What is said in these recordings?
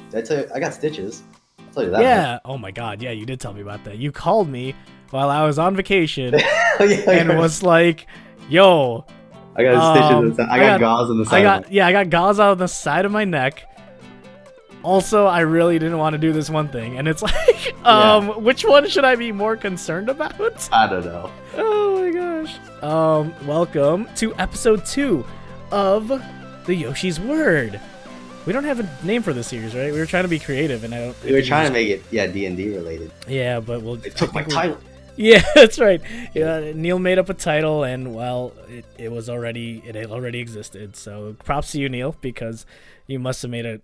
Did I tell you I got stitches? I'll tell you that. Yeah. Oh my God. Yeah, you did tell me about that. You called me while I was on vacation Yeah, and was like, "Yo, I got stitches. I got gauze on the side. I got gauze out on the side of my neck. Also, I really didn't want to do this one thing, and it's like, which one should I be more concerned about? I don't know. Oh my gosh. Welcome to episode 2 of the Yoshi's Word. We don't have a name for this series, right? We were trying to be creative, and we were trying to make it, D&D related. Yeah, but It took my title. Yeah, that's right. Yeah, Neil made up a title, and well, it already existed. So props to you, Neil, because you must have made a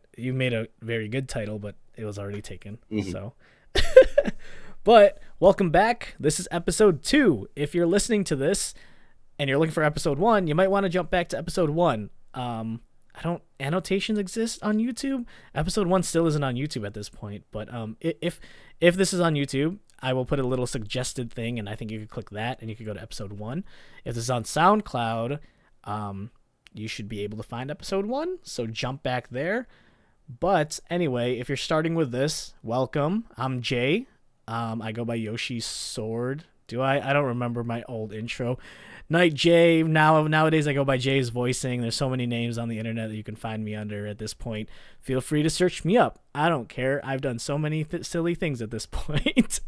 very good title, but it was already taken. Mm-hmm. So, but welcome back. This is episode 2. If you're listening to this and you're looking for episode 1, you might want to jump back to episode 1. Annotations exist on YouTube. Episode 1 still isn't on YouTube at this point, but if this is on YouTube, I will put a little suggested thing, and I think you could click that, and you could go to episode 1. If this is on SoundCloud, you should be able to find episode 1, so jump back there. But anyway, if you're starting with this, welcome. I'm Jay. I go by Yoshi's Sword. I don't remember my old intro. Night Jay. Nowadays I go by Jay's Voicing. There's so many names on the internet that you can find me under at this point. Feel free to search me up. I don't care. I've done so many silly things at this point.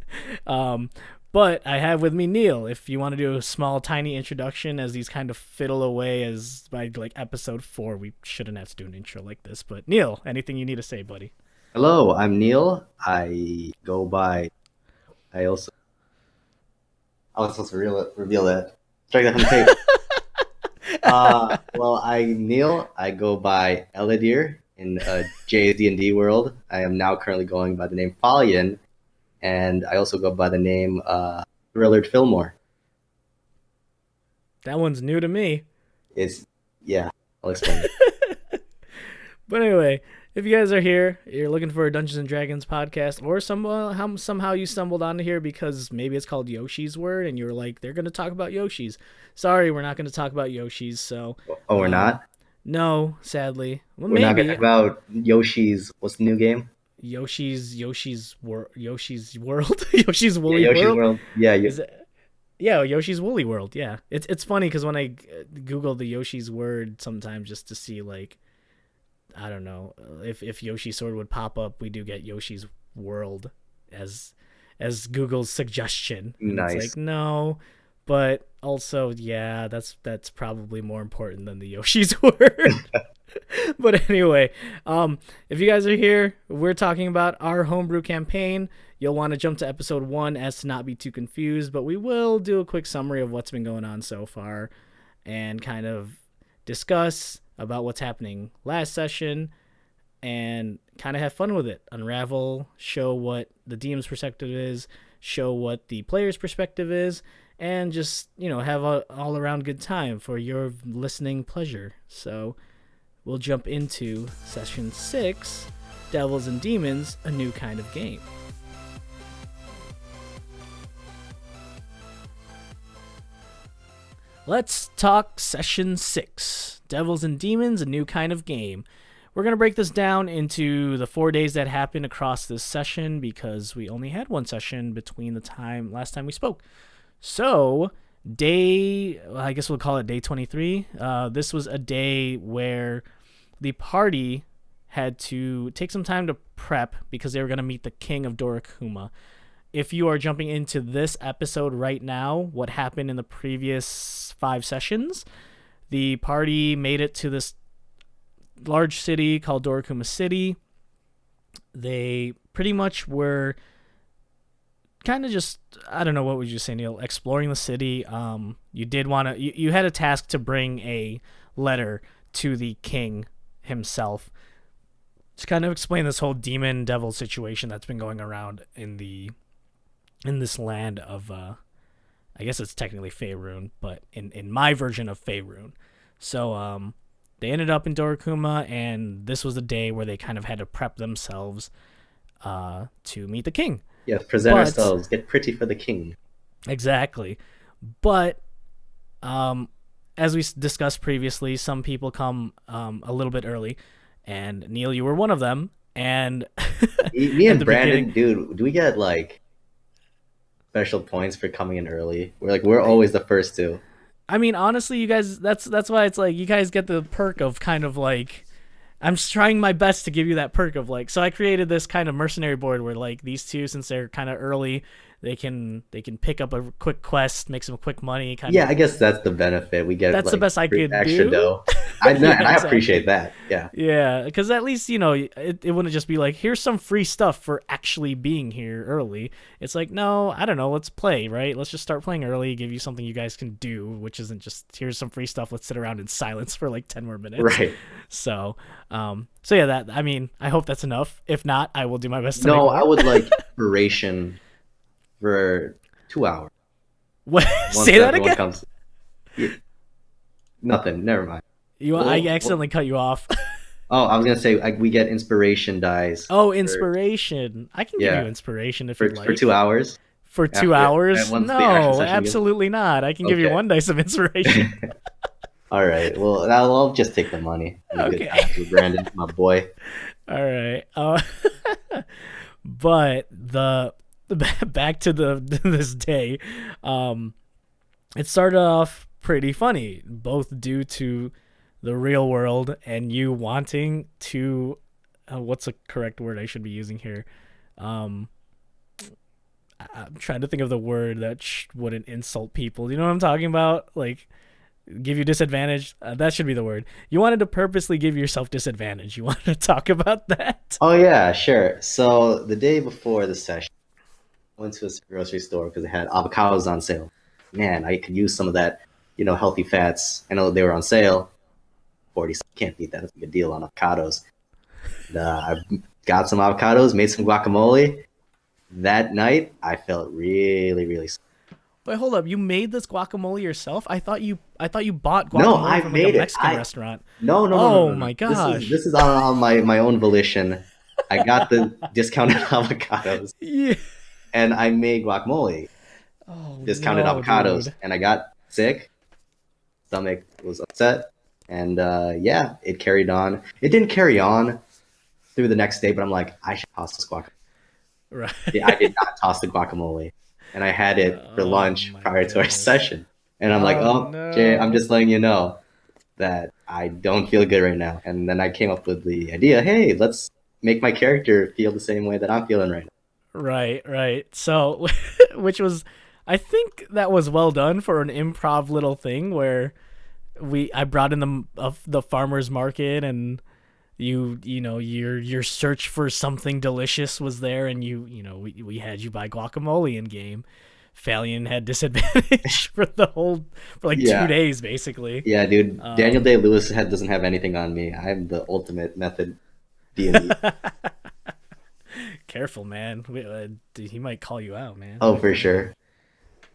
But I have with me Neil. If you want to do a small, tiny introduction as these kind of fiddle away as by like episode 4, we shouldn't have to do an intro like this. But Neil, anything you need to say, buddy? Hello, I'm Neil. I was supposed to reveal that. Strike that from the tape. Well, I'm Neil. I go by Eladir in Jay's D&D world. I am now currently going by the name Falian, and I also go by the name Thrillard Fillmore. That one's new to me. I'll explain it. But anyway, if you guys are here, you're looking for a Dungeons and Dragons podcast, or somehow you stumbled onto here because maybe it's called Yoshi's Word, and you were like, they're going to talk about Yoshis. Sorry, we're not going to talk about Yoshis. So. Oh, we're not? No, sadly. Well, we're not going to talk about Yoshi's. What's the new game? Yoshi's World. Yoshi's Woolly World. Yeah, Yoshi's Woolly World. Yeah, it's funny because when I Google the Yoshi's Word sometimes just to see like, I don't know if Yoshi's Sword would pop up, we do get Yoshi's World as Google's suggestion. Nice. It's like no, but also yeah, that's probably more important than the Yoshi's Word. But anyway, if you guys are here, we're talking about our homebrew campaign. You'll want to jump to episode 1 as to not be too confused, but we will do a quick summary of what's been going on so far and kind of discuss about what's happening last session and kind of have fun with it. Unravel, show what the DM's perspective is, show what the player's perspective is, and just, have an all-around good time for your listening pleasure. So we'll jump into session 6, Devils and Demons, a new kind of game. Let's talk session 6, Devils and Demons, a new kind of game. We're going to break this down into the 4 days that happened across this session because we only had one session between the last time we spoke. So, I guess we'll call it day 23. This was a day where the party had to take some time to prep because they were going to meet the king of Dorikuma. If you are jumping into this episode right now, what happened in the previous 5 sessions, the party made it to this large city called Dorikuma City. They pretty much were kind of just, I don't know, what would you say, Neil, exploring the city. You had a task to bring a letter to the king himself to kind of explain this whole demon devil situation that's been going around in this land of I guess it's technically Faerun, but in my version of Faerun. So they ended up in Dorikuma, and this was the day where they kind of had to prep themselves to meet the king. Yes, present ourselves, get pretty for the king. Exactly. But as we discussed previously, some people come a little bit early, and Neil, you were one of them. And Me at and the beginning, Brandon, dude, do we get like special points for coming in early? We're always the first two. I mean, honestly, you guys, that's why it's like you guys get the perk of kind of like I'm just trying my best to give you that perk of like. So I created this kind of mercenary board where like these two, since they're kind of early, they can pick up a quick quest, make some quick money, kind Yeah, of. I guess that's the benefit. We get That's the like best I could extra do. dough. I know, Yeah, and I appreciate exactly. that. Yeah. Yeah, because at least it wouldn't just be like here's some free stuff for actually being here early. It's like no, I don't know. Let's play, right? Let's just start playing early. Give you something you guys can do, which isn't just here's some free stuff. Let's sit around in silence for like 10 more minutes. Right. So yeah, that I mean, I hope that's enough. If not, I will do my best to make No, I more. would like inspiration for 2 hours. What? Once Say that everyone again. comes. Yeah, nothing. Never mind. I Well, accidentally cut you off. oh, I was gonna say we get inspiration dice Oh, for inspiration. I can give you yeah inspiration if for you'd for two like. hours For two after hours? once the action No, session begins. absolutely not. I can give you Okay. one dice of inspiration. All right. Well, I'll just take the money. And a good Okay. times with Brandon, my boy. All right. But the back to the this day, um, it started off pretty funny, both due to the real world and you wanting to. What's a correct word I should be using here? Um, I'm trying to think of the word that wouldn't insult people. You know what I'm talking about? Like give you disadvantage. That should be the word. You wanted to purposely give yourself disadvantage. You wanted to talk about that. Oh yeah, sure. So the day before the session, I went to a grocery store because they had avocados on sale. Man, I could use some of that, healthy fats. I know they were on sale. 40 cents. Can't beat that. That's a good deal on avocados. I got some avocados, made some guacamole. That night, I felt really, really sick. But hold up, you made this guacamole yourself? I thought you bought No, guacamole I from like a made it. Mexican I restaurant. No, no, no, no, Oh no, no. my This is gosh. this is on my own volition. I got the discounted avocados Yeah. and I made guacamole, Oh discounted no, avocados, dude. and I got sick. Stomach was upset, and yeah, it carried on. It didn't carry on through the next day, but I'm like, I should toss this guacamole. Right. Yeah, I did not toss the guacamole, and I had it for Oh lunch my prior to our goodness. session. And I'm like, Oh oh, Jay, I'm no. just letting you know that I don't feel good right now. And then I came up with the idea, hey, let's make my character feel the same way that I'm feeling right now. Right, right. So, which was, I think that was well done for an improv little thing where I brought in the farmers market and your search for something delicious was there and we had you buy guacamole in game. Falion had disadvantage for like two Yeah, days basically. yeah, dude. Daniel Um, Day Lewis doesn't have anything on me. I'm the ultimate method D&D. Careful, man. He might call you out, man. Oh, for sure.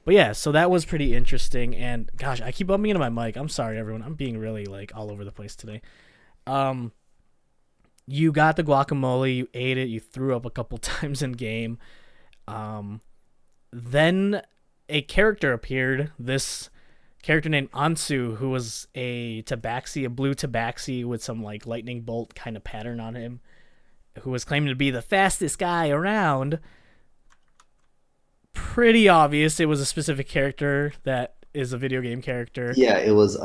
But yeah, so that was pretty interesting. And gosh, I keep bumping into my mic. I'm sorry, everyone. I'm being really like all over the place today. Um, you got the guacamole, you ate it, you threw up a couple times in game. Um, then a character appeared. This character named Ansu, who was a blue tabaxi with some like lightning bolt kind of pattern on him, who was claiming to be the fastest guy around. Pretty obvious it was a specific character that is a video game character. Yeah, it was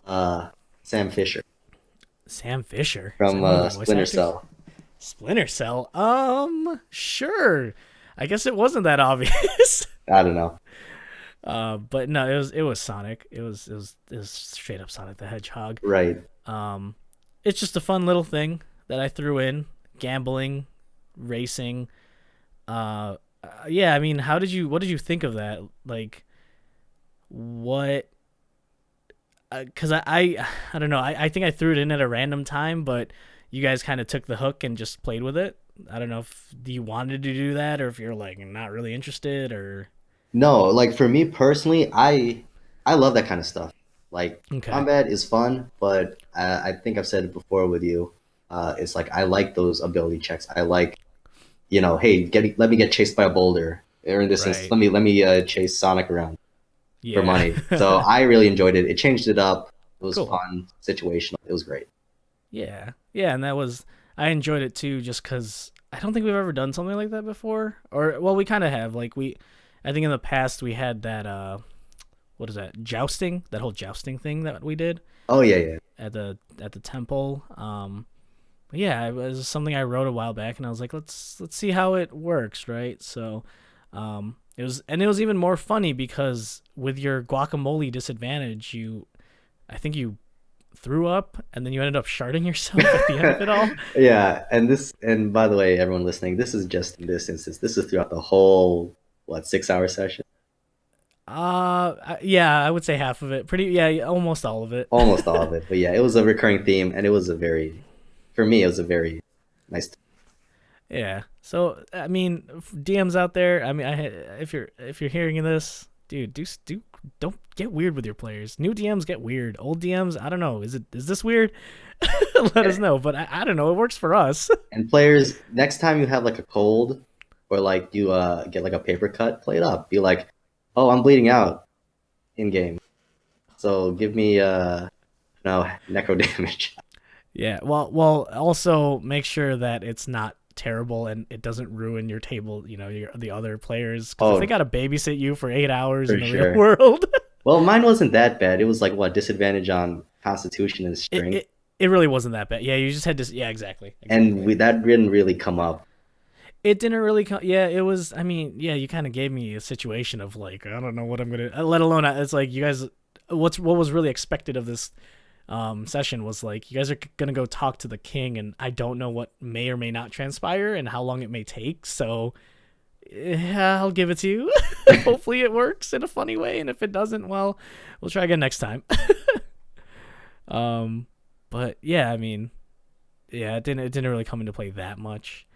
Sam Fisher Sam Fisher. Is that from one of the voice Splinter actors? Cell. Splinter Cell. Sure. I guess it wasn't that obvious. I don't know. But no, it was Sonic. It was straight up Sonic the Hedgehog. Right. Um, it's just a fun little thing that I threw in. Gambling, racing. Yeah. I mean, what did you think of that? Like, what? Because I don't know. I think I threw it in at a random time, but you guys kind of took the hook and just played with it. I don't know if you wanted to do that or if you're like not really interested or No, like for me personally, I love that kind of stuff. Like okay. combat is fun, but I think I've said it before with you. It's like I like those ability checks. I like, hey, let me get chased by a boulder, or in this instance, Right. let me chase Sonic around for Yeah. money. So I really enjoyed it. It changed it up. It was Cool. fun, situational. It was great. Yeah. Yeah, and I enjoyed it too just cuz I don't think we've ever done something like that before. Or well, we kind of have. I think in the past we had that what is that? Jousting, that whole jousting thing that we did Oh yeah, yeah. at the temple. But yeah, it was something I wrote a while back, and I was like, let's see how it works, right? So, it was even more funny because with your guacamole disadvantage, I think you threw up, and then you ended up sharding yourself at the end of it all. Yeah, and by the way, everyone listening, this is just in this instance. This is throughout the whole, what, 6 hour session? Yeah, I would say half of it. Pretty, yeah, almost all of it. Almost all of it. But yeah, it was a recurring theme, and it was a very, for me, it was a very nice. Yeah. So I mean, DMs out there. I mean, if you're hearing this, dude, don't get weird with your players. New DMs get weird. Old DMs, I don't know. Is this weird? Let us know. But I don't know. It works for us. And players, next time you have like a cold, or like you get like a paper cut, play it up. Be like, oh, I'm bleeding out in game, so give me no necro damage. Yeah. Well. Also make sure that it's not terrible and it doesn't ruin your table. You know, the other players, because if they Oh, got to babysit you for 8 hours in for the real sure. world, Well, mine wasn't that bad. It was like what, disadvantage on Constitution and it, Strength, it it really wasn't that bad. Yeah, you just had to. Yeah, exactly, and exactly. that didn't really come up. It didn't really come. Yeah, it was. I mean, yeah, you kind of gave me a situation of like, I don't know what I'm gonna. Let alone, it's like you guys. What was really expected of this session was like you guys are gonna go talk to the king, and I don't know what may or may not transpire and how long it may take. So yeah, I'll give it to you. Hopefully, it works in a funny way, and if it doesn't, well, we'll try again next time. um, but yeah, I mean, yeah, it didn't really come into play that much.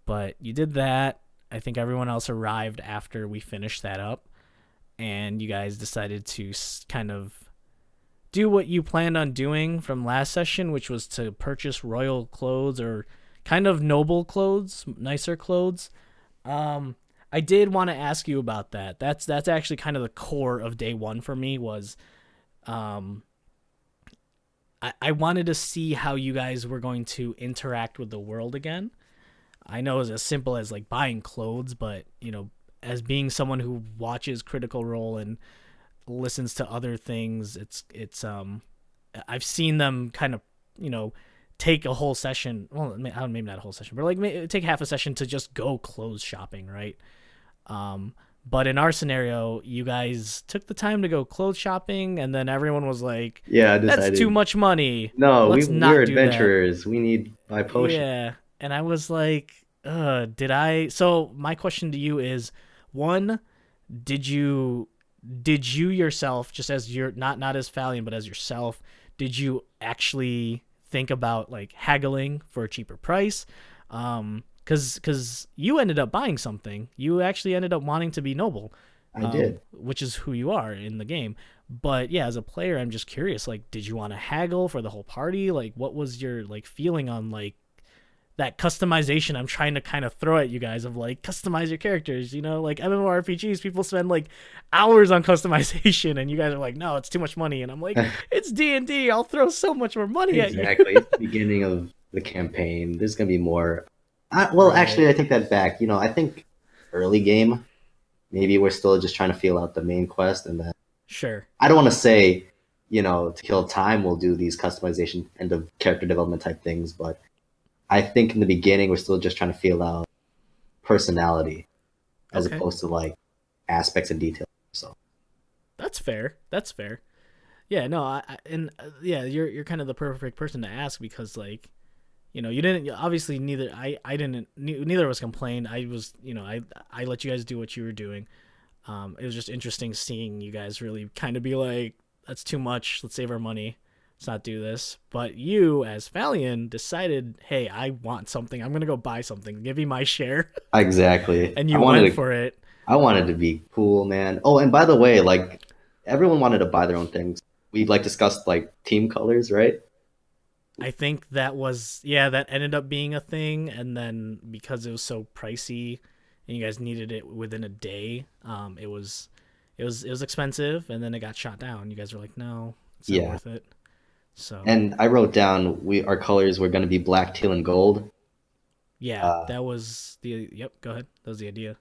But you did that. I think everyone else arrived after we finished that up, and you guys decided to kind of do what you planned on doing from last session, which was to purchase royal clothes or kind of noble clothes, nicer clothes. Um, I did want to ask you about that. That's actually kind of the core of day one for me was um, I wanted to see how you guys were going to interact with the world again. I know it's as simple as like buying clothes, but as being someone who watches Critical Role and listens to other things, it's I've seen them kind of you know take a whole session. Well, maybe not a whole session, but like take half a session to just go clothes shopping, right? Um, but in our scenario, you guys took the time to go clothes shopping, and then everyone was like, Yeah, I "That's too decided. much money. No, Let's we're not do that." adventurers. We need buy potion. Yeah. And I was like, did I? So my question to you is, one, did you yourself, just as your not as Fallion, but as yourself, did you actually think about like haggling for a cheaper price? Because you ended up buying something. You actually ended up wanting to be noble, I did. which is who you are in the game. But yeah, as a player, I'm just curious. Like, did you want to haggle for the whole party? Like, what was your like feeling on like that customization I'm trying to kind of throw at you guys of like customize your characters, like MMORPGs, people spend like hours on customization and you guys are like, no, it's too much money. And I'm like, it's D&D. I'll throw so much more money at you. Exactly. It's the beginning of the campaign. There's gonna be more. Well, Right. actually, I take that back. I think early game, maybe we're still just trying to feel out the main quest, and then Sure. I don't want to say, to kill time, we'll do these customization and the character development type things, but I think in the beginning we're still just trying to feel out personality as Okay. opposed to like aspects and details. So That's fair. That's fair. Yeah, no, and yeah, you're kind of the perfect person to ask because like, you didn't obviously neither I didn't neither of us complained. I was, I let you guys do what you were doing. It was just interesting seeing you guys really kind of be like, that's too much. Let's save our money. Let's not do this. But you, as Fallion, decided, hey, I want something. I'm gonna go buy something. Give me my share, exactly, and you went for it. I wanted to be cool, man. Oh, and by the way, like everyone wanted to buy their own things. We like discussed like team colors, right? I think that was yeah, that ended up being a thing, and then because it was so pricey, and you guys needed it within a day, it was expensive, and then it got shot down. You guys were like, no, it's not Yeah. worth it. So And I wrote down our colors were going to be black, teal, and gold. Yeah, that was the yep. Go ahead. That was the idea.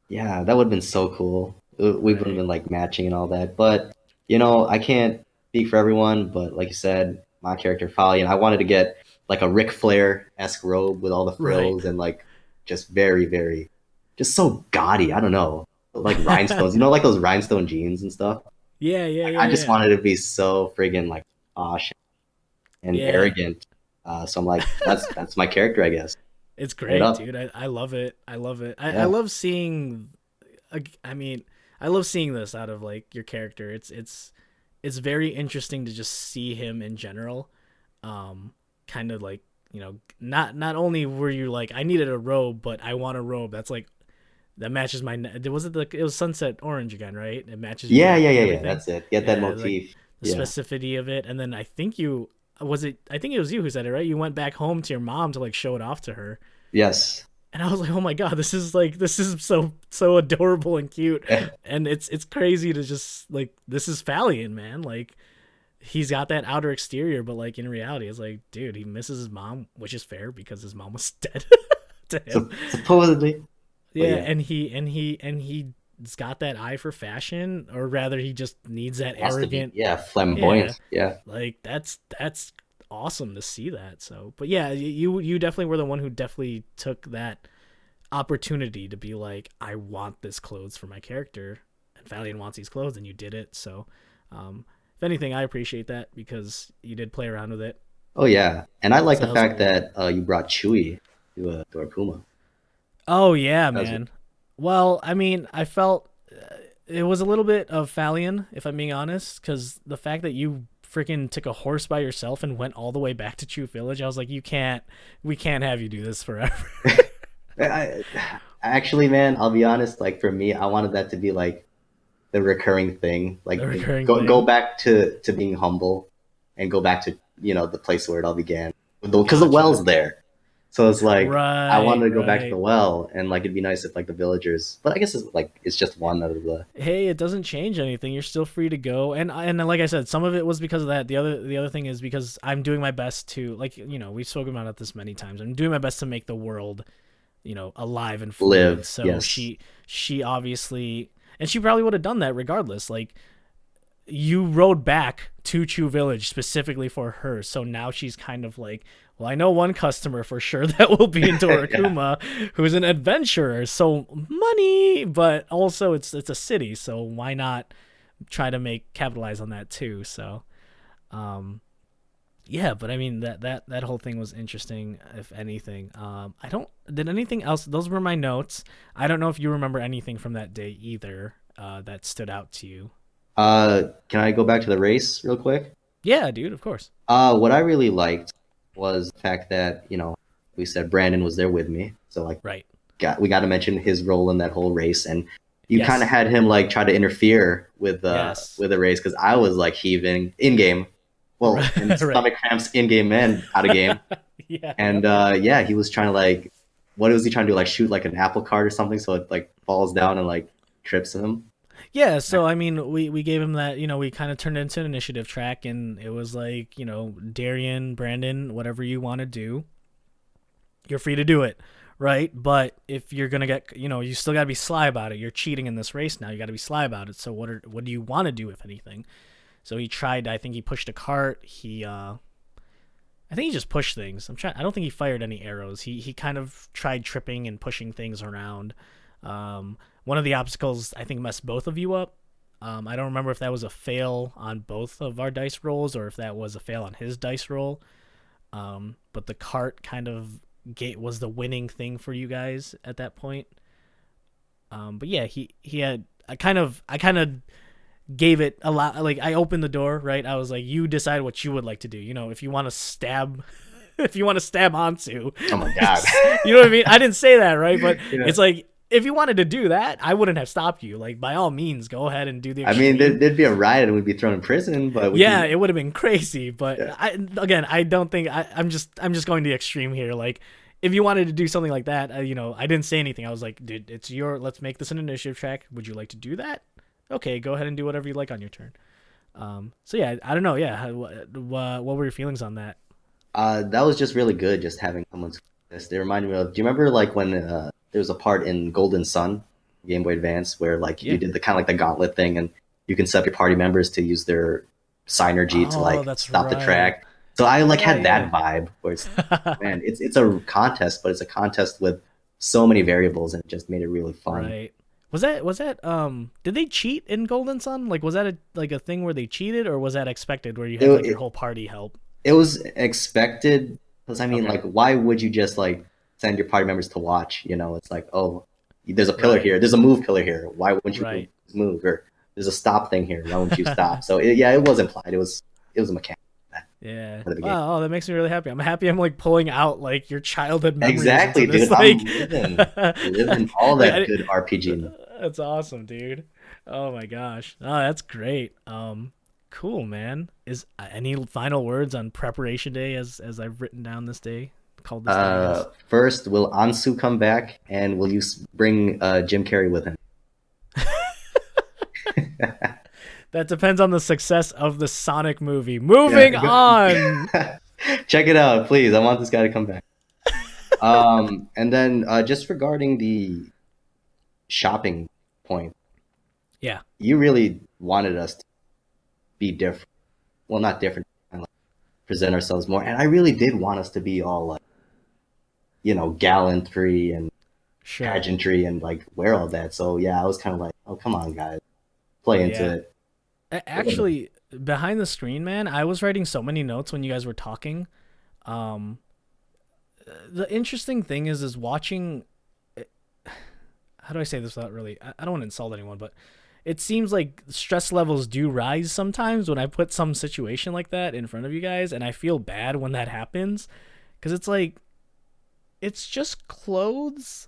Yeah, that would have been so cool. We would have Right. been like matching and all that. But I can't speak for everyone. But like you said, my character Falion, I wanted to get like a Ric Flair-esque robe with all the Right. frills and like just very, very, just so gaudy. I don't know, like rhinestones. Like those rhinestone jeans and stuff. Yeah. Yeah. Like, Yeah. I just Yeah. wanted to be so friggin' like posh and Yeah. arrogant. So I'm like, that's my character, I guess. It's Straight great, up. dude. I love it. I love it. I Yeah. love seeing. I mean, I love seeing this out of like your character. It's very interesting to just see him in general. Um, kind of like not only were you like I needed a robe, but I want a robe that's like that matches my. Was it it was sunset orange again, right? It matches your Yeah, neck yeah, and yeah, yeah. everything. That's it. Get that Yeah, like motif. the Yeah. specificity of it, and then I think you was it. I think it was you who said it, right? You went back home to your mom to like show it off to her, Yes. and I was like, oh my god, this is so adorable and cute, and it's crazy to just like this is Falion, man. Like he's got that outer exterior, but like in reality, it's like, dude, he misses his mom, which is fair because his mom was dead to him. Supposedly. But Yeah, yeah, he's got that eye for fashion, or rather, he just needs that has to be. arrogant. Yeah, Yeah, flamboyance. Yeah. like that's awesome to see that. So, but yeah, you definitely were the one who definitely took that opportunity to be like, I want this clothes for my character, and Valiant wants these clothes, and you did it. So, if anything, I appreciate that because you did play around with it. Oh yeah, and I like So the that was fact cool. that you brought Chewie to our Puma. Oh yeah, That was man. Well, I mean, I felt it was a little bit of Falion, if I'm being honest, because the fact that you freaking took a horse by yourself and went all the way back to Chew Village, I was like, we can't have you do this forever. I, actually, man, I'll be honest. Like for me, I wanted that to be like the recurring thing. The Like recurring go thing. back to being humble, and go back to the place where it all began. Because the Gotcha. well's there. So it's like I Right, wanted to go back to the right. well, and like it'd be nice if like the villagers. But I guess it's just one out of the. Hey, it doesn't change anything. You're still free to go. And like I said, some of it was because of that. The other thing is because I'm doing my best to like we've spoken about it this many times. I'm doing my best to make the world alive and fluid. Live, So yes. she obviously, and she probably would have done that regardless. Like you rode back to Chew Village specifically for her. So now she's kind of like, well, I know one customer for sure that will be in Yeah. Dorakuma who's an adventurer. So money, but also it's a city, so why not try to make capitalize on that too? So um yeah, but I mean that whole thing was interesting. If anything, I don't did anything else. Those were my notes. I don't know if you remember anything from that day either that stood out to you. Can I go back to the race real quick? Yeah, dude, of course. What I really liked was the fact that we said Brandon was there with me, so like Right. we got to mention his role in that whole race, and you kind of Yes. had him like try to interfere Yes. with the race because I was like heaving in game, well, in Right. stomach cramps in game and out of game, Yeah. and Yep. yeah, he was trying to like, what was he trying to do? Like shoot like an apple cart or something, so it like falls down and like trips him. Yeah, so I mean, we gave him that, we kind of turned it into an initiative track, and it was like, Darian, Brandon, whatever you want to do, you're free to do it, right? But if you're gonna get, you still gotta be sly about it. You're cheating in this race now. You gotta be sly about it. So what do you want to do, if anything? So he tried. I think he pushed a cart. I think he just pushed things. I don't think he fired any arrows. He kind of tried tripping and pushing things around. One of the obstacles I think messed both of you up. I don't remember if that was a fail on both of our dice rolls or if that was a fail on his dice roll. But the cart kind of was the winning thing for you guys at that point. But yeah, he had I kind of gave it a lot. Like I opened the door, right? I was like, you decide what you would like to do. If you want to stab, if you want to stab Hansu, Oh my god. you know what I mean? I didn't say that, right? But Yeah. it's like if you wanted to do that, I wouldn't have stopped you. Like by all means, go ahead and do the I mean, extreme. there'd be a riot and we'd be thrown in prison, but we Yeah, can. it would have been crazy, but Yeah. I don't think I'm just going the extreme here. Like, if you wanted to do something like that, I didn't say anything. I was like, dude, let's make this an initiative track. Would you like to do that? Okay, go ahead and do whatever you like on your turn. So yeah, I don't know. Yeah, what were your feelings on that? That was just really good, just having someone. Yes, they reminded me of. Do you remember like when there was a part in Golden Sun, Game Boy Advance, where like you Yeah. did the kind of like the gauntlet thing, and you can set up your party members to use their synergy to Oh, like that's stop the right. track. So I like Yeah, had yeah. that vibe where it's man, it's a contest, but it's a contest with so many variables, and it just made it really fun. Right. Was that did they cheat in Golden Sun? Like was that like a thing where they cheated or was that expected where you It had like your it, whole party help? it was expected because I mean, Okay. like, why would you just like send your party members to watch? You know, it's like, oh, there's a pillar Right. here, there's a move pillar here. Why wouldn't you Right. move? Or there's a stop thing here. Why wouldn't you stop? So yeah, it was implied. It was a mechanic Yeah. for the game. Wow, oh, that makes me really happy. I'm happy I'm like pulling out like your childhood memories into Exactly, this dude. like Living all like that good RPG. that's awesome, dude. Oh my gosh. Oh, that's great. Cool, man. Is any final words on preparation day as I've written down this day? Called this day, I guess. First, will Ansu come back, and will you bring Jim Carrey with him? That depends on the success of the Sonic movie. Yeah, Moving on. check it out, please. I want this guy to come back. And then just regarding the shopping point, Yeah. you really wanted us to be different. Well, not different, kind of like present ourselves more. And I really did want us to be all like, gallantry and Sure. pageantry and like wear all that. So yeah, I was kind of like, oh, come on, guys, play into Yeah. it. Actually, behind the screen, man, I was writing so many notes when you guys were talking. Um, the interesting thing is watching. How do I say this without really? I don't want to insult anyone, but it seems like stress levels do rise sometimes when I put some situation like that in front of you guys, and I feel bad when that happens because it's like it's just clothes,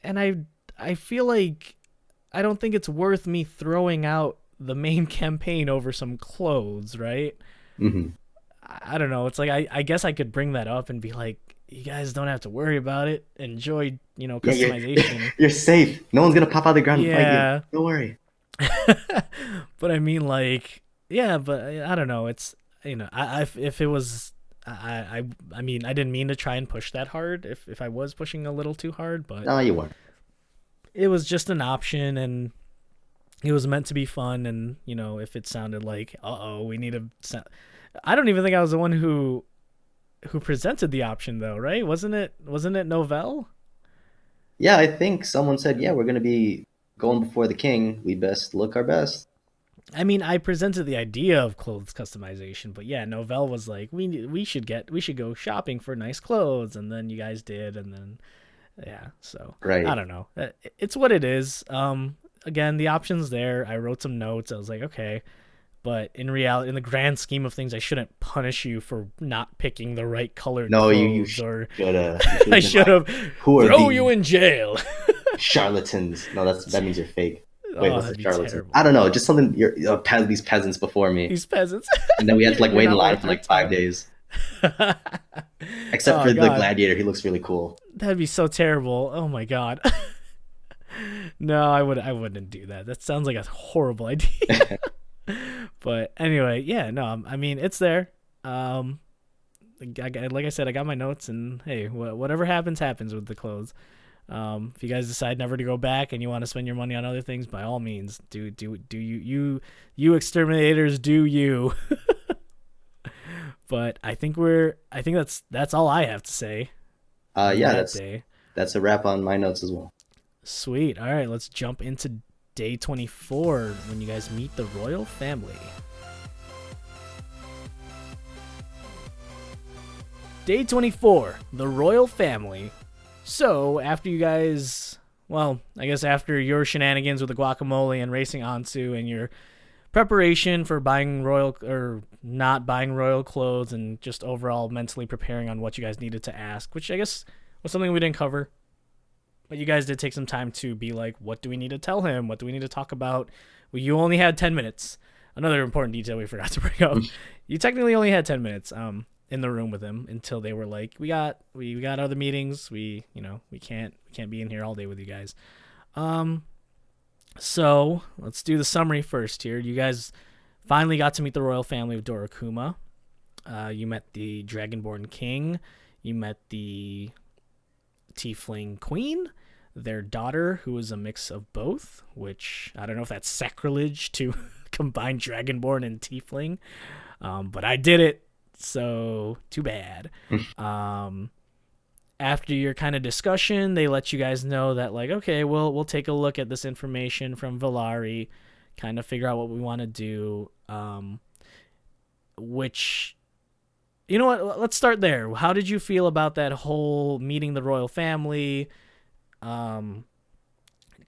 and I feel like I don't think it's worth me throwing out the main campaign over some clothes, right? Hmm. I don't know. It's like I guess I could bring that up and be like, you guys don't have to worry about it. Enjoy, Yeah, customization. you're safe. No one's gonna pop out of the ground and fight you. Yeah. Don't worry. But I mean like yeah, but I don't know. It's if it was I mean I didn't mean to try and push that hard if I was pushing a little too hard, but No, you weren't. it was just an option and it was meant to be fun and if it sounded like we need a I don't even think I was the one who presented the option though, right? Wasn't it Novell? Yeah, I think someone said, yeah, we're gonna be going before the king. We best look our best. I mean, I presented the idea of clothes customization, but yeah, Novell was like, we should go shopping for nice clothes, and then you guys did, and then yeah, so I Right. don't know. It's what it is. Again, the options there. I wrote some notes. I was like, okay, but in reality, in the grand scheme of things, I shouldn't punish you for not picking the right colored No, you clothes, or should I have been should like, have who are throw you these in jail. charlatans? No, that means you're fake. Wait, Oh, what's a that'd be charlatan? terrible. I don't know, just something. These peasants before me, These peasants. and then we had to like You're wait in not line worth for their like 5 days. time. Except Oh for the god, gladiator, he looks really cool. that'd be so terrible. Oh my god. No, I wouldn't do that. That sounds like a horrible idea. But anyway, yeah, no, I mean it's there. Um, like I said, I got my notes, and hey, whatever happens with the clothes. If you guys decide never to go back and you want to spend your money on other things, by all means, do you exterminators do you. But I think that's all I have to say on Yeah, that that's day. that's a wrap on my notes as well. Sweet. All right, let's jump into day 24 when you guys meet the royal family. Day 24, the royal family. So, after you guys, well, I guess after your shenanigans with the guacamole and racing Ansu and your preparation for buying royal or not buying royal clothes and just overall mentally preparing on what you guys needed to ask, which I guess was something we didn't cover. But you guys did take some time to be like, what do we need to tell him? What do we need to talk about? Well, you only had 10 minutes. Another important detail we forgot to bring up. You technically only had 10 minutes in the room with him until they were like, we got other meetings. We can't be in here all day with you guys. So let's do the summary first here. You guys finally got to meet the royal family of Dorakuma. You met the Dragonborn King. You met the tiefling queen, their daughter, who is a mix of both, which I don't know if that's sacrilege to combine dragonborn and tiefling, but I did it, so too bad. After your kind of discussion, they let you guys know that, like, okay, we'll take a look at this information from Valari, kind of figure out what we want to do. Which, you know what? Let's start there. How did you feel about that whole meeting the royal family?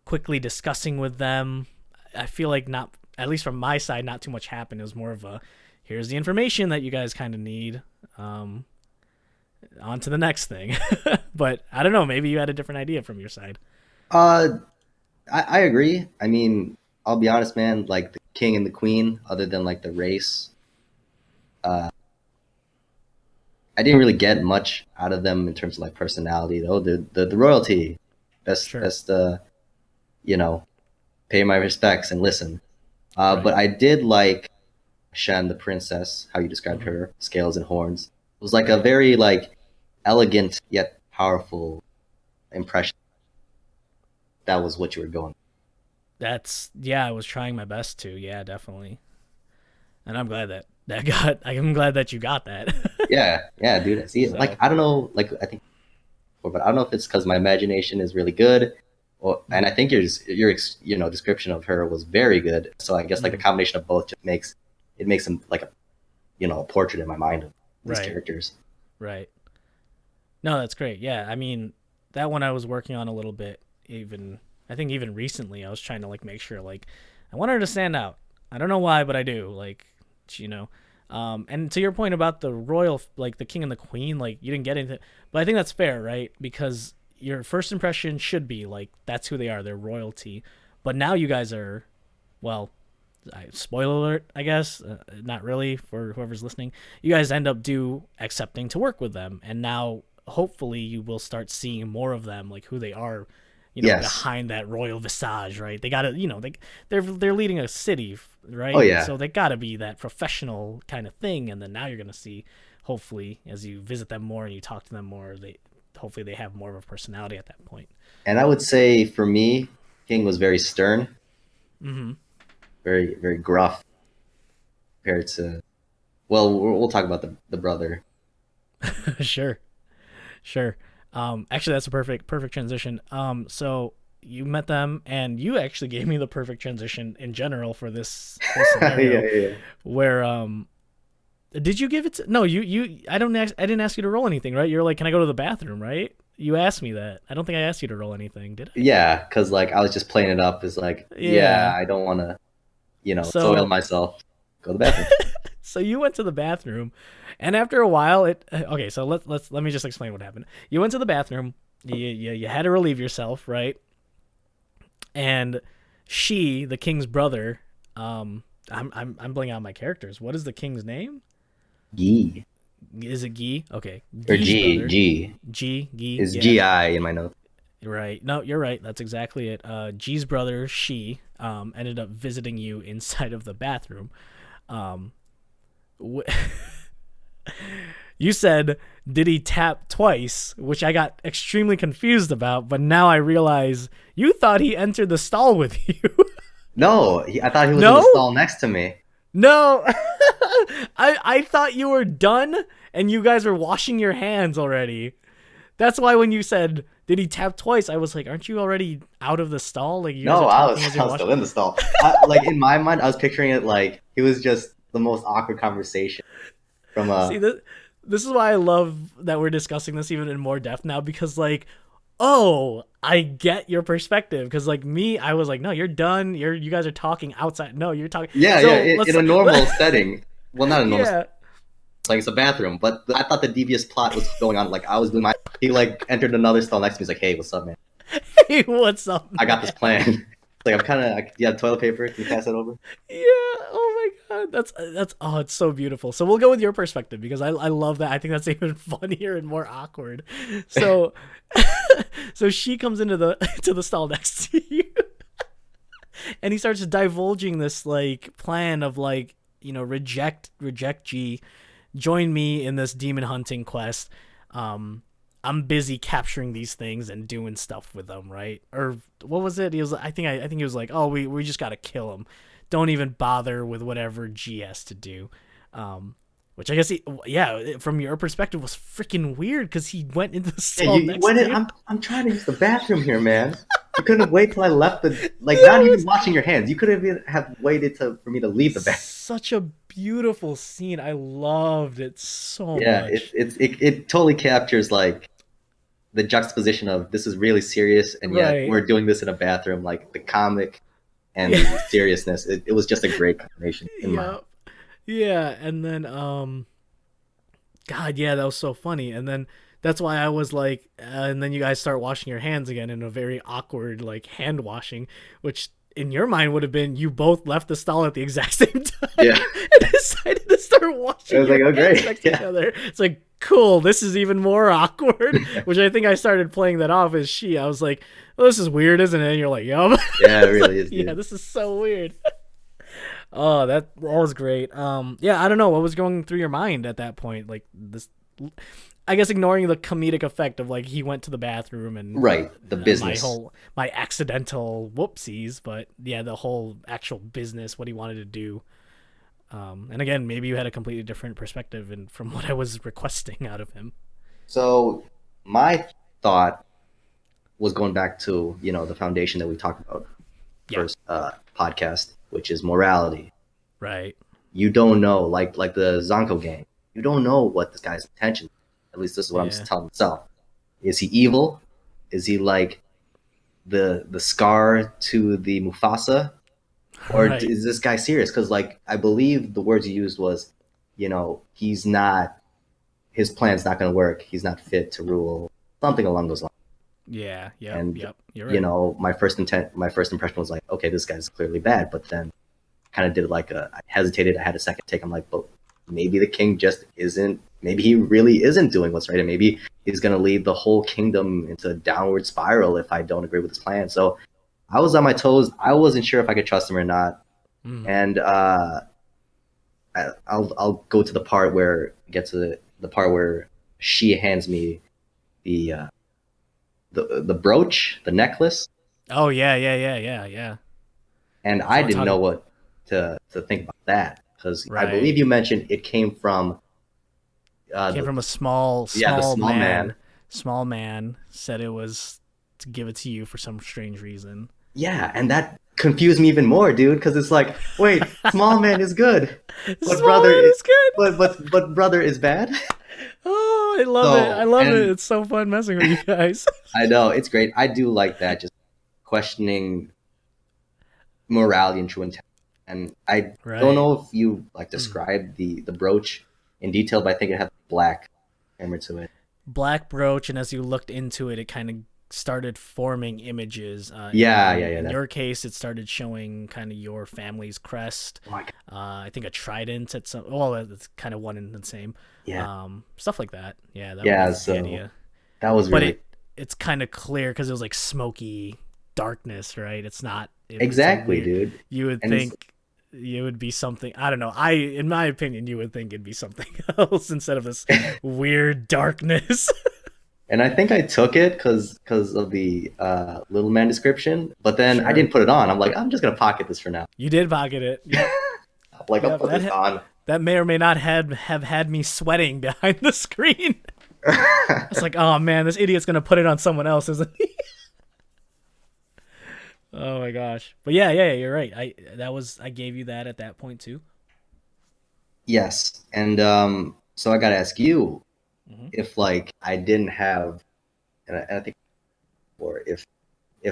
Quickly discussing with them. I feel like not, at least from my side, not too much happened. It was more of a, here's the information that you guys kind of need. On to the next thing. But I don't know, maybe you had a different idea from your side. Uh, I agree. I mean, I'll be honest, man. Like the king and the queen, other than like the race, uh, I didn't really get much out of them in terms of like personality. Though the royalty, Sure. that's the you know pay my respects and listen. Right. But I did like Shen, the princess, how you described Mm-hmm. her, scales and horns. It was like a very like elegant yet powerful impression. That was what you were going. That's, yeah, I was trying my best to. Yeah, definitely. And I'm glad that got, I'm glad that you got that. Yeah, yeah, dude. See, like So, I don't know, like I think, but I don't know if it's because my imagination is really good, or and I think your description of her was very good. So I guess like the mhm. combination of both just makes them like a portrait in my mind of these Right. characters. Right. No, that's great. Yeah, I mean, that one I was working on a little bit. Even, I think even recently, I was trying to like make sure, like, I want her to stand out. I don't know why, but I do. Like, you know. And to your point about the royal, like the king and the queen, like you didn't get into, but I think that's fair, right? Because your first impression should be like that's who they are, they're royalty. But now you guys are, well, spoiler alert, I guess, not really for whoever's listening. You guys end up accepting to work with them, and now hopefully you will start seeing more of them, like who they are, Yes. behind that royal visage, right? They got to, they're leading a city, Oh right? yeah. So they got to be that professional kind of thing, and then now you're gonna see, hopefully, as you visit them more and you talk to them more, they hopefully they have more of a personality at that point. And I would say for me, King was very stern, Mm-hmm. very very gruff compared to. Well, we'll talk about the brother. Sure. Sure. Actually, that's a perfect transition. So you met them, and you actually gave me the perfect transition in general for this whole Yeah, scenario. yeah. Where did you give it? No, I didn't ask you to roll anything, right? You're like, can I go to the bathroom, right? You asked me that. I don't think I asked you to roll anything, did I? Yeah, because like I was just playing it up as like, yeah, Yeah. I don't want to, soil So myself. Go to the bathroom. so you went to the bathroom, and after a while, it okay. So let me just explain what happened. You went to the bathroom. You had to relieve yourself, right? And she, the king's brother, I'm blanking out my characters. What is the king's name? Gi Is it Guy? Okay, or Guy's G brother. G Guy. is Yeah, GI in my notes. right. No, you're right. That's exactly it. G's brother, she, ended up visiting you inside of the bathroom. Um, wh- you said, did he tap twice? Which I got extremely confused about, but now I realize you thought he entered the stall with you. No, I thought he was in the No? stall next to me. No. I thought you were done and you guys were washing your hands already. That's why when you said, did he tap twice? I was like, aren't you already out of the stall? Like, you guys No, are I was talking as I you're was washing. still in the stall. Like in my mind, I was picturing it like it was just the most awkward conversation from See, a. this is why I love that we're discussing this even in more depth now, because, like, oh, I get your perspective. Because, like, me, I was like, no, you're done. You guys are talking outside. No, you're talking. Yeah, yeah. So In let's, a normal setting, well, not a normal setting, yeah. like it's a bathroom, but I thought the devious plot was going on. Like I was doing my. He like entered another stall next to me. He's like, "Hey, what's up, man? Hey, what's up, I got this man? plan." Like I'm kind of. Do you have toilet paper? Can you pass it over? Yeah. Oh my god. That's oh, it's so beautiful. So we'll go with your perspective because I love that. I think that's even funnier and more awkward. So so she comes into the to the stall next to you, and he starts divulging this like plan of like, reject G, join me in this demon hunting quest. I'm busy capturing these things and doing stuff with them, right? Or what was it? He was, I think he was like, oh, we just gotta kill him. Don't even bother with whatever G has to do. Which I guess, from your perspective was freaking weird because he went into the Yeah, stall you next went to in. you. I'm trying to use the bathroom here, man. You couldn't wait till I left the like. That Not even was washing your hands. You could have waited for me to leave the bathroom. such a beautiful scene. I loved it so Yeah, much. it totally captures like the juxtaposition of this is really serious, and yet Right. we're doing this in a bathroom. Like the comic and Yeah. the seriousness. It was just a great combination in my. Yep. Yeah, and then God, yeah, that was so funny. And then that's why I was like, and then you guys start washing your hands again in a very awkward like hand washing, which in your mind would have been you both left the stall at the exact same time Yeah, and decided to start I washing was like, your oh hands great, next to each yeah, other. It's like, cool, this is even more awkward, which I think I started playing that off as she. I was like, well, this is weird, isn't it? And you're like, yup. yeah, it It's really like, is, yeah, dude. this is so weird. Oh, that was great. Yeah, I don't know what was going through your mind at that point. Like this, I guess ignoring the comedic effect of like he went to the bathroom and Right, the my business. whole my accidental whoopsies, but yeah, the whole actual business, what he wanted to do. And again, maybe you had a completely different perspective and from what I was requesting out of him. So my thought was going back to the foundation that we talked about Yeah, first podcast, which is morality. right. You don't know, like the Zonko gang. You don't know what this guy's intention. At least this is what I'm Yeah, telling myself. Is he evil? Is he like the Scar to the Mufasa, or right. is this guy serious? Because like I believe the words he used was, he's not. His plan's not going to work. He's not fit to rule. Something along those lines. Yeah, yep, And yep. You're right. my first impression was like, okay, this guy's clearly bad. But then kind of did like I hesitated. I had a second take. I'm like, but maybe the king just isn't. Maybe he really isn't doing what's right, and maybe he's going to lead the whole kingdom into a downward spiral if I don't agree with his plan. So I was on my toes. I wasn't sure if I could trust him or not. Mm. And I'll go to the part where get to the part where she hands me the the brooch, the necklace, Oh yeah, yeah, yeah, yeah, yeah. and So I we're didn't know talking what to think about that because I right. believe you mentioned it came from Came the from a small the small small man. man. Small man said it was to give it to you for some strange reason. Yeah, and that confused me even more, dude, because it's like, wait, small man is good, but Small man is good. but brother is bad. Oh, I love it. I So love it. and It's so fun messing with you guys. I know it's great. I do like that, just questioning morality and true intent. And I don't Right. know if you like described the brooch in detail, but I think it had black hammer to it. Black brooch, and as you looked into it, it kind of started forming images. Yeah, yeah, yeah. In your case, it started showing kind of your family's crest. Oh my God. I think a trident at some. Well, it's kind of one and the same. Yeah, Stuff like that. Yeah, that yeah. was the So idea. that was But really it's kind of clear because it was like smoky darkness, right? It's not. It's a exactly, weird. dude. You would And think it would be something. I don't know. In my opinion, you would think it'd be something else instead of this weird darkness. and I think I took it because of the little man description, but then I Sure. didn't put it on. I'm like, I'm just gonna pocket this for now. You did pocket it. Yep. Like I'll Yep. put this on. That may or may not have had me sweating behind the screen. It's like, oh man, this idiot's gonna put it on someone else, isn't he? Oh my gosh. But yeah, you're right. I gave you that at that point too. Yes, and so I gotta ask you Hmm. if like I didn't have, and I think, or if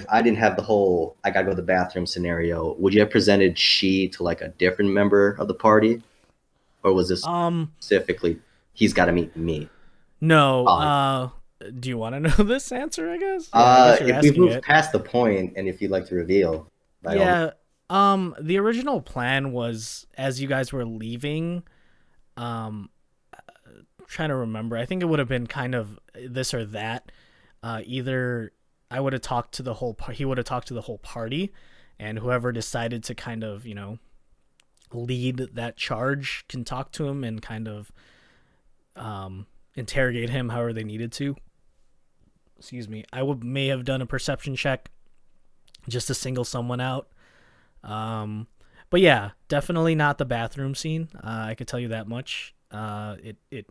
I didn't have the whole I gotta go to the bathroom scenario, would you have presented she to like a different member of the party, or was this Um, specifically he's got to meet me? no. Odd. Do you want to know this answer? I guess. Yeah, I guess you're If we asking move it. past the point, and if you'd like to reveal, by all means. Yeah. The original plan was as you guys were leaving. Um, trying to remember. I think it would have been kind of this or that. Either I would have talked to the whole. He would have talked to the whole party, and whoever decided to kind of lead that charge can talk to him and kind of interrogate him however they needed to. Excuse me. May have done a perception check just to single someone out. But yeah, definitely not the bathroom scene. I could tell you that much. It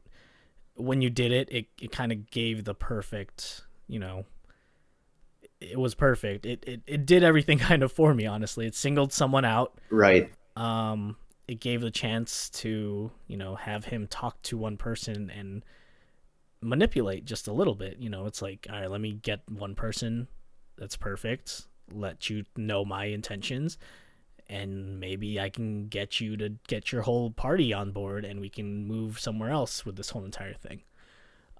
when you did it kind of gave the perfect, it was perfect. It did everything kind of for me, honestly. It singled someone out. Right. It gave the chance to, have him talk to one person and manipulate just a little bit. It's like, all right, let me get one person that's perfect, let you know my intentions, and maybe I can get you to get your whole party on board and we can move somewhere else with this whole entire thing.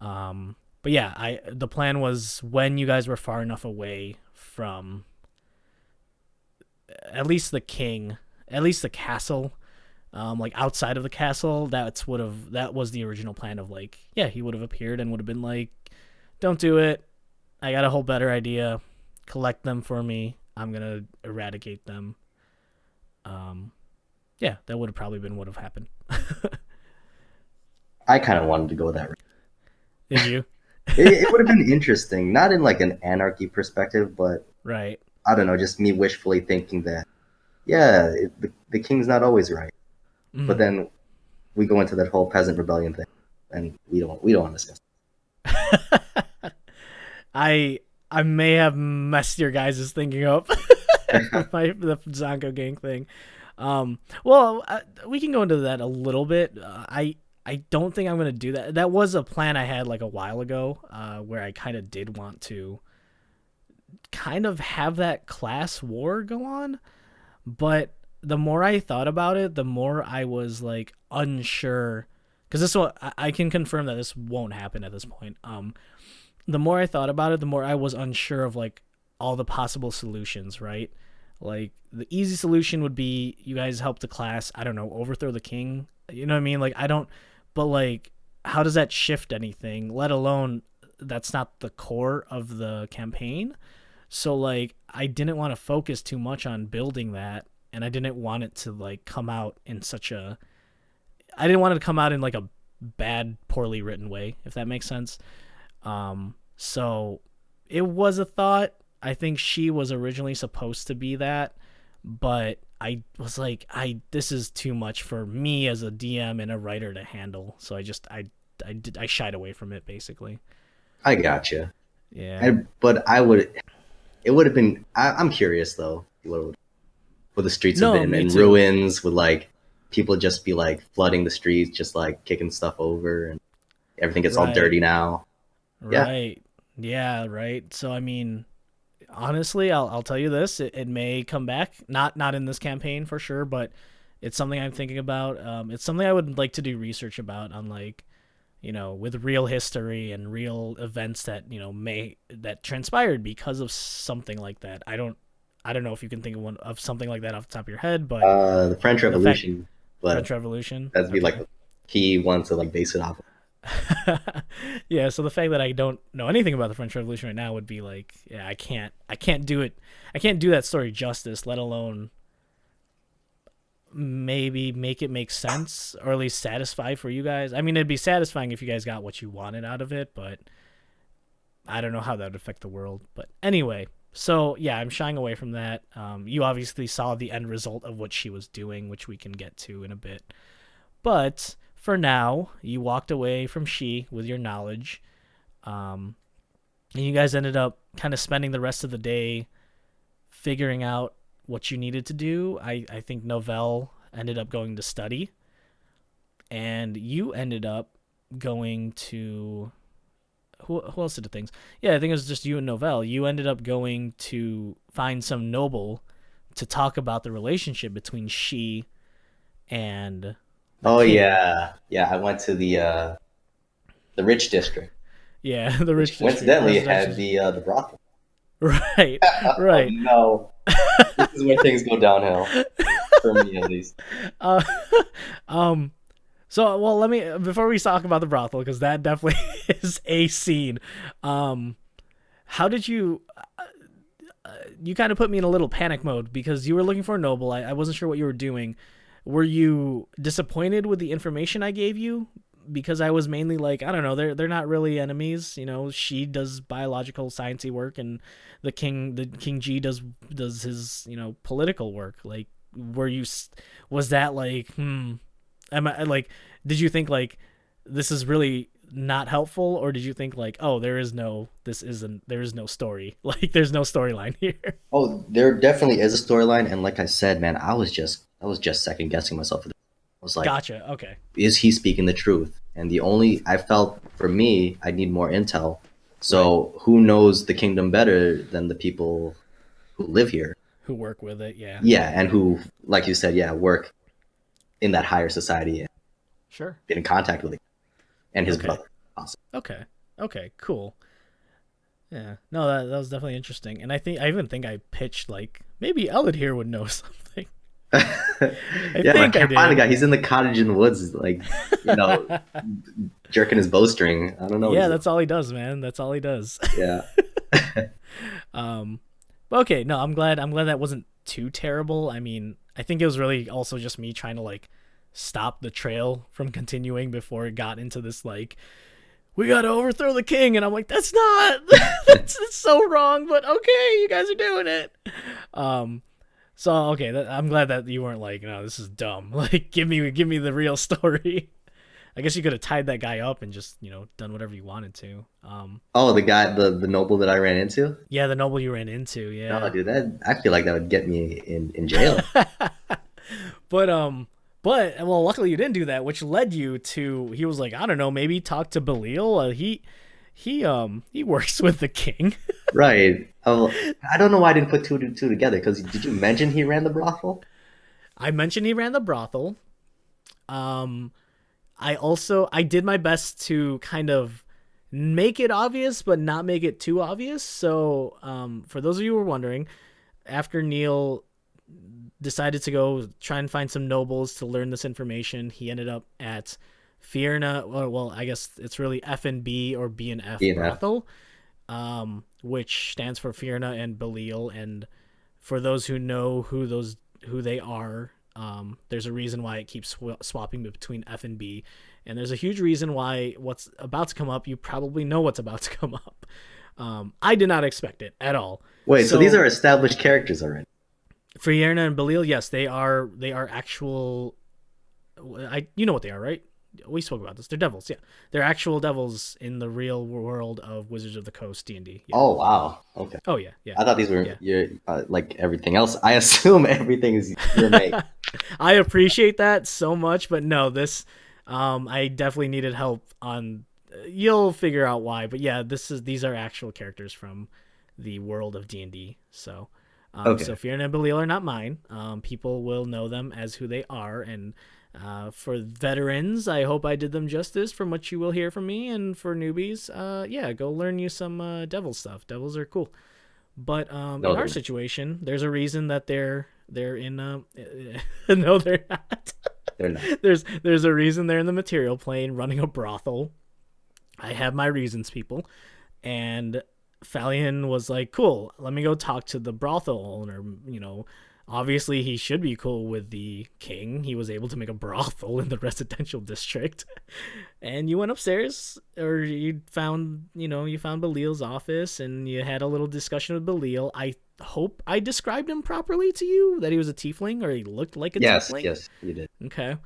But yeah, the plan was when you guys were far enough away from at least the king, at least the castle, like outside of the castle, that was the original plan of like, yeah, he would have appeared and would have been like, don't do it. I got a whole better idea. Collect them for me. I'm going to eradicate them. Yeah, that would have probably been what have happened. I kind of wanted to go that route. Did you? It would have been interesting, not in like an anarchy perspective, but right. I don't know, just me wishfully thinking that, yeah, the king's not always right. Mm-hmm. But then we go into that whole peasant rebellion thing, and we don't want to discuss it. I may have messed your guys' thinking up. The Zonko gang thing. We can go into that a little bit. I don't think I'm going to do that. That was a plan I had like a while ago, where I kind of did want to kind of have that class war go on. But the more I thought about it, the more I was like unsure. Because I can confirm that this won't happen at this point. The more I thought about it, the more I was unsure of like all the possible solutions, right? Like the easy solution would be you guys help the class, I don't know, overthrow the king. You know what I mean? Like but like how does that shift anything? Let alone that's not the core of the campaign. So like I didn't want to focus too much on building that, and I didn't want it to like come out in I didn't want it to come out in like a bad, poorly written way, if that makes sense. So it was a thought. I think she was originally supposed to be that, but I was like, this is too much for me as a DM and a writer to handle. So I shied away from it basically. I gotcha. Yeah. It would have been, I'm curious though, would the streets have been in ruins? Would like people just be like flooding the streets, just like kicking stuff over, and everything gets all dirty now? Right. Yeah, right. So I mean, honestly, I'll tell you this: it may come back, not in this campaign for sure, but it's something I'm thinking about. It's something I would like to do research about on like, with real history and real events that that transpired because of something like that. I don't know if you can think of something like that off the top of your head, but the French Revolution. French Revolution. That'd be like the key one to like base it off of. Yeah, so the fact that I don't know anything about the French Revolution right now would be like, yeah, I can't do it. I can't do that story justice, let alone maybe make it make sense or at least satisfy for you guys. I mean, it'd be satisfying if you guys got what you wanted out of it, but I don't know how that would affect the world. But anyway, so yeah, I'm shying away from that. You obviously saw the end result of what she was doing, which we can get to in a bit. But for now, you walked away from she with your knowledge. And you guys ended up kind of spending the rest of the day figuring out what you needed to do. I think Novell ended up going to study. And you ended up going to... Who else did things? Yeah, I think it was just you and Novell. You ended up going to find some noble to talk about the relationship between she and... king. Yeah. I went to the rich district. Yeah, the rich district. Coincidentally, it had the brothel. Right. Oh, no. This is where things go downhill. For me, at least. So, well, let me, before we talk about the brothel, because that definitely is a scene. How did you kind of put me in a little panic mode because you were looking for a noble. I wasn't sure what you were doing. Were you disappointed with the information I gave you because I was mainly like, I don't know, they're not really enemies. You know, she does biological sciencey work, and the King G does his, political work. Like, was that like, am I like, did you think like this is really not helpful, or did you think like, oh, there is no story, like there's no storyline here? Oh, there definitely is a storyline, and like I said, man, I was just second guessing myself. I was like, Gotcha. Okay. is he speaking the truth? And I felt for me, I need more intel. Right. So who knows the kingdom better than the people who live here? Who work with it? Yeah. Yeah, and who, like you said, yeah, work in that higher society and Sure. get in contact with it and his Okay. brother. Awesome. Okay. Okay. Cool. Yeah. No, that was definitely interesting, and I even think I pitched like maybe Elliot here would know something. I Yeah, I think I can't find the did. guy. He's in the cottage in the woods, like, you know, jerking his bowstring. I don't know what Yeah, he's doing. that's all he does, man. That's all he does. Yeah. um, but okay, no, I'm glad that wasn't too terrible. I mean, I think it was really also just me trying to like stop the trail from continuing before it got into this like, we gotta overthrow the king, and I'm like, that's not that's so wrong, but okay, you guys are doing it. Um, so okay, I'm glad that you weren't like, no, this is dumb. Like, give me the real story. I guess you could have tied that guy up and just done whatever you wanted to. Oh, the guy, the noble that I ran into. Yeah, the noble you ran into, No, yeah. dude, that I feel like that would get me in jail. But well, luckily you didn't do that, which led you to. He was like, I don't know, maybe talk to Belial. He works with the king. Right. Oh, I don't know why I didn't put two to two together. Because did you mention he ran the brothel? I mentioned he ran the brothel. Um, I did my best to kind of make it obvious, but not make it too obvious. So, for those of you who were wondering, after Neil decided to go try and find some nobles to learn this information, he ended up at Fierna, or well, I guess it's really F&B or B&F DNF. brothel, which stands for Fierna and Belial. And for those who know who they are, there's a reason why it keeps swapping between F and B, and there's a huge reason why what's about to come up. You probably know what's about to come up. I did not expect it at all. Wait, so these So are established characters already. Fierna and Belial, yes, they are. They are actual. You know what they are, right? We spoke about this. They're devils. Yeah, they're actual devils in the real world of Wizards of the Coast D&D. Yeah. Oh, wow. Okay. Oh yeah, yeah, I thought these were yeah. your like everything else. I assume everything is your mate. I appreciate that so much, but no, this I definitely needed help on. You'll figure out why, but yeah, these are actual characters from the world of D&D. So Okay. Fierna and Belial are not mine. People will know them as who they are, and for veterans, I hope I did them justice from what you will hear from me, and for newbies, yeah, go learn you some devil stuff. Devils are cool. But No, in our they're not. situation, there's a reason that they're in. No, they're not. They're not. There's a reason they're in the material plane running a brothel. I have my reasons, people. And Falion was like, "Cool, let me go talk to the brothel owner." Obviously he should be cool with the king. He was able to make a brothel in the residential district. And you went upstairs, or you found Belial's office, and you had a little discussion with Belial. I hope I described him properly to you, that he was a tiefling, or he looked like a Yes, tiefling. yes, you did. Okay.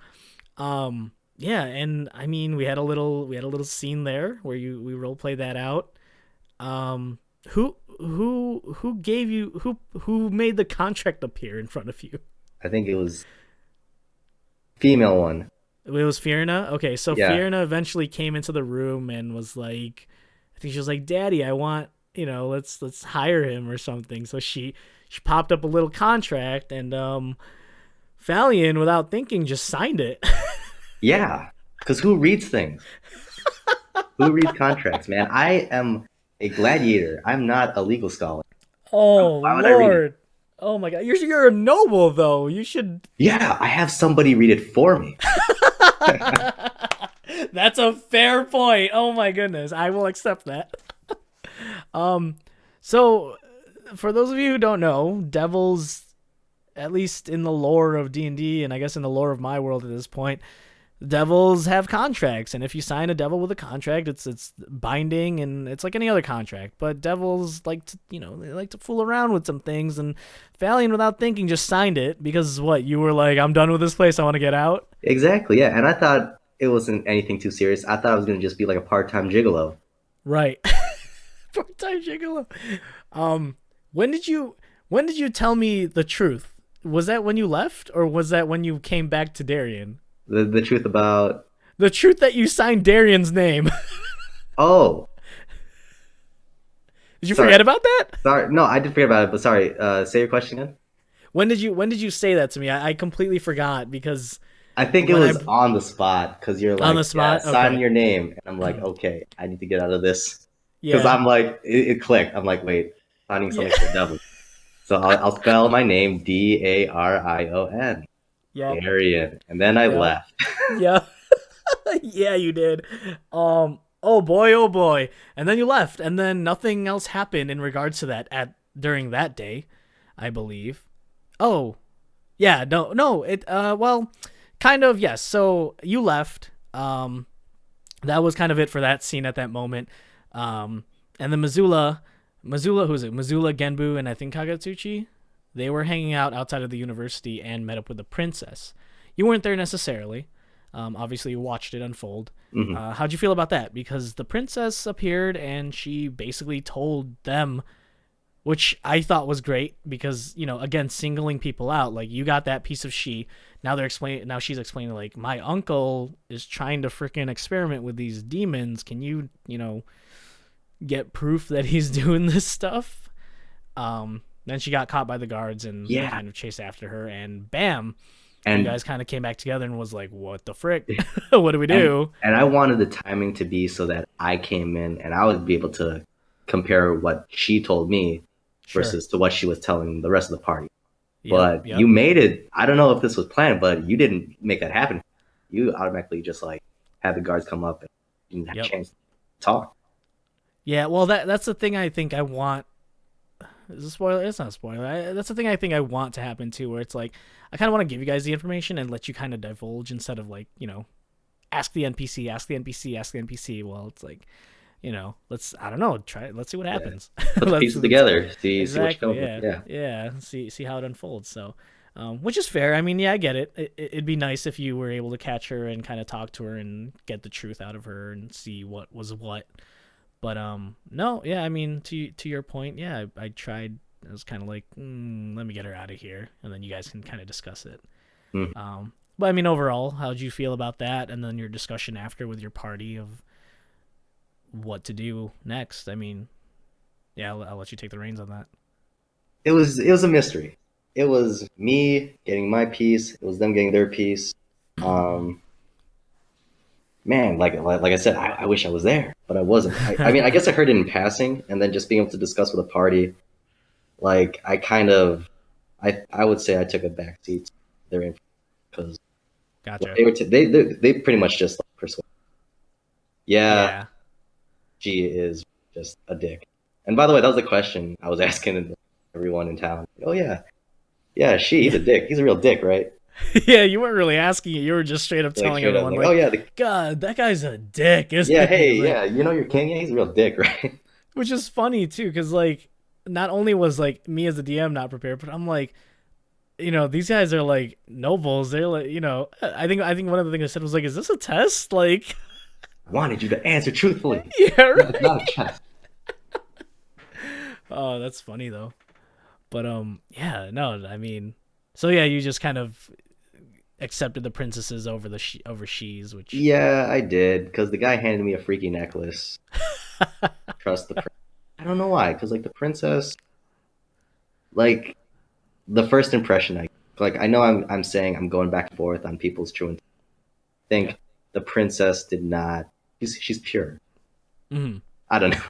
Yeah, and I mean, we had a little scene there where we role play that out. Who gave you who made the contract appear in front of you? I think it was female one. It was Fierna. Okay, so Yeah. Fierna eventually came into the room and was like, I think she was like, "Daddy, I want, let's hire him or something." So she popped up a little contract, and Falion, without thinking, just signed it. Yeah. Because who reads things? Who reads contracts, man? I am a gladiator. I'm not a legal scholar. Oh Why would I read it? Lord. Oh my God. You're a noble though. You should. Yeah, I have somebody read it for me. That's a fair point. Oh my goodness. I will accept that. So for those of you who don't know, devils, at least in the lore of D&D, and I guess in the lore of my world at this point, devils have contracts, and if you sign a devil with a contract, it's binding, and it's like any other contract. But devils like to, they like to fool around with some things, and Valian, without thinking, just signed it because what, you were like, I'm done with this place, I want to get out. Exactly, yeah. And I thought it wasn't anything too serious. I thought I was gonna just be like a part-time gigolo. Right. Part-time gigolo. Um, when did you tell me the truth? Was that when you left, or was that when you came back to Darien? The truth about The truth that you signed Darien's name. oh, Did you sorry, forget about that? sorry. No, I did forget about it, but sorry. Say your question again. When did you say that to me? I completely forgot because I think it when I was on the spot because you're on like, the yeah, spot. sign Okay. your name, and I'm like, okay, I need to get out of this because Yeah. I'm like, it clicked. I'm like, wait, signing Yeah. something for the devil. So I'll spell my name Darion, Yep. Darian, and then I Yep. left. Yeah. Yeah, you did. Oh boy, oh boy. And then you left, and then nothing else happened in regards to that at during that day, I believe. Oh, yeah, no, it well, kind of, yes. So you left. That was kind of it for that scene at that moment. And then Missoula, who is it? Missoula, Genbu, and I think Kagatsuchi, they were hanging out outside of the university and met up with the princess. You weren't there necessarily. Obviously, you watched it unfold. Hmm. How'd you feel about that? Because the princess appeared and she basically told them, which I thought was great because, again, singling people out. Like, you got that piece of she. Now she's explaining, like, my uncle is trying to freaking experiment with these demons. Can you, get proof that he's doing this stuff? Then she got caught by the guards and they Yeah, kind of chased after her, and bam, you and guys kind of came back together and was like, what the frick? What do we and do? and I wanted the timing to be so that I came in and I would be able to compare what she told me Sure. versus to what she was telling the rest of the party. Yep. But you Yep. made it. I don't know if this was planned, but you didn't make that happen. You automatically just like had the guards come up and you didn't have a Yep. chance to talk. Yeah. Well, that's the thing I think I want. Is a spoiler? It's not a spoiler. That's the thing I think I want to happen too, where it's like I kind of want to give you guys the information and let you kind of divulge instead of like, ask the NPC, ask the NPC, ask the NPC. Well, it's like, let's, I don't know, try it. Let's see what Yeah. happens. Put the pieces let's together. See what you come exactly, up with. yeah, Yeah. yeah. See how it unfolds. So, which is fair. I mean, yeah, I get it. It'd be nice if you were able to catch her and kind of talk to her and get the truth out of her and see what was what. But no, yeah. I mean, to your point, yeah, I tried. I was kind of like, let me get her out of here, and then you guys can kind of discuss it. Mhm. But I mean, overall, how did you feel about that? And then your discussion after with your party of what to do next. I mean, yeah, I'll let you take the reins on that. It was a mystery. It was me getting my piece. It was them getting their piece. Um, man, like I said, I wish I was there, but I wasn't. I mean, I guess I heard it in passing, and then just being able to discuss with a party, like I kind of, I would say I took a back seat there because what Gotcha. they were they pretty much just like persuaded. Yeah, Yeah. she is just a dick. And by the way, that was the question I was asking everyone in town. Oh yeah, yeah, he's Yeah. a dick. He's a real dick, right? Yeah, you weren't really asking it. You were just straight up Like telling straight up, everyone, like, oh like, yeah, God, that guy's a dick, isn't yeah, he? hey, It's like, yeah, you know your king, yeah, he's a real dick, right? which is funny too, because like, not only was like me as a DM not prepared, but I'm like, these guys are like nobles. They're like, I think one of the things I said was like, is this a test? Like, I wanted you to answer truthfully. yeah, No, it's right. not a test. Oh, that's funny though. But yeah, no, I mean, so yeah, you just kind of accepted the princesses over over she's, which Yeah, I did, because the guy handed me a freaky necklace. Trust the prince. I don't know why, because like the princess, like the first impression I know I'm saying I'm going back and forth on people's true intent. I yeah. think the princess did not. She's pure. Hmm. I don't know,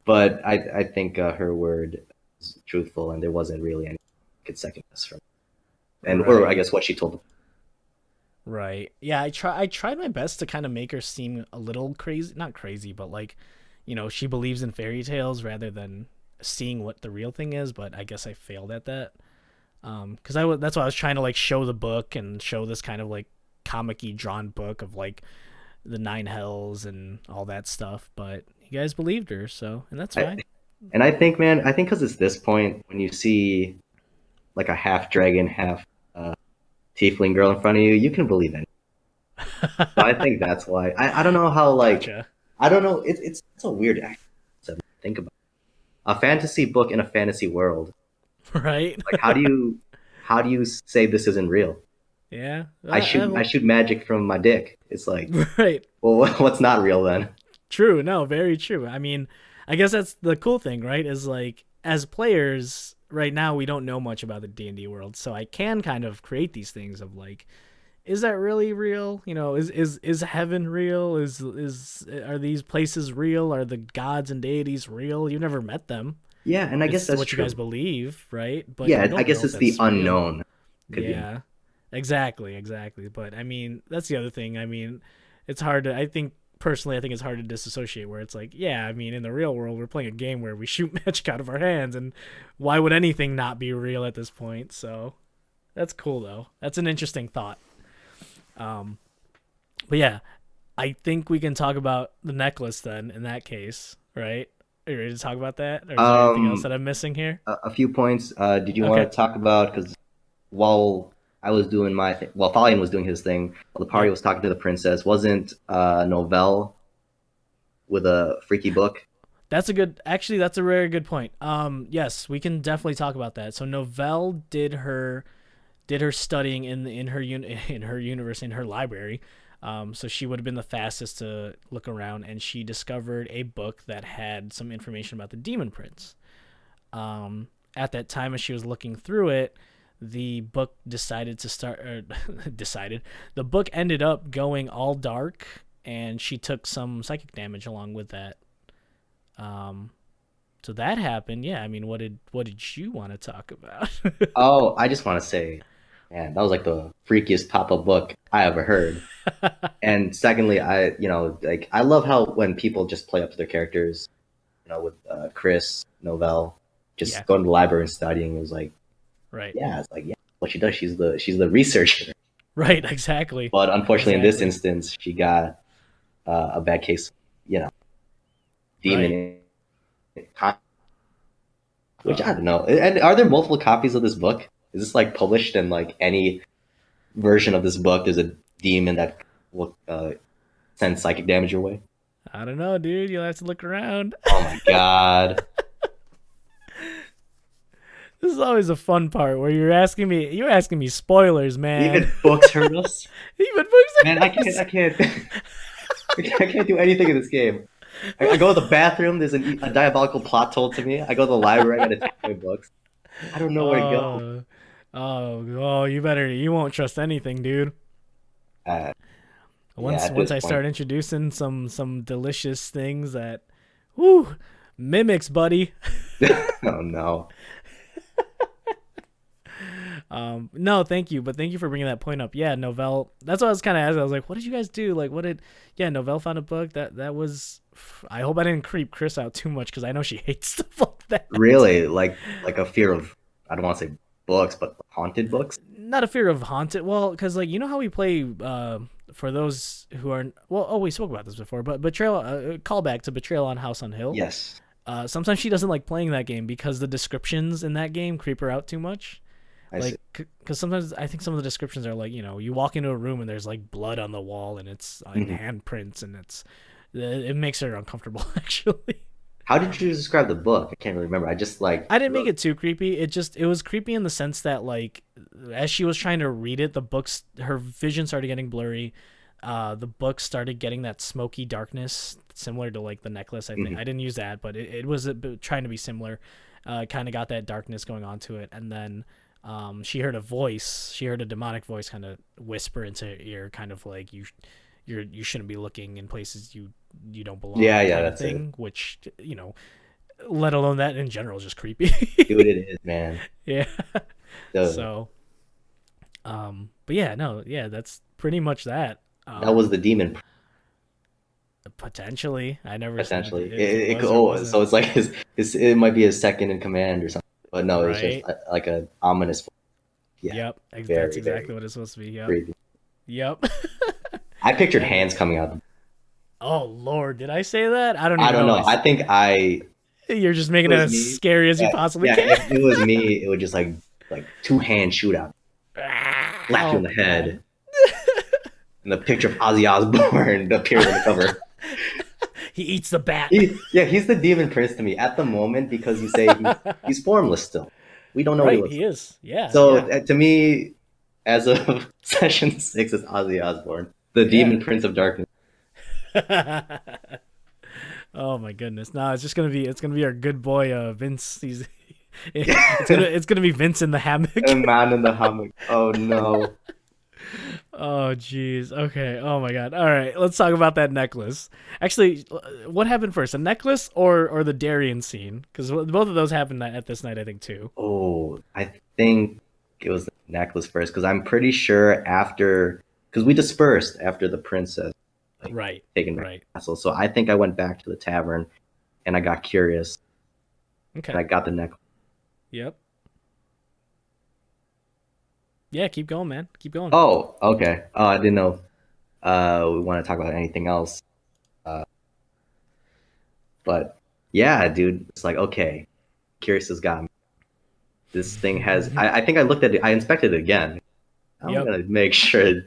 but I think her word was truthful, and there wasn't really any good second guess from, and or I Right. guess what she told. Right. Yeah, I tried my best to kind of make her seem a little crazy, not crazy, but like, she believes in fairy tales rather than seeing what the real thing is, but I guess I failed at that. Cuz that's why I was trying to like show the book and show this kind of like comic-y drawn book of like the nine hells and all that stuff. But you guys believed her, so and that's I, fine. and I think, man, I think because it's this point when you see like a half dragon, half uh, tiefling girl in front of you, you can believe it. So I think that's why. I don't know how like Gotcha. I don't know. It's a weird act to think about a fantasy book in a fantasy world. Right? Like how do you say this isn't real? Yeah. I shoot magic from my dick. It's like, Right. well, what's not real then? True. No, very true. I mean, I guess that's the cool thing, right? Is like as players right now we don't know much about the D&D world, so I can kind of create these things of like is that really real? You know, is heaven real? Is are these places real? Are the gods and deities real? You've never met them. Yeah, and I guess It's that's what you guys true. believe, right? But you Yeah, I don't guess know if it's the that's real. unknown. Could be. Yeah. Exactly, exactly. But I mean, that's the other thing. I mean, it's hard to I think personally I think it's hard to disassociate where it's like, yeah, I mean, in the real world we're playing a game where we shoot magic out of our hands and why would anything not be real at this point? So, that's cool though. That's an interesting thought. Um but yeah, I think we can talk about the necklace then in that case, right? Are you ready to talk about that? Or is there anything else Um, that I'm missing here? a few points. Did you want Okay. to talk about because while I was doing my thing, while Thalion was doing his thing, while the party Yep. was talking to the princess, wasn't Novell with a freaky book? That's a good actually that's a very good point. Yes, we can definitely talk about that. So Novell did her studying in her in her universe in her library. So she would have been the fastest to look around, and she discovered a book that had some information about the Demon Prince. At that time, as she was looking through it, the book decided to start. Decided the book ended up going all dark, and she took some psychic damage along with that. Um, so that happened. Yeah, I mean, what did you want to talk about? Oh, I just want to say, man, that was like the freakiest pop-up book I ever heard. And secondly, like I love how when people just play up to their characters, with Chris Novell, Yeah, just going to the library and studying. It was like, right, yeah, it's like, yeah, what she does, she's the researcher. right, exactly, But unfortunately, in this exactly, instance, she got a bad case, right. demon, which I Uh, don't know. And are there multiple copies of this book? Is this like published in like any version of this book? There's a demon that will send psychic damage your way. I don't know, dude. You'll have to look around. Oh my god! This is always a fun part where you're asking me spoilers, man. Even books hurt us. Even books Man, I can't, I can't do anything in this game. I go to the bathroom. There's a diabolical plot told to me. I go to the library. I gotta take my books. I don't know where to go. oh, oh, you won't trust anything, dude. Uh, yeah, Once at once this I point. start introducing some delicious things that, whoo, mimics, buddy. Oh no. No, thank you, but thank you for bringing that point up. Yeah, Novell. That's what I was kind of asking. I was like, what did you guys do? Like, what did? Yeah, Novell found a book that was. I hope I didn't creep Chris out too much because I know she hates stuff like that. Really, like a fear of, I don't want to say books, but haunted books. Not a fear of haunted. Well, because like you know how we play. For those who are well, oh, we spoke about this before, but betrayal. Callback to Betrayal on House on Hill. Yes, Sometimes she doesn't like playing that game because the descriptions in that game creep her out too much. I see. Like, because sometimes I think some of the descriptions are like, you walk into a room and there's like blood on the wall and it's in Mhm. handprints and it makes her uncomfortable actually. How did you describe the book? I can't really remember. I just like I didn't make wrote. it too creepy. It was creepy in the sense that like as she was trying to read it, her vision started getting blurry. The book started getting that smoky darkness similar to like the necklace. I think Mhm. I didn't use that, but it was trying to be similar. Kind of got that darkness going on to it, and then she heard a voice. She heard a demonic voice kind of whisper into her ear, kind of like you shouldn't be looking in places you don't Yeah, belong, yeah, kind of that's it. thing. Which let alone that in general is just creepy. Dude, it is, man. Yeah. The So, but yeah, no, yeah, that's pretty much that. that was Um, the demon Potentially, I never said essentially. if it was or Oh, so wasn't. it's like his it might be his second in command or something. But no, it's just Right. like a ominous. Yeah, Yep. That's very exactly very what it's supposed to be. Yep. creepy. Yep. I pictured And hands coming out. oh Lord, did I say that? I don't I even don't know. know. I think I You're just it making it was as me. scary as you Yeah, possibly yeah. can. If it was me, it would just like two hands shoot out, slap you Oh in the my god. head, and the picture of Ozzy Osbourne appears on the cover. He eats the bat. He's the demon prince to me at the moment because you say he's formless still. We don't know what he Right, looks he like. is. Yeah, So yeah. to me, as of session 6, is Ozzy Osbourne, the demon Yeah. prince of darkness. Oh my goodness. No, it's gonna be our good boy Vince. He's it's gonna be Vince in the hammock. A man in the hammock. Oh no. Oh jeez. Okay. Oh my god. All right. Let's talk about that necklace. Actually, what happened first, a necklace or the Darien scene? Because both of those happened at this night, I think, too. Oh, I think it was the necklace first because I'm pretty sure after because we dispersed after the princess like Right. taken back to Right. the castle. So I think I went back to the tavern and I got curious and Okay. I got the necklace. Yep. Yeah. Keep going, man. Keep going. Oh, okay. Oh, I didn't know. We want to talk about anything else. Uh, but yeah, dude, it's like okay, curious has got me. This thing has. I think I looked at it. I inspected it again. I'm Yep. gonna make sure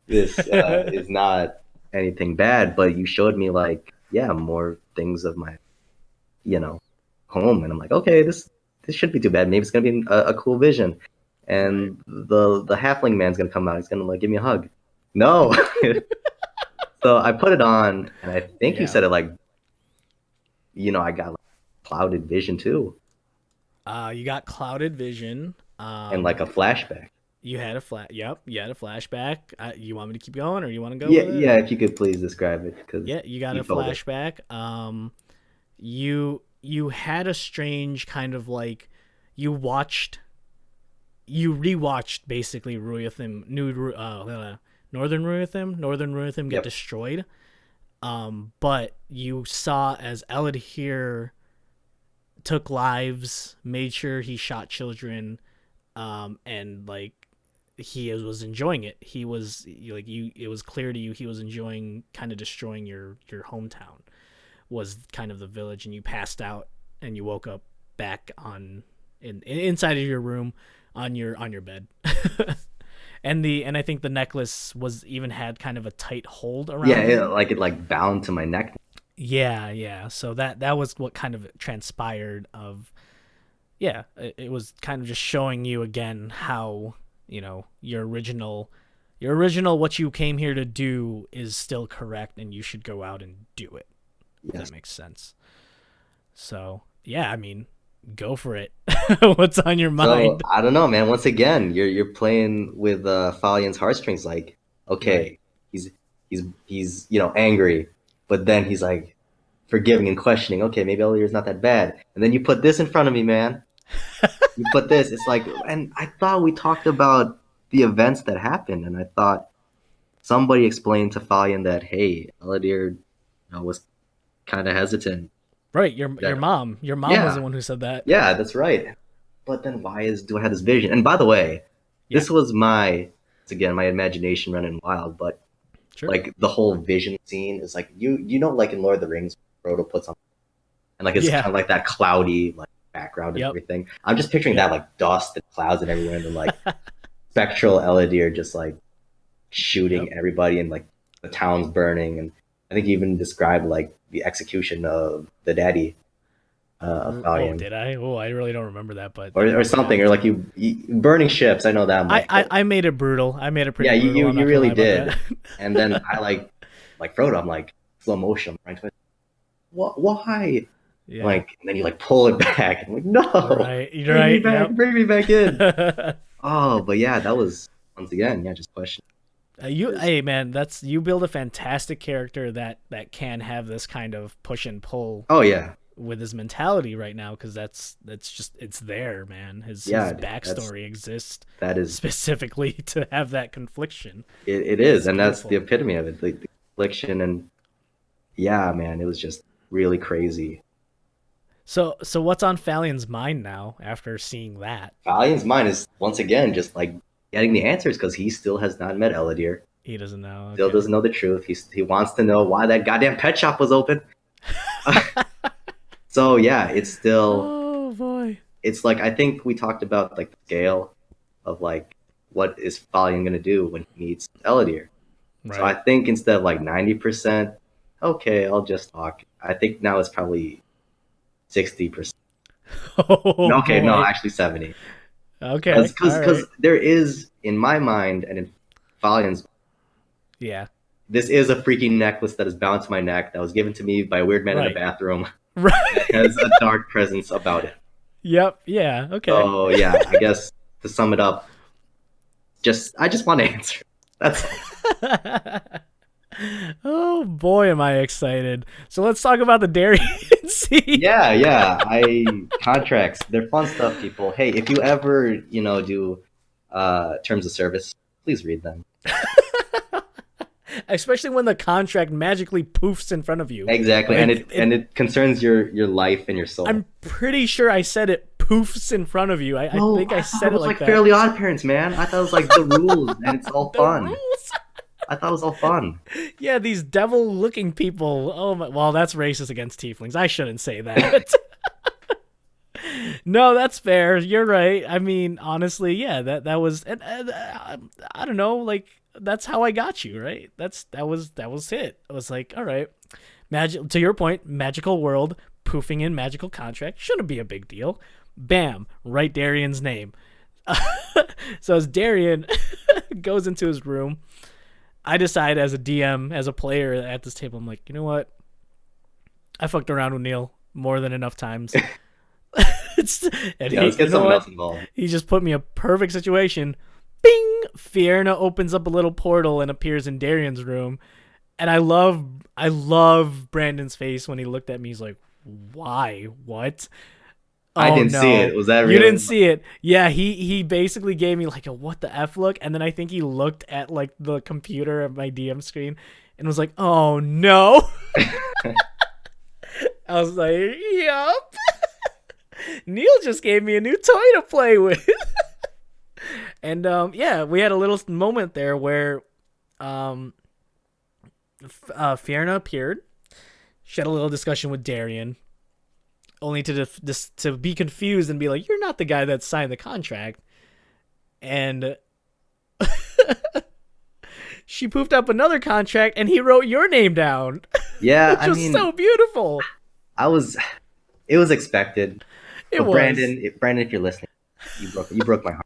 this is not anything bad. But you showed me like yeah, more things of my home, and I'm like okay, this shouldn't be too bad. Maybe it's gonna be a cool vision. Right. And the halfling man's gonna come out. He's gonna like give me a hug. No. So I put it on, and I think you Yeah. said it like I got like clouded vision too, You got clouded vision. and like a flashback. You had a flat. Yep. You had a flashback. You want me to keep going, or you want to go Yeah, with it, yeah. or If you could please describe it, because yeah, you got you a told it. flashback. You had a strange kind of like you watched you rewatched basically Ruyathim, Northern Ruyathim get Yep. destroyed. But you saw as Elidhir took lives, made sure he shot children, and like he was enjoying it. He was like you. It was clear to you he was enjoying kind of destroying your hometown. Was kind of the village, and you passed out and you woke up back inside of your room on your bed. And I think the necklace was even had kind of a tight hold Yeah, around you. it like bound to my neck. Yeah, yeah. So that was what kind of transpired of yeah, it was kind of just showing you again how, your original what you came here to do is still correct and you should go out and do it. If that Yes. makes sense. So, yeah, I mean, go for it. What's on your So mind? I don't know, man. Once again, you're playing with Falian's heartstrings. Like, Right. okay, he's angry, but then he's like forgiving and questioning. Okay, maybe Elier's not that bad. And then you put this in front of me, man. You put this. It's like, and I thought we talked about the events that happened, and I thought somebody explained to Falian that hey, Elidir, was kind of hesitant. Right, your That mom. Your mom was the yeah, one who said that. yeah, that's right. But then do I have this vision? And by the way, Yeah, this was it's again my imagination running wild, but sure. like the whole vision scene is like like in Lord of the Rings, Frodo puts on and like it's kind Yeah. of like that cloudy like background and Yep. everything. I'm just picturing Yep. that like dust and clouds and everywhere, and then like spectral Eladier just like Yep. shooting everybody and like the town's burning, and I think he even described like the execution of the daddy of Oh, Thalion did I? Oh, I really don't remember that, but or that or probably something, happened or to like me. you burning ships. I know that I, much, I, but I made it brutal. I made it pretty yeah, brutal. I'm you not gonna really lie about that. did. And then I like Frodo. I'm like slow motion, right? What? Why? Yeah. Like, and then you like pull it back. I'm like, no, Right. You're right. Yep. bring me back in. Oh, but yeah, that was once again, yeah, just question. Is Hey man, that's you build a fantastic character that can have this kind of push and pull oh yeah, with his mentality right now because that's just it's there, man. His yeah, dude, backstory exists that is specifically to have that confliction. it is, It's and that's the beautiful. epitome of it, the affliction, and yeah, man, it was just really crazy. So what's on Fallion's mind now after seeing that? Valiant's mind is once again just like getting the answers because he still has not met Eladier. He doesn't know. Still Okay. doesn't know the truth. He wants to know why that goddamn pet shop was open. So yeah, it's still Oh boy. it's like I think we talked about like the scale of like what is Falion gonna do when he meets Eladier. So I Right. think instead of like 90%, okay, I'll just talk. I think now it's probably 60%. Oh No, okay, no, boy. actually 70. Okay. All Because right. there is in my mind and in Falion's, Yeah. this is a freaking necklace that is bound to my neck that was given to me by a weird man in a Right. bathroom Right. that has a dark presence about it. Yep. Yeah. Okay. So yeah, I guess to sum it up, I just want to answer. That's all. Oh boy, am I excited! So let's talk about the Darien Sea. Yeah, yeah. I contracts. They're fun stuff, people. Hey, if you ever, do terms of service, please read them. Especially when the contract magically poofs in front of you. Exactly. And Like it concerns your life and your soul. I'm pretty sure I said it poofs in front of you. I No, think I I thought said it it was like like that. Fairly Odd Parents, man. I thought it was like the rules and it's all The fun. rules. I thought it was all fun. Yeah, these devil-looking people. Oh my! Well, that's racist against tieflings. I shouldn't say that. No, that's fair. You're right. I mean, honestly, yeah, that was. I don't know. Like that's how I got you, right? That was it. I was like, all right, magic. To your point, magical world poofing in magical contract shouldn't be a big deal. Bam, write Darian's name. So as Darian goes into his room, I decide as a DM, as a player at this table, I'm like, you know what? I fucked around with Neil more than enough times. And Yeah, let's you get know someone what? else involved. He just put me a perfect situation. Bing! Fierna opens up a little portal and appears in Darian's room. And I love Brandon's face when he looked at me. He's like, why? What? I Oh didn't see no. it. Was that You didn't real? see it. Yeah, he basically gave me like a what the F look, and then I think he looked at like the computer at my DM screen and was like, oh no. I was like, yup. Neil just gave me a new toy to play with. And yeah, we had a little moment there where Fierna appeared. She had a little discussion with Darian, only to be confused and be like, "You're not the guy that signed the contract." And she poofed up another contract, and he wrote your name down, Yeah, which I was mean, so beautiful. I was. It was expected. It But was. Brandon, if you're listening, you broke my heart.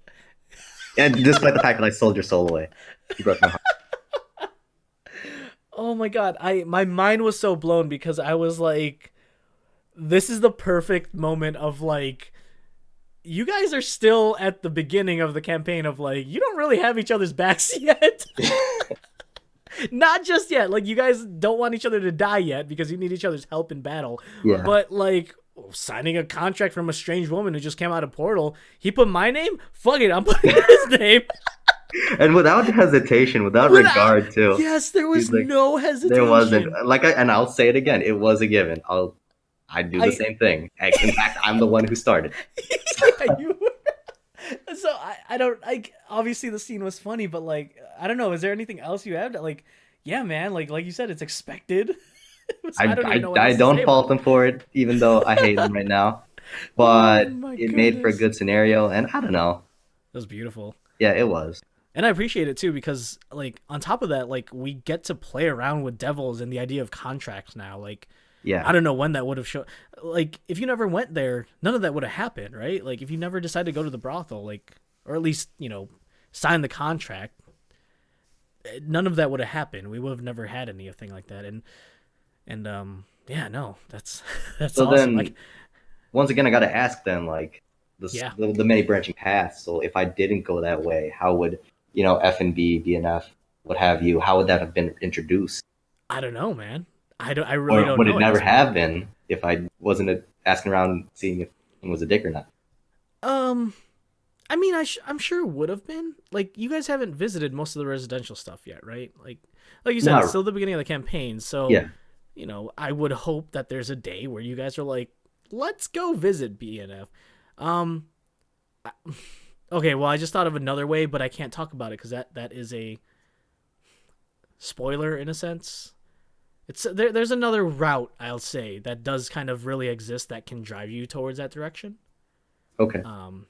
And despite the fact that I sold your soul away, you broke my heart. Oh my god, I my mind was so blown because I was like, this is the perfect moment of like, you guys are still at the beginning of the campaign of like, you don't really have each other's backs yet. Not just yet. Like, you guys don't want each other to die yet because you need each other's help in battle. Yeah. But like, signing a contract from a strange woman who just came out of Portal, he put my name? Fuck it, I'm putting his name. And without hesitation, without Without, regard, too. yes, there was He's like, no there wasn't. hesitation. And I'll say it again. It was a given. I'd do the I same thing. In fact, I'm the one who started. Yeah, you were. So I don't like. Obviously, the scene was funny, but like, I don't know. Is there anything else you have? Like, yeah, man. Like you said, it's expected. I don't even know what I else to don't say fault about him it. for it, even though I hate him right now. Oh But my it made for a goodness, good scenario, and I don't know. that was beautiful. Yeah, it was. And I appreciate it too because, like, on top of that, like, we get to play around with devils and the idea of contracts now. Like, I Yeah, don't know when that would have shown. Like, if you never went there, none of that would have happened, right? Like, if you never decided to go to the brothel, like, or at least sign the contract, none of that would have happened. We would have never had anything like that. And yeah, no, that's that's so awesome. Like, then once again, I got to ask then, like yeah, the many branching paths. So if I didn't go that way, how would F and B, BNF, what have you? How would that have been introduced? I don't know, man. I don't. I really Or don't would know it at never this point. have been if I wasn't asking around seeing if he was a dick or not? Um, I mean, I'm sure it would have been. Like, you guys haven't visited most of the residential stuff yet, right? Like you said, it's No, still the beginning of the campaign, so yeah. I would hope that there's a day where you guys are like, let's go visit BNF. Um, okay, well, I just thought of another way, but I can't talk about it because that is a spoiler in a sense. It's there's another route, I'll say, that does kind of really exist that can drive you towards that direction. Okay. Um,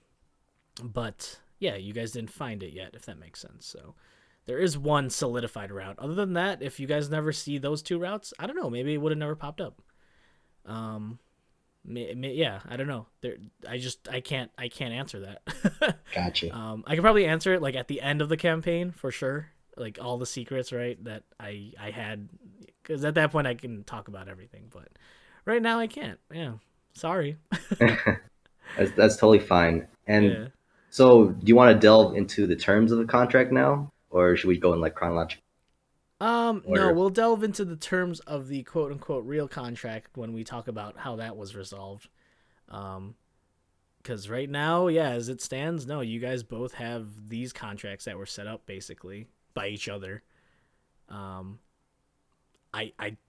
but yeah, you guys didn't find it yet, if that makes sense. So there is one solidified route. Other than that, if you guys never see those two routes, I don't know. Maybe it would have never popped up. Um, yeah, I don't know. I can't answer that. Gotcha. I could probably answer it like at the end of the campaign for sure. Like all the secrets, right? That I had, because at that point I can talk about everything. But right now I can't. Yeah, sorry. That's totally fine. And Yeah. so, do you want to delve into the terms of the contract now, or should we go in like chronological No, order? we'll delve into the terms of the quote unquote real contract when we talk about how that was resolved. Um, because right now, yeah, as it stands, no, you guys both have these contracts that were set up basically by each other. Um,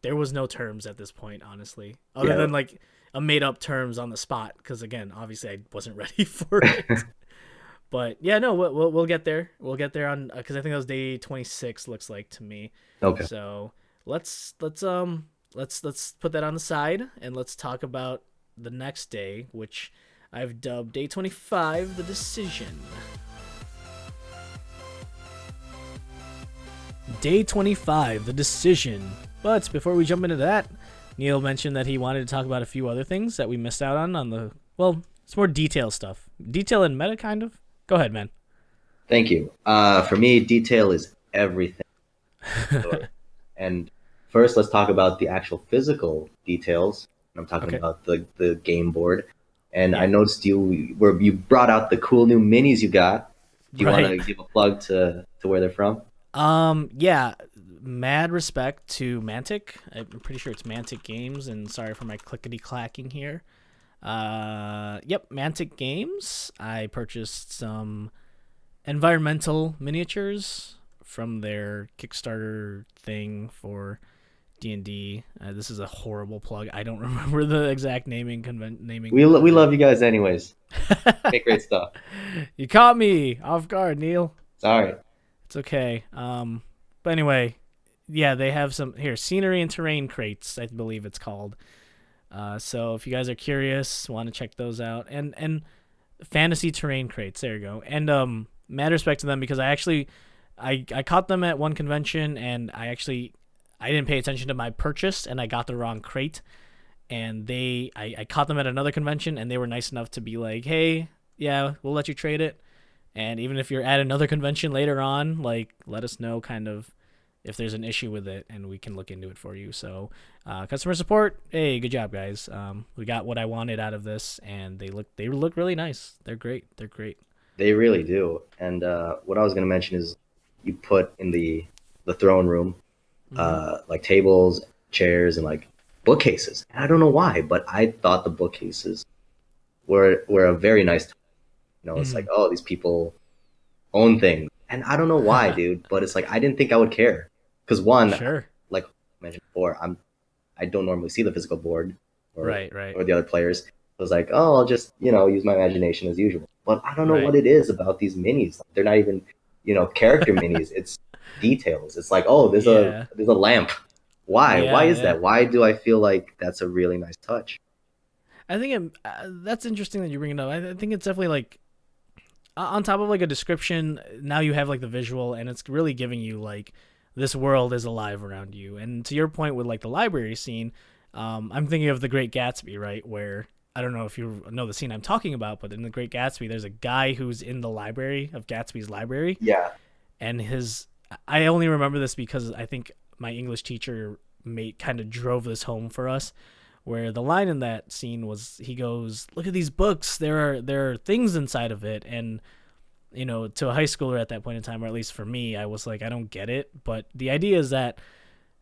there was no terms at this point, honestly, other Yeah. than like a made up terms on the spot. Because again, obviously, I wasn't ready for it. But yeah, no, we'll get there. We'll get there on because I think that was day 26. Looks like to me. Okay. So let's put that on the side and let's talk about the next day, which I've dubbed day 25, the decision. Day 25, the decision. But before we jump into that, Neil mentioned that he wanted to talk about a few other things that we missed out on the, well, it's more detail stuff. Detail and meta, kind of. Go ahead, man. Thank you. For me, detail is everything. And first, let's talk about the actual physical details. I'm talking Okay. about the game board. And I Yeah. noticed you brought out the cool new minis you got. Do you want Right. to give a plug to where they're from? Yeah. Mad respect to Mantic. I'm pretty sure it's Mantic Games, and sorry for my clickety clacking here. Yep, Mantic Games. I purchased some environmental miniatures from their Kickstarter thing for D&D. This is a horrible plug. I don't remember the exact naming. We love you guys anyways. Make great stuff. You caught me off guard, Neil. Sorry. It's okay. But anyway, yeah, they have some here scenery and terrain crates, I believe it's called. So if you guys are curious, want to check those out, and fantasy terrain crates. There you go. And mad respect to them because I caught them at one convention and I didn't pay attention to my purchase and I got the wrong crate. And I caught them at another convention and they were nice enough to be like, hey, yeah, we'll let you trade it. And even if you're at another convention later on, like let us know kind of if there's an issue with it and we can look into it for you. So customer support, hey, good job guys. We got what I wanted out of this and they look really nice. They're great. They're great. They really do. And what I was going to mention is you put in the throne room Mm-hmm. like tables, chairs, and like bookcases. And I don't know why, but I thought the bookcases were a very nice. It's Mm-hmm. like, oh, these people own things, and I don't know why, dude. But it's like I didn't think I would care because one, Sure. like I mentioned before, I don't normally see the physical board or Right, right. or the other players. So I was like, oh, I'll just use my imagination as usual. But I don't know Right. what it is about these minis. They're not even character minis. It's details. It's like, oh, Yeah. there's a lamp. Why? Why Yeah, is yeah. that? Why do I feel like that's a really nice touch? I think that's interesting that you bring it up. I think it's definitely like on top of like a description, now you have like the visual and it's really giving you like this world is alive around you. And to your point with like the library scene, I'm thinking of The Great Gatsby, right? Where I don't know if you know the scene I'm talking about, but in The Great Gatsby, there's a guy who's in the library of Gatsby's library, Yeah. and I only remember this because I think my English teacher made kind of drove this home for us, where the line in that scene was he goes, "Look at these books. There are things inside of it." And to a high schooler at that point in time, or at least for me, I was like, I don't get it. But the idea is that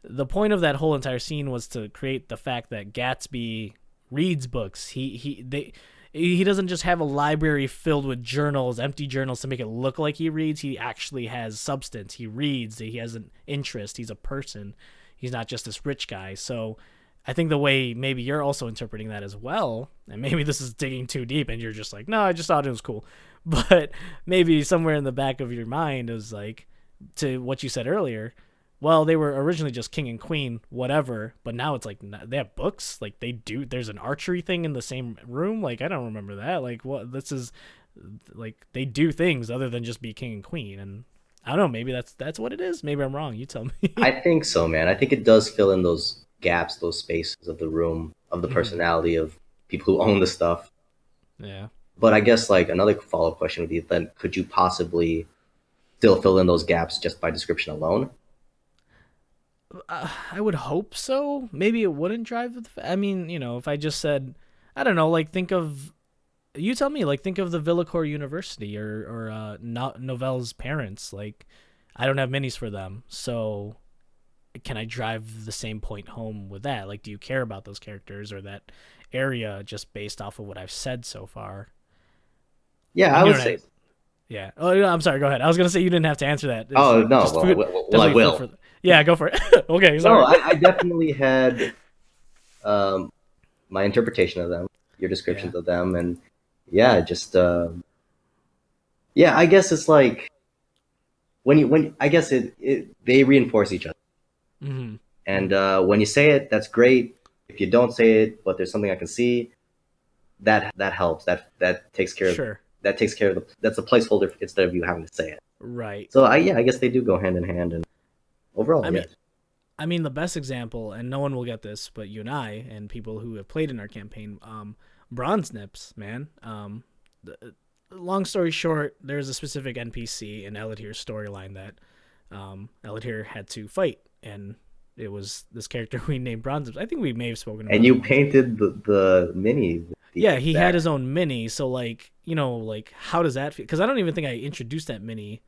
the point of that whole entire scene was to create the fact that Gatsby reads books. He doesn't just have a library filled with journals, empty journals to make it look like he reads. He actually has substance. He reads. He has an interest. He's a person. He's not just this rich guy. So I think the way maybe you're also interpreting that as well, and maybe this is digging too deep and you're just like, no, I just thought it was cool. But maybe somewhere in the back of your mind is like, to what you said earlier, well, they were originally just king and queen, whatever, but now it's like they have books. Like they do. There's an archery thing in the same room. Like I don't remember that. Like what this is, like they do things other than just be king and queen. And I don't know. Maybe that's what it is. Maybe I'm wrong. You tell I me. think so, man. I think it does fill in those gaps, those spaces of the room, of the Mhm. personality of people who own the stuff. Yeah. But I guess like another follow up question would be then could you possibly still fill in those gaps just by description alone? I would hope so. Maybe it wouldn't drive I mean, if I just said, I don't know, like think of you tell me, like think of the Villacor University or Novelle's parents. Like, I don't have minis for them, so can I drive the same point home with that? Like, do you care about those characters or that area just based off of what I've said so far? Yeah, I And would you know, say. yeah. Oh, yeah, I'm sorry. Go ahead. I was gonna say you didn't have to answer that. It's Oh no, just food. well I Definitely food will. for. Yeah, go for it. Okay, No, sorry. I definitely had um, my interpretation of them, your Yeah. descriptions of them, and yeah, just yeah. I guess it's like when I guess it they reinforce each other, Mm-hmm. and Mm-hmm. when you say it, that's great. If you don't say it, but there's something I can see, that helps. That takes care of Sure. the that's a placeholder instead of you having to say it. Right. So I guess they do go hand in hand, and I overall, mean, yes. the best example, and no one will get this, but you and I and people who have played in our campaign, bronze nips, man. Long story short, there's a specific NPC in Elidhir's storyline that Elidhir had to fight, and it was this character we named Bronze Nips. I think we may have spoken And about it you once. painted the mini, the Yeah, he had exact. his own mini, so like, like how does that feel? Because I don't even think I introduced that mini.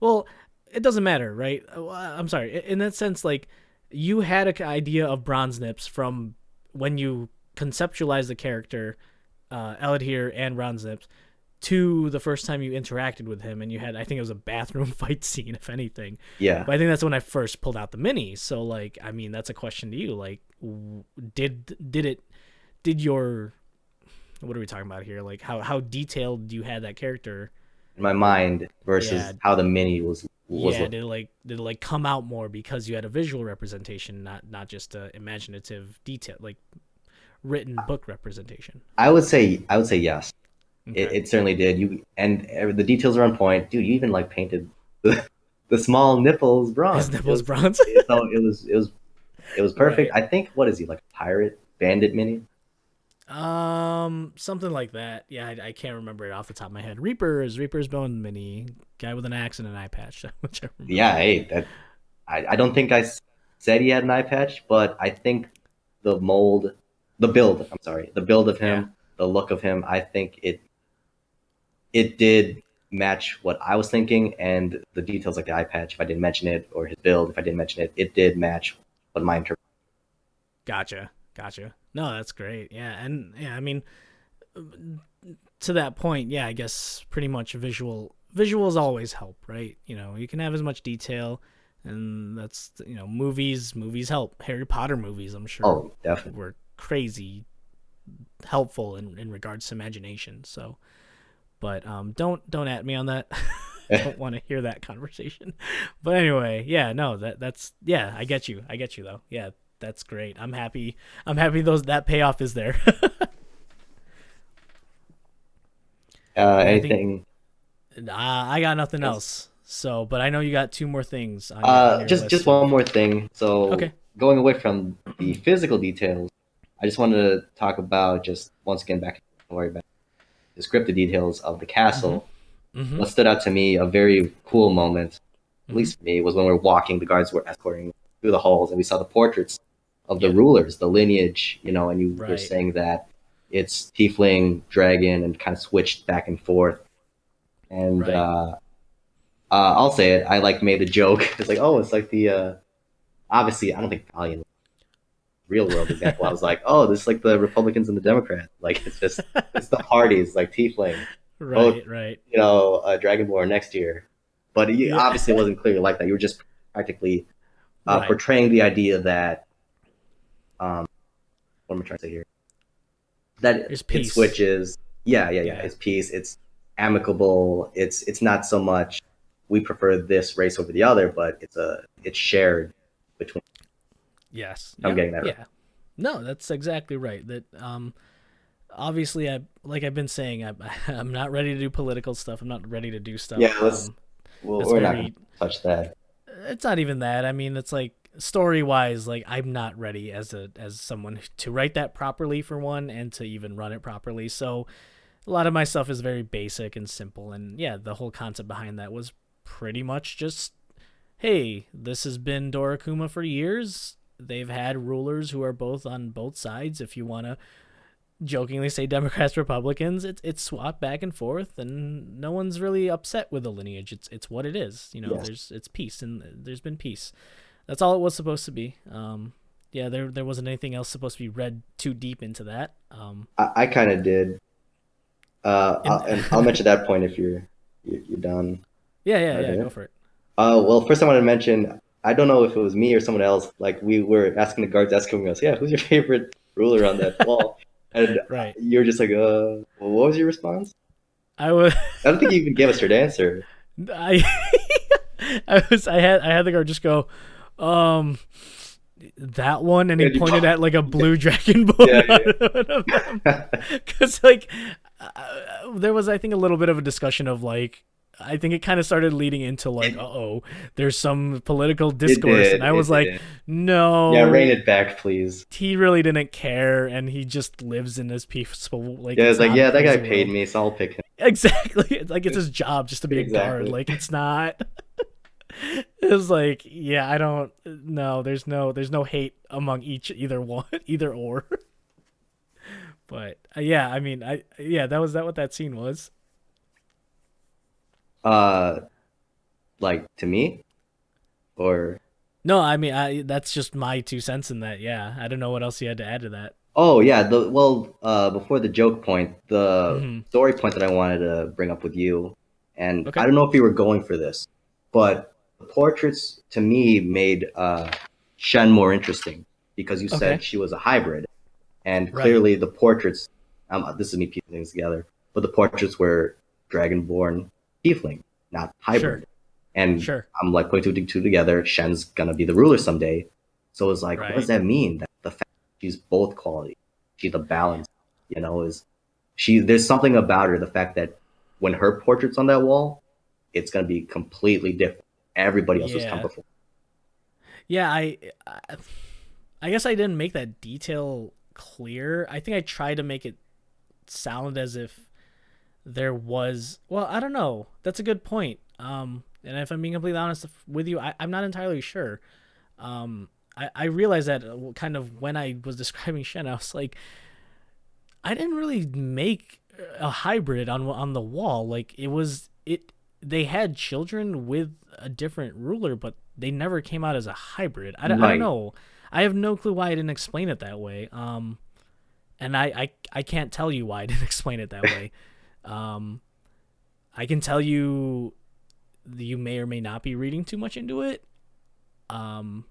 Well, it doesn't matter, right? I'm sorry. In that sense, like you had an idea of Bronze Nips from when you conceptualized the character, Elidhir and Bronze Nips, to the first time you interacted with him, and you had, I think it was a bathroom fight scene, if anything. Yeah. But I think that's when I first pulled out the mini. So like, I mean, that's a question to you. Like, did your what are we talking about here? Like how detailed you had that character? In my Like, mind yeah, versus how the mini was yeah. looking. Did it like come out more because you had a visual representation, not just a imaginative detail, like written book representation? I would say yes. Okay. It certainly did. You and the details are on point, dude. You even like painted the small nipples His bronze. nipples bronze. So it was perfect. Right. I think what is he like a pirate bandit mini? Something like that. Yeah, I can't remember it off the top of my head. Reaper's Bone Mini, guy with an axe and an eye patch, which I Yeah, remember. hey, that I don't think said he had an eye patch, but I think the mold, the build. I'm sorry, the build of Yeah. him, the look of him. I think it did match what I was thinking, and the details like the eye patch. If I didn't mention it, or his build, if I didn't mention it, it did match what my interpretation. Gotcha. Gotcha. No, that's great. Yeah, and yeah, I mean, to that point, yeah, I guess pretty much visuals always help, right? You can have as much detail, and that's movies help. Harry Potter movies, I'm sure, Oh, definitely. were crazy helpful in regards to imagination. So, but don't at me on that. Don't want to hear that conversation. But anyway, yeah, no, that's yeah, I get you though. Yeah, that's great. I'm happy those that payoff is there. Yeah, I think Anything I got nothing else? else. So, but I know you got two more things on your Just list one of. more thing. So Okay. going away from the physical details, I just wanted to talk about just once again back to the story, back to the scripted details of the Mhm. castle. Mhm. What stood out to me, a very cool moment, at Mhm. least for me, was when we were walking, the guards were escorting through the halls, and we saw the portraits of the Yeah. rulers, the lineage, and you were Right. saying that it's tiefling, dragon, and kind of switched back and forth. And Right. I'll say it. I like made the joke. It's like, oh, it's like the obviously. I don't think Valiant real world example. I was like, oh, this is like the Republicans and the Democrats. Like it's the parties like tiefling, both Right. Right. Dragonborn next year. But Yeah. obviously, it wasn't clear like that. You were just practically Right. portraying the idea that um, what am I trying to say here? That There's it peace. switches. Yeah, yeah, yeah. Yeah. It's peace. It's amicable. It's not so much. we prefer this race over the other, but it's shared between. Yes. I'm Yep. getting that right. Yeah. No, that's exactly right. That obviously, like I've been saying, I'm not ready to do political stuff. I'm not ready to do Yeah, stuff that's we're not going to very. touch that. It's not even that. I mean, it's like story wise, like I'm not ready as someone to write that properly for one, and to even run it properly. So a lot of my stuff is very basic and simple, and yeah, the whole concept behind that was pretty much just, hey, this has been Dorakuma for years. They've had rulers who are both on both sides. If you want to jokingly say Democrats, Republicans, it's swapped back and forth, and no one's really upset with the lineage. It's what it is. You know, Yes. it's peace, and there's been peace. That's all it was supposed to be. Yeah, there wasn't anything else supposed to be read too deep into that. I kind of did. And And I'll mention that point if you're done. yeah, go Okay. for it. Well, first I want to mention, I don't know if it was me or someone else. Like we were asking the guards, asking us, yeah, who's your favorite ruler on that wall? And Right. you're just like, well, what was your response? I was I don't think you even gave us your answer. I I had the guard just go, um, that one, and he And you, pointed at like a blue dragon yeah, board. yeah. Because like there was, I think, a little bit of a discussion of like, I think it kind of started leading into like, oh, there's some political It discourse, and did. I It was like, did. Yeah, rein no, it back, please. he really didn't care, and he just lives in this peaceful, like, Yeah, it's it's like, not a yeah, that guy crazy paid world. me, so I'll pick him. Exactly. It's like it's his job just to be a guard. Exactly. Like it's not. It's like, yeah, I don't. No, there's no hate among either one, either or. But yeah, I mean, yeah, that was that what that scene was. Uh, like to me, or No, I mean, that's just my 2 cents in that. Yeah, I don't know what else you had to add to that. oh yeah, before the joke point, the Hmm. story point that I wanted to bring up with you, and I Okay. don't know if you were going for this, but the portraits to me made Shen more interesting because you Okay. said she was a hybrid, and Right. clearly the portraits. This is me piecing things together, but the portraits were dragonborn tiefling, not Sure. hybrid. And Sure. I'm like putting two together. Shen's gonna be the ruler someday. So it's like, what does Right. that mean? That the fact she's both quality, she's the balance, is she? There's something about her. The fact that when her portrait's on that wall, it's gonna be completely different. Everybody else who's come Yeah. before. Yeah. I guess I didn't make that detail clear. I think I tried to make it sound as if there was, well, I don't know, that's a good point. And if I'm being completely honest with you, I'm not entirely sure. I realized that kind of when I was describing Shen, I was like, I didn't really make a hybrid on the wall. Like it they had children with a different ruler, but they never came out as a hybrid. I don't Right. know. I have no clue why I didn't explain it that way. And I can't tell you why I didn't explain it that way. Um, I can tell you you may or may not be reading too much into it. Um,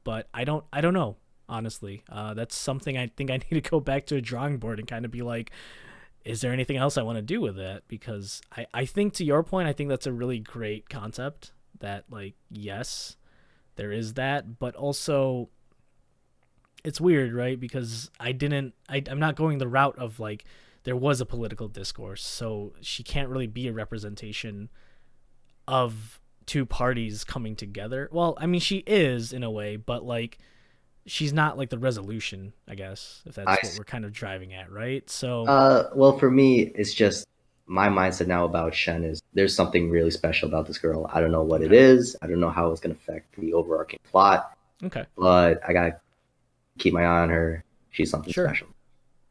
but I don't know, honestly. That's something I think I need to go back to a drawing board and kind of be like, is there anything else I want to do with it? Because I think, to your point, I think that's a really great concept, that like, yes, there is that, but also it's weird, right? Because I'm not going the route of like, there was a political discourse, so she can't really be a representation of two parties coming together. Well, I mean, she is in a way, but like, she's not like the resolution, I guess, if I that's what see. we're kind of driving at, right? So, Well, for me, it's just my mindset now about Shen is there's something really special about this girl. I don't know what it okay, is. I don't know how it's gonna affect the overarching plot, okay, but I gotta keep my eye on her. She's something sure, special.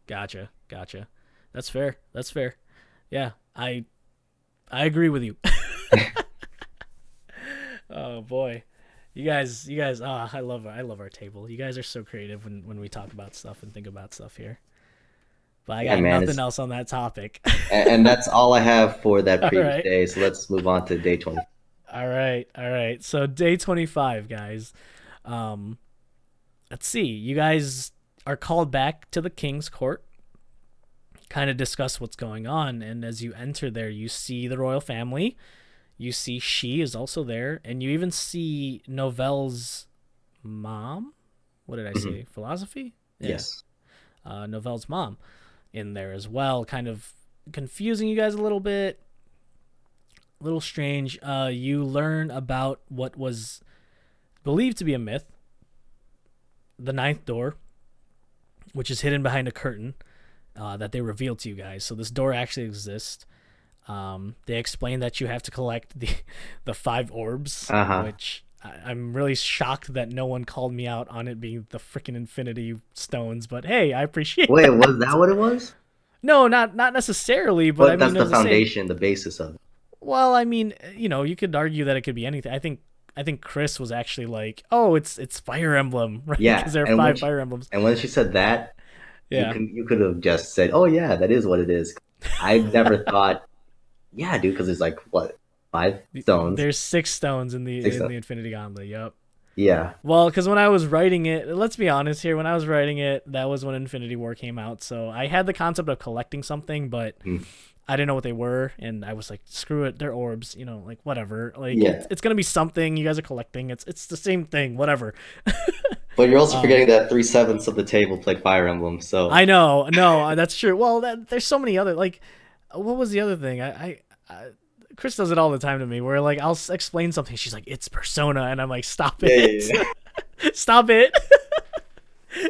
gotcha. That's fair. That's fair. Yeah, I agree with you. Oh boy, you guys. Ah, I love our table. You guys are so creative when we talk about stuff and think about stuff here. But I Yeah, got man. nothing else on that topic. And that's all I have for that All previous right. day. So let's move on to day 20. All right. So day 25, guys. Um, let's see. You guys are called back to the king's court, kind of discuss what's going on, and as you enter there, you see the royal family. You see she is also there, and you even see Novelle's mom. What did I Hmm. say? Philosophy? Yeah. Yes. Novelle's mom in there as well, kind of confusing you guys a little bit, a little strange. You learn about what was believed to be a myth, the ninth door, which is hidden behind a curtain that they revealed to you guys. So this door actually exists. They explain that you have to collect the five orbs, Uh huh. which I'm really shocked that no one called me out on it being the freaking Infinity Stones. But hey, I appreciate Wait, that. was that what it was? No, not necessarily, but I But mean, that's the as I say, foundation, the basis of it. well, I mean, you could argue that it could be anything. I think Chris was actually like, oh, it's Fire Emblem, right? Because Yeah, there are and five Fire Emblems. when she said that, Yeah. you could have just said, "Oh yeah, that is what it is." I never thought, yeah, dude, because it's like what, 5 stones, There's six stones six in stones. the Infinity Gauntlet. Yep. Yeah, Well, because when I was writing it, let's be honest here, when I was writing it, that was when Infinity War came out. So I had the concept of collecting something, but mm, I didn't know what they were, and I was like, screw it, they're orbs, like whatever. Like yeah. it's gonna be something you guys are collecting. It's the same thing, whatever. But you're also Um, forgetting that 3/7 of the table played Fire Emblem. So I know, no, that's true. Well, there's so many other like, what was the other thing? I Chris does it all the time to me, where like I'll explain something, she's like, it's Persona, and I'm like, stop yeah, it, yeah, stop it.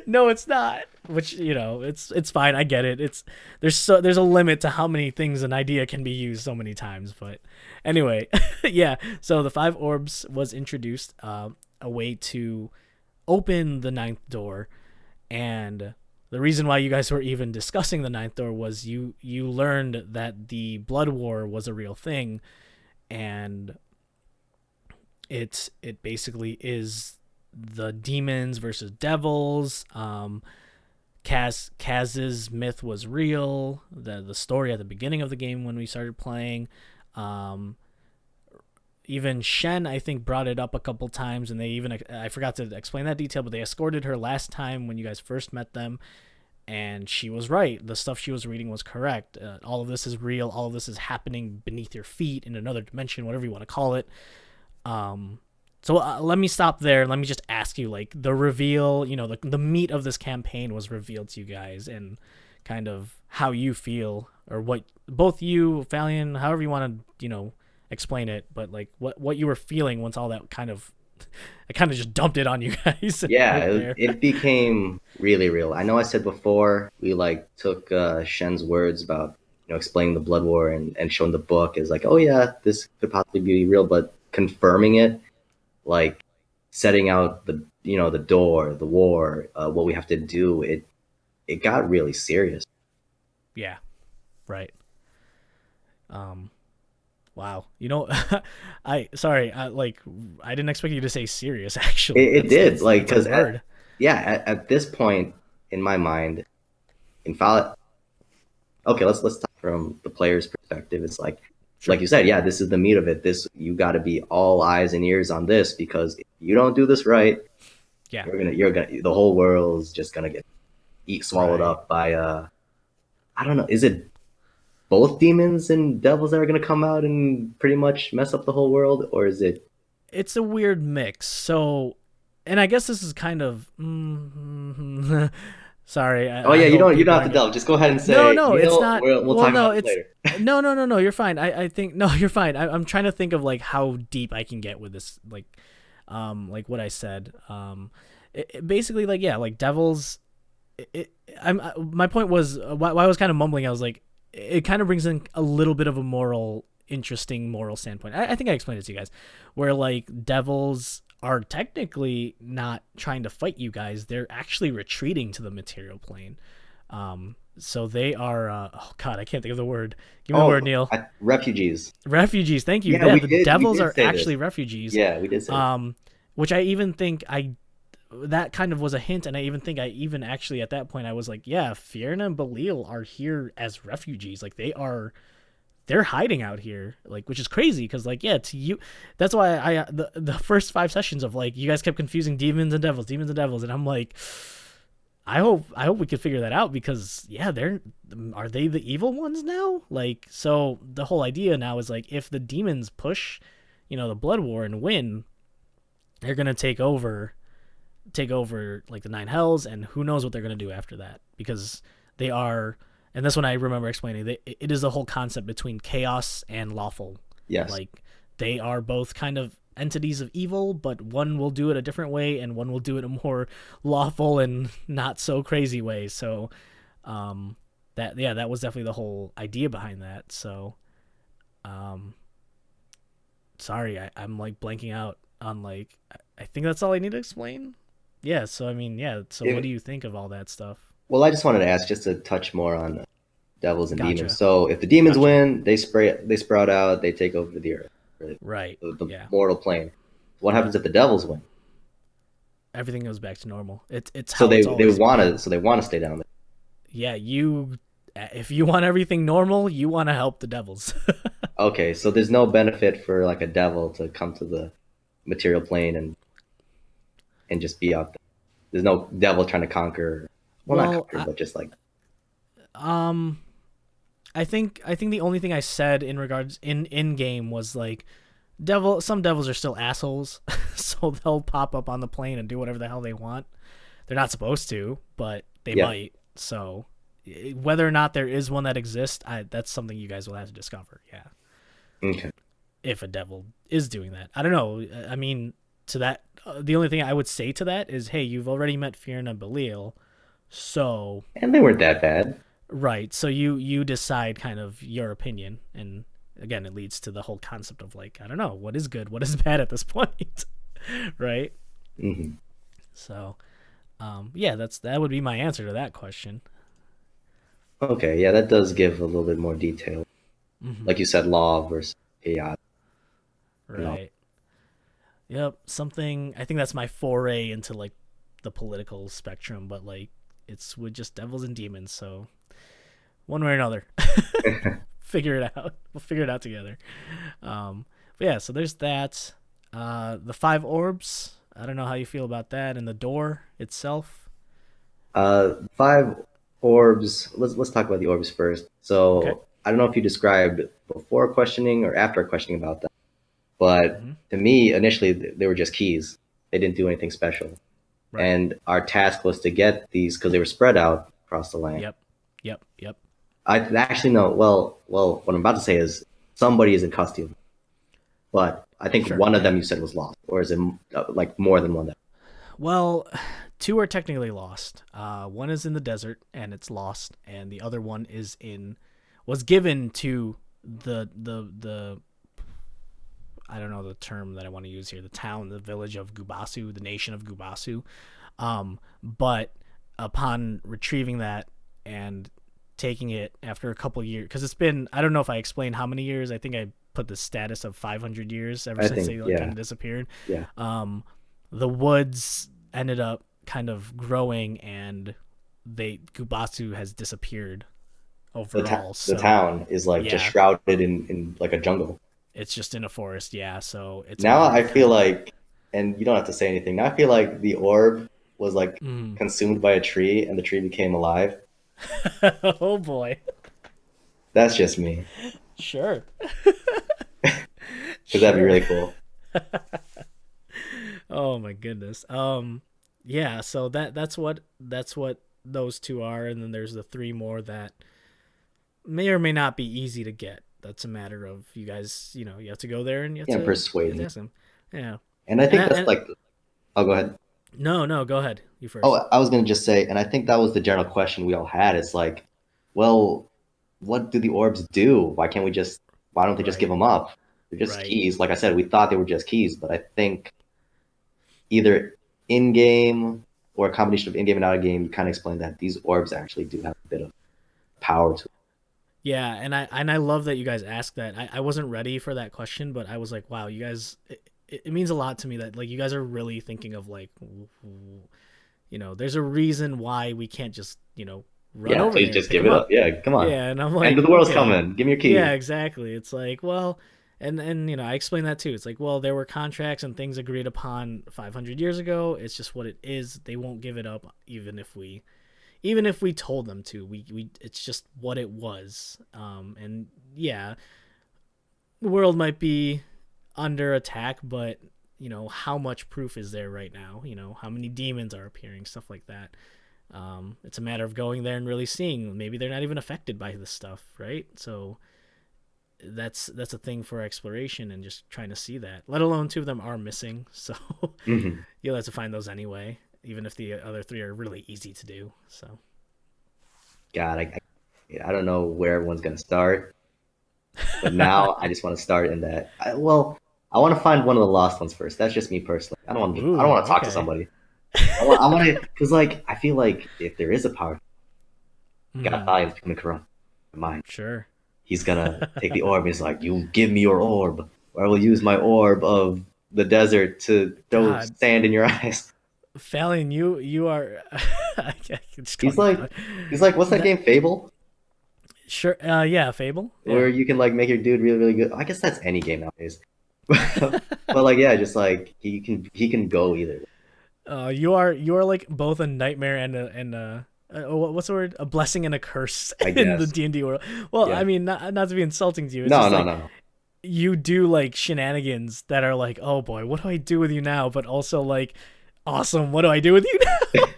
No, it's not. Which it's fine. I get it. There's a limit to how many things an idea can be used so many times. But anyway, yeah. So the five orbs was introduced, a way to open the ninth door, and the reason why you guys were even discussing the ninth door was you learned that the blood war was a real thing, and it basically is the demons versus devils. Kaz's myth was real. The story at the beginning of the game when we started playing. Um, Even Shen, I think, brought it up a couple times, and they even, I forgot to explain that detail, but they escorted her last time when you guys first met them, and she was right. The stuff she was reading was correct. All of this is real. All of this is happening beneath your feet in another dimension, whatever you want to call it. Um, so let me stop there. Let me just ask you, like, the reveal, the meat of this campaign was revealed to you guys, and kind of how you feel, or what both you, Valiant, however you want to, explain it, but like what you were feeling once all that I kind of just dumped it on you guys yeah. right there. It became really real. I know I said before we like took Shen's words about explaining the blood war and showing the book as like, oh yeah, this could possibly be real, but confirming it, like setting out the door, the war, what we have to do. It got really serious. Yeah, right. Um, wow. I sorry. I didn't expect you to say serious. Actually, It did, like, that's a because word. yeah, at this point in my mind, in Fall, okay, let's talk from the player's perspective. It's Sure. like you said, yeah, this is the meat of it. This, you got to be all eyes and ears on this, because if you don't do this right, Yeah. you're gonna the whole world's just gonna get swallowed Right. up by I don't know, is it both demons and devils that are gonna come out and pretty much mess up the whole world, or is it? It's a weird mix. So, and I guess this is kind of. Sorry. Oh I yeah, hope you people don't have to aren't. delve. Just go ahead and No, say, no, it's Neil. not. We'll Well, talk no, about this it's later. no. You're fine. I think no, you're fine. I'm trying to think of like how deep I can get with this, like what I said. Basically, like, yeah, like devils. My point was, why I was kind of mumbling. I was like, it kind of brings in a little bit of a interesting moral standpoint. I think I explained it to you guys, where like devils are technically not trying to fight you guys; they're actually retreating to the material plane. So they are. Oh God, I can't think of the word. Give me the word, Oh, Neil. refugees. Refugees. Thank you. Yeah, Yeah, the we devils did are say this. actually refugees. Yeah, we did say this. Which I even think that kind of was a hint, and I even think I even actually at that point I was like, yeah, Fierna and Belil are here as refugees. Like they're hiding out here, like, which is crazy because like, yeah, to you, that's why the first 5 sessions of like you guys kept confusing demons and devils, and I'm like, I hope we could figure that out because yeah, are they the evil ones now? Like so the whole idea now is like if the demons push, the blood war and win, they're going to take over like the nine hells and who knows what they're going to do after that because they are and that's when I remember explaining that it is the whole concept between chaos and lawful. Yes. Like they are both kind of entities of evil, but one will do it a different way and one will do it a more lawful and not so crazy way. So that was definitely the whole idea behind that. So um sorry, I'm like blanking out on like I think that's all I need to explain. Yeah, so I mean, yeah, so what If, do you think of all that stuff? well, I just wanted to ask just to touch more on devils and demons. Gotcha. So if the demons Gotcha. win, they sprout out, they take over the earth, right? Right. The Yeah. mortal plane. What Yep. happens if the devils win? Everything goes back to normal. It's So how it's they always want been. to so they want to stay down there. Yeah, you if you want everything normal, you want to help the devils. Okay, so there's no benefit for like a devil to come to the material plane and just be out there. There's no devil trying to conquer, well, not well, conquer, but just like um I think the only thing I said in regards in game was like some devils are still assholes, so they'll pop up on the plane and do whatever the hell they want. They're not supposed to, but they yeah. might. So whether or not there is one that exists, that's something you guys will have to discover. Yeah, Okay. if a devil is doing that, I don't know. I mean, to that, the only thing I would say to that is, hey, you've already met Fionn and Belial, so And they weren't that bad. right. So you decide kind of your opinion, and again, it leads to the whole concept of like I don't know what is good, what is bad at this point, right? Hmm. So yeah, that would be my answer to that question. Okay, yeah, that does give a little bit more detail. Hmm. Like you said, law versus chaos and all. Right. Yep. Something. I think that's my foray into like the political spectrum, but like it's with just devils and demons. So one way or another, figure it out. We'll figure it out together. But yeah. So there's that. The five orbs. I don't know how you feel about that, and the door itself. Five orbs. Let's talk about the orbs first. Okay. So I don't know if you described before questioning or after questioning about that, but Hmm. to me, initially they were just keys. They didn't do anything special, Right. and our task was to get these because they were spread out across the land. Yep. Yep. Yep. I actually no. Well, what I'm about to say is somebody is in custody of them, but I think Sure. one of Yeah. them you said was lost, or is it like more than one? Well, two are technically lost. One is in the desert and it's lost, and the other one was given to the I don't know the term that I want to use here. The town, the village of Gubasu, the nation of Gubasu. But upon retrieving that and taking it after a couple years, because it's been I don't know if I explained how many years. I think I put the status of 500 years ever I since think they like kind yeah, of disappeared. yeah. Um, the woods ended up kind of growing and they Gubasu has disappeared overall. The So town is like just yeah, shrouded in like a jungle. it's just in a forest. Yeah, so it's a Now matter I of feel kind of like, and you don't have to say anything. Now I feel like the orb was like mm. consumed by a tree, and the tree became alive. Oh boy. That's just me, Sure. because that'd be Sure. really cool. Oh my goodness. Yeah, so that's what those two are, and then there's the three more that may or may not be easy to get. That's a matter of you guys, you have to go there and you have Can't to you persuade have to me. ask them. Yeah. And I And think that, that's and like, oh, go ahead. no, no, go ahead. You Oh, first. I was gonna just say, and I think that was the general question we all had. It's like, well, what do the orbs do? Why don't they just give Right. them up? They're just Right. keys. Like I said, we thought they were just keys, but I think either in game or a combination of in game and out of game, you kind of explained that these orbs actually do have a bit of power to Yeah, and I love that you guys asked that. I wasn't ready for that question, but I was like, wow, you guys it means a lot to me that like you guys are really thinking of like there's a reason why we can't just, run Yeah, over please there and just pick give them it up. up. Yeah, come on. Yeah, and I'm End like, of the world's okay. coming. Give me your Yeah, keys. exactly. It's like, well, And I explained that too. It's like, well, there were contracts and things agreed upon 500 years ago. It's just what it is. They won't give it up even if we told them to. We it's just what it was. And yeah, the world might be under attack, but how much proof is there right now? How many demons are appearing, stuff like that. It's a matter of going there and really seeing. Maybe they're not even affected by this stuff, right? So that's a thing for exploration and just trying to see that. Let alone two of them are missing, so Hmm. you'll have to find those anyway, even if the other three are really easy to do. So God, I don't know where everyone's gonna start, but now I just want to start in that. Well, I want to find one of the lost ones first. That's just me personally. I don't ooh, want to talk to okay. somebody. I want to, because like I feel like if there is a power, God Hmm. Thalian's becoming corrupt mind. Sure. He's gonna take the orb. And he's like, "You give me your orb, or I will use my orb of the desert to throw God, sand in your eyes." Fallon, you are. I can just call He's you like, Fallon. he's like, what's that That game, Fable, sure. Yeah, Fable. where Yeah. you can like make your dude really, really good. I guess that's any game nowadays. But like, yeah, just like he can go either way, You are like both a nightmare and what's the word? A blessing and a curse I in the guess. D&D world. Well, Yeah. I mean, not to be insulting to you. It's No, just no, like no, no. you do like shenanigans that are like, oh boy, what do I do with you now? But also like, awesome, what do I do with you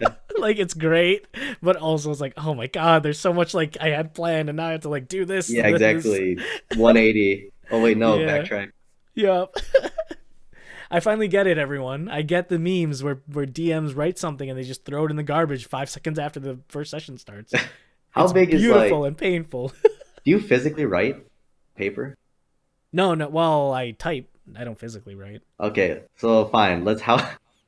now? Like it's great, but also it's like, oh my god, there's so much like I had planned, and now I have to like do this Yeah, and this. exactly. 180. Oh wait, no, Yeah, backtrack. yeah. I finally get it, everyone. I get the memes where DMs write something and they just throw it in the garbage 5 seconds after the first session starts. How It's big is like? beautiful and painful. Do you physically write paper? No, no. Well, I type. I don't physically write. Okay, so fine. Let's how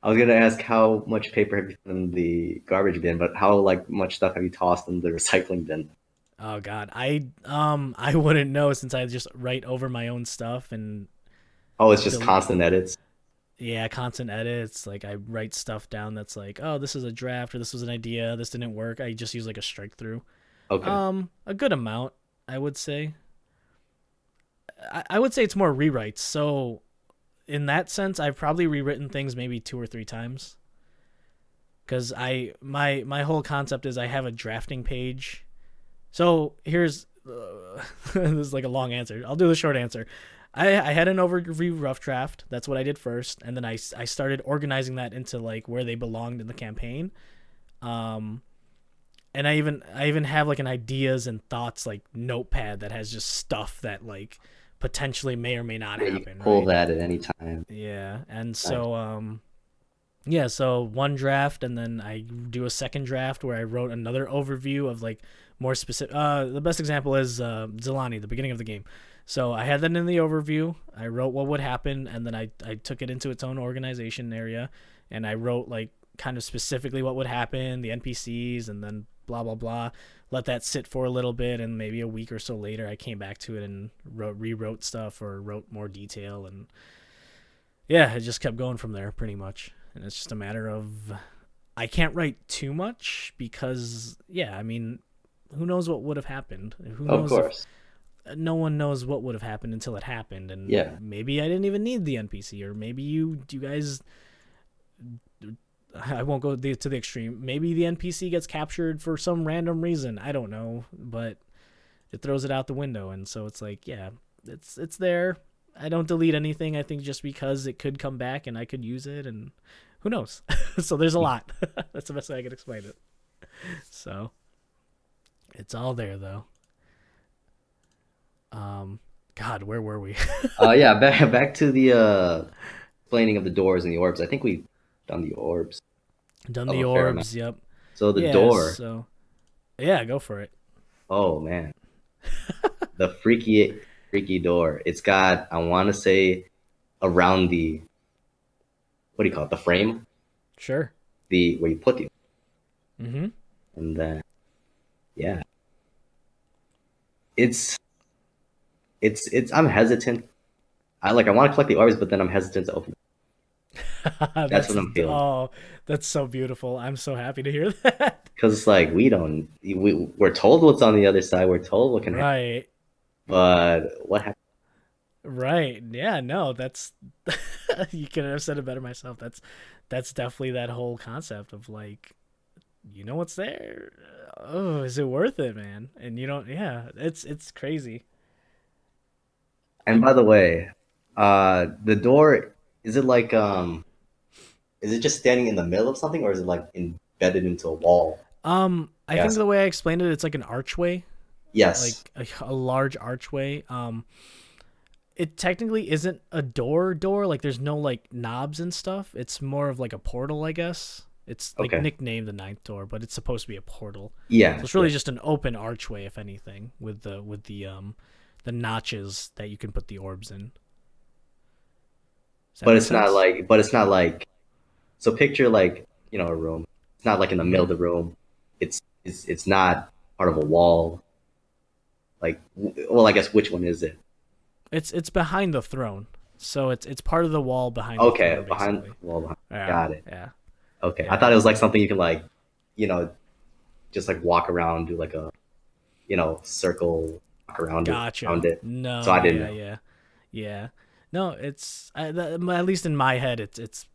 I was gonna ask how much paper have you thrown in the garbage bin, but how like much stuff have you tossed in the recycling bin? Oh God, I wouldn't know since I just write over my own stuff and Oh, it's just delete. constant edits. Yeah, constant edits. Like I write stuff down that's like, oh, this is a draft or this was an idea. This didn't work. I just use like a strike through. Okay. A good amount, I would say. I would say it's more rewrites. So in that sense, I've probably rewritten things maybe 2 or 3 times. Because my whole concept is I have a drafting page. So here's this is like a long answer. I'll do the short answer. I had an overview rough draft. That's what I did first, and then I started organizing that into like where they belonged in the campaign. Um, and I even have like an ideas and thoughts like notepad that has just stuff that like potentially may or may not Yeah, you can happen, pull right? that at any time. Yeah, and Nice. so yeah, so one draft, and then I do a second draft where I wrote another overview of like more specific. The best example is Zilani, the beginning of the game. So I had that in the overview. I wrote what would happen, and then I took it into its own organization area, and I wrote like kind of specifically what would happen, the NPCs, and then blah blah blah. Let that sit for a little bit, and maybe a week or so later, I came back to it and rewrote stuff or wrote more detail, and yeah, it just kept going from there pretty much. And it's just a matter of I can't write too much because yeah, I mean, who knows what would have happened? Who Of knows if course. no one knows what would have happened until it happened, and Yeah. maybe I didn't even need the NPC, or maybe you guys. I won't go to the extreme. Maybe the NPC gets captured for some random reason. I don't know, but it throws it out the window, and so it's like, yeah, it's there. I don't delete anything. I think just because it could come back and I could use it, and who knows. So there's a lot. That's the best way I can explain it. So it's all there though. Um, God, where were we? Yeah, back to the explaining of the doors and the orbs. I think we've done the orbs Done of the a fair amount. orbs. Yep. So the Yeah. door, So yeah, go for it. oh man, the freaky door. It's got, I want to say, around the, what do you call it? The frame, Sure. the where you put the, Mm-hmm. and then yeah, it's it's. I'm hesitant. I want to collect the orbs, but then I'm hesitant to open it. That's That's what I'm feeling. oh, that's so beautiful. I'm so happy to hear that. Because it's like we're told what's on the other side. We're told what can happen, Right. but what happens? Right. Yeah, no, that's you couldn't have said it better myself. That's definitely that whole concept of like, you know what's there? Oh, is it worth it, man? And you don't yeah, it's crazy. And by the way, the door, is it like is it just standing in the middle of something, or is it like embedded into a wall? I think Yes. the way I explained it, it's like an archway, Yes. like a large archway. It technically isn't a door, like there's no like knobs and stuff. It's more of like a portal, I guess. It's like Okay. nicknamed the ninth door, but it's supposed to be a portal. So Yeah. it's Yeah. really just an open archway, if anything, with the notches that you can put the orbs in. Does that But make it's not sense? like, but it's not like, so picture like, a room. It's not like in the middle Mm-hmm. of the room. It's not part of a wall. Like, well, I guess which one is it? It's behind the throne, so it's part of the wall behind the Okay, throne, behind, basically. well, behind, Yeah, got it. yeah, Okay. I yeah. thought it was like something you can like, you know, just like walk around, do like a, circle, walk Gotcha. around it. So No, I didn't yeah, know. yeah, yeah. No, at least in my head, it's